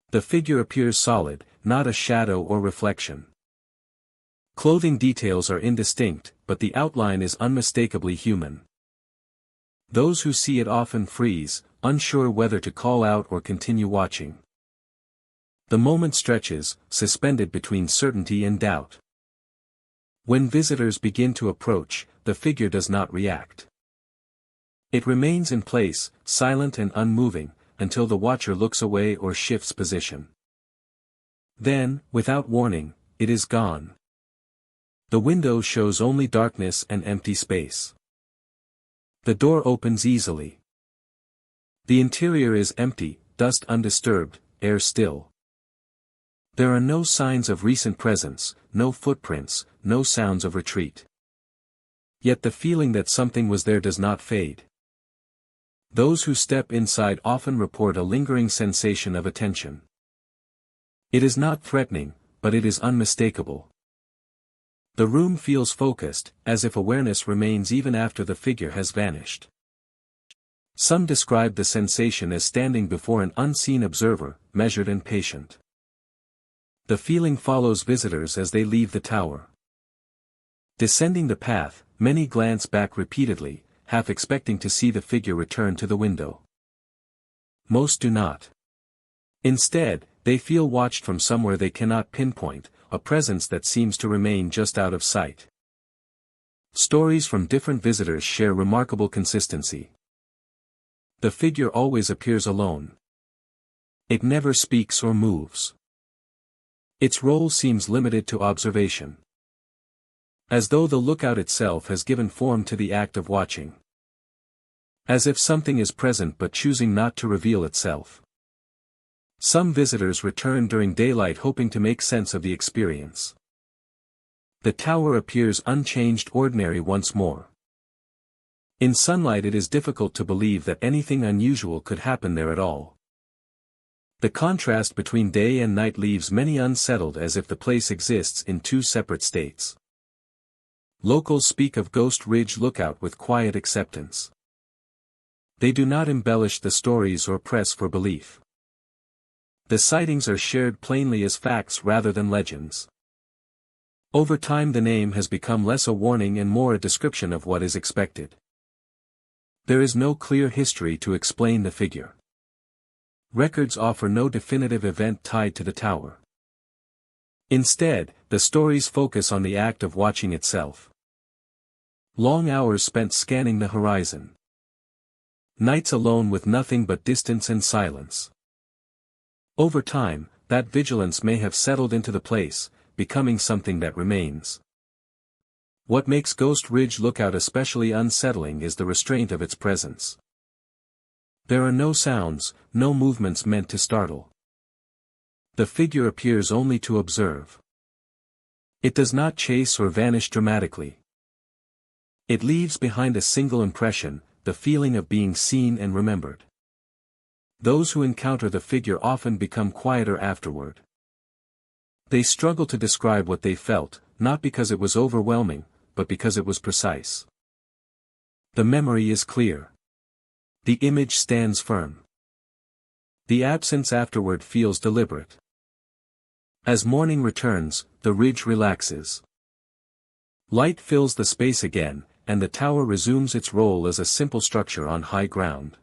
The figure appears solid, not a shadow or reflection. Clothing details are indistinct, but the outline is unmistakably human. Those who see it often freeze, unsure whether to call out or continue watching. The moment stretches, suspended between certainty and doubt. When visitors begin to approach, the figure does not react. It remains in place, silent and unmoving, until the watcher looks away or shifts position. Then, without warning, it is gone. The window shows only darkness and empty space. The door opens easily. The interior is empty, dust undisturbed, air still. There are no signs of recent presence, no footprints, no sounds of retreat. Yet the feeling that something was there does not fade. Those who step inside often report a lingering sensation of attention. It is not threatening, but it is unmistakable. The room feels focused, as if awareness remains even after the figure has vanished. Some describe the sensation as standing before an unseen observer, measured and patient. The feeling follows visitors as they leave the tower. Descending the path, many glance back repeatedly, half expecting to see the figure return to the window. Most do not. Instead, they feel watched from somewhere they cannot pinpoint, a presence that seems to remain just out of sight. Stories from different visitors share remarkable consistency. The figure always appears alone. It never speaks or moves. Its role seems limited to observation. As though the lookout itself has given form to the act of watching. As if something is present but choosing not to reveal itself. Some visitors return during daylight hoping to make sense of the experience. The tower appears unchanged, ordinary once more. In sunlight it is difficult to believe that anything unusual could happen there at all. The contrast between day and night leaves many unsettled, as if the place exists in two separate states. Locals speak of Ghost Ridge Lookout with quiet acceptance. They do not embellish the stories or press for belief. The sightings are shared plainly as facts rather than legends. Over time the name has become less a warning and more a description of what is expected. There is no clear history to explain the figure. Records offer no definitive event tied to the tower. Instead, the stories focus on the act of watching itself. Long hours spent scanning the horizon. Nights alone with nothing but distance and silence. Over time, that vigilance may have settled into the place, becoming something that remains. What makes Ghost Ridge Lookout especially unsettling is the restraint of its presence. There are no sounds, no movements meant to startle. The figure appears only to observe. It does not chase or vanish dramatically. It leaves behind a single impression, the feeling of being seen and remembered. Those who encounter the figure often become quieter afterward. They struggle to describe what they felt, not because it was overwhelming, but because it was precise. The memory is clear. The image stands firm. The absence afterward feels deliberate. As morning returns, the ridge relaxes. Light fills the space again, and the tower resumes its role as a simple structure on high ground.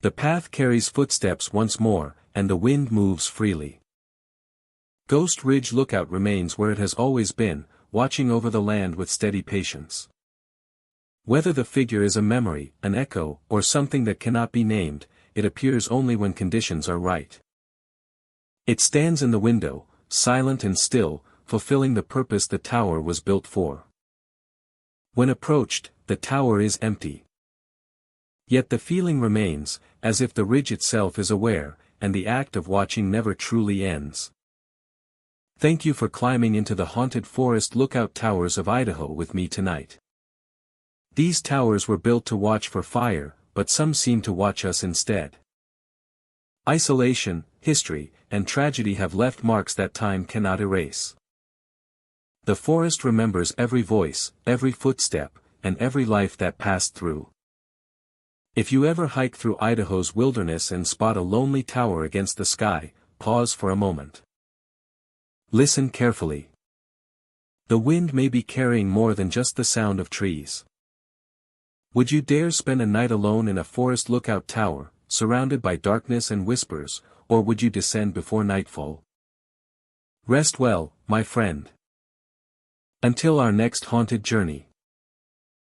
The path carries footsteps once more, and the wind moves freely. Ghost Ridge Lookout remains where it has always been, watching over the land with steady patience. Whether the figure is a memory, an echo, or something that cannot be named, it appears only when conditions are right. It stands in the window, silent and still, fulfilling the purpose the tower was built for. When approached, the tower is empty. Yet the feeling remains, as if the ridge itself is aware, and the act of watching never truly ends. Thank you for climbing into the haunted forest lookout towers of Idaho with me tonight. These towers were built to watch for fire, but some seem to watch us instead. Isolation, history, and tragedy have left marks that time cannot erase. The forest remembers every voice, every footstep, and every life that passed through. If you ever hike through Idaho's wilderness and spot a lonely tower against the sky, pause for a moment. Listen carefully. The wind may be carrying more than just the sound of trees. Would you dare spend a night alone in a forest lookout tower, surrounded by darkness and whispers, or would you descend before nightfall? Rest well, my friend. Until our next haunted journey.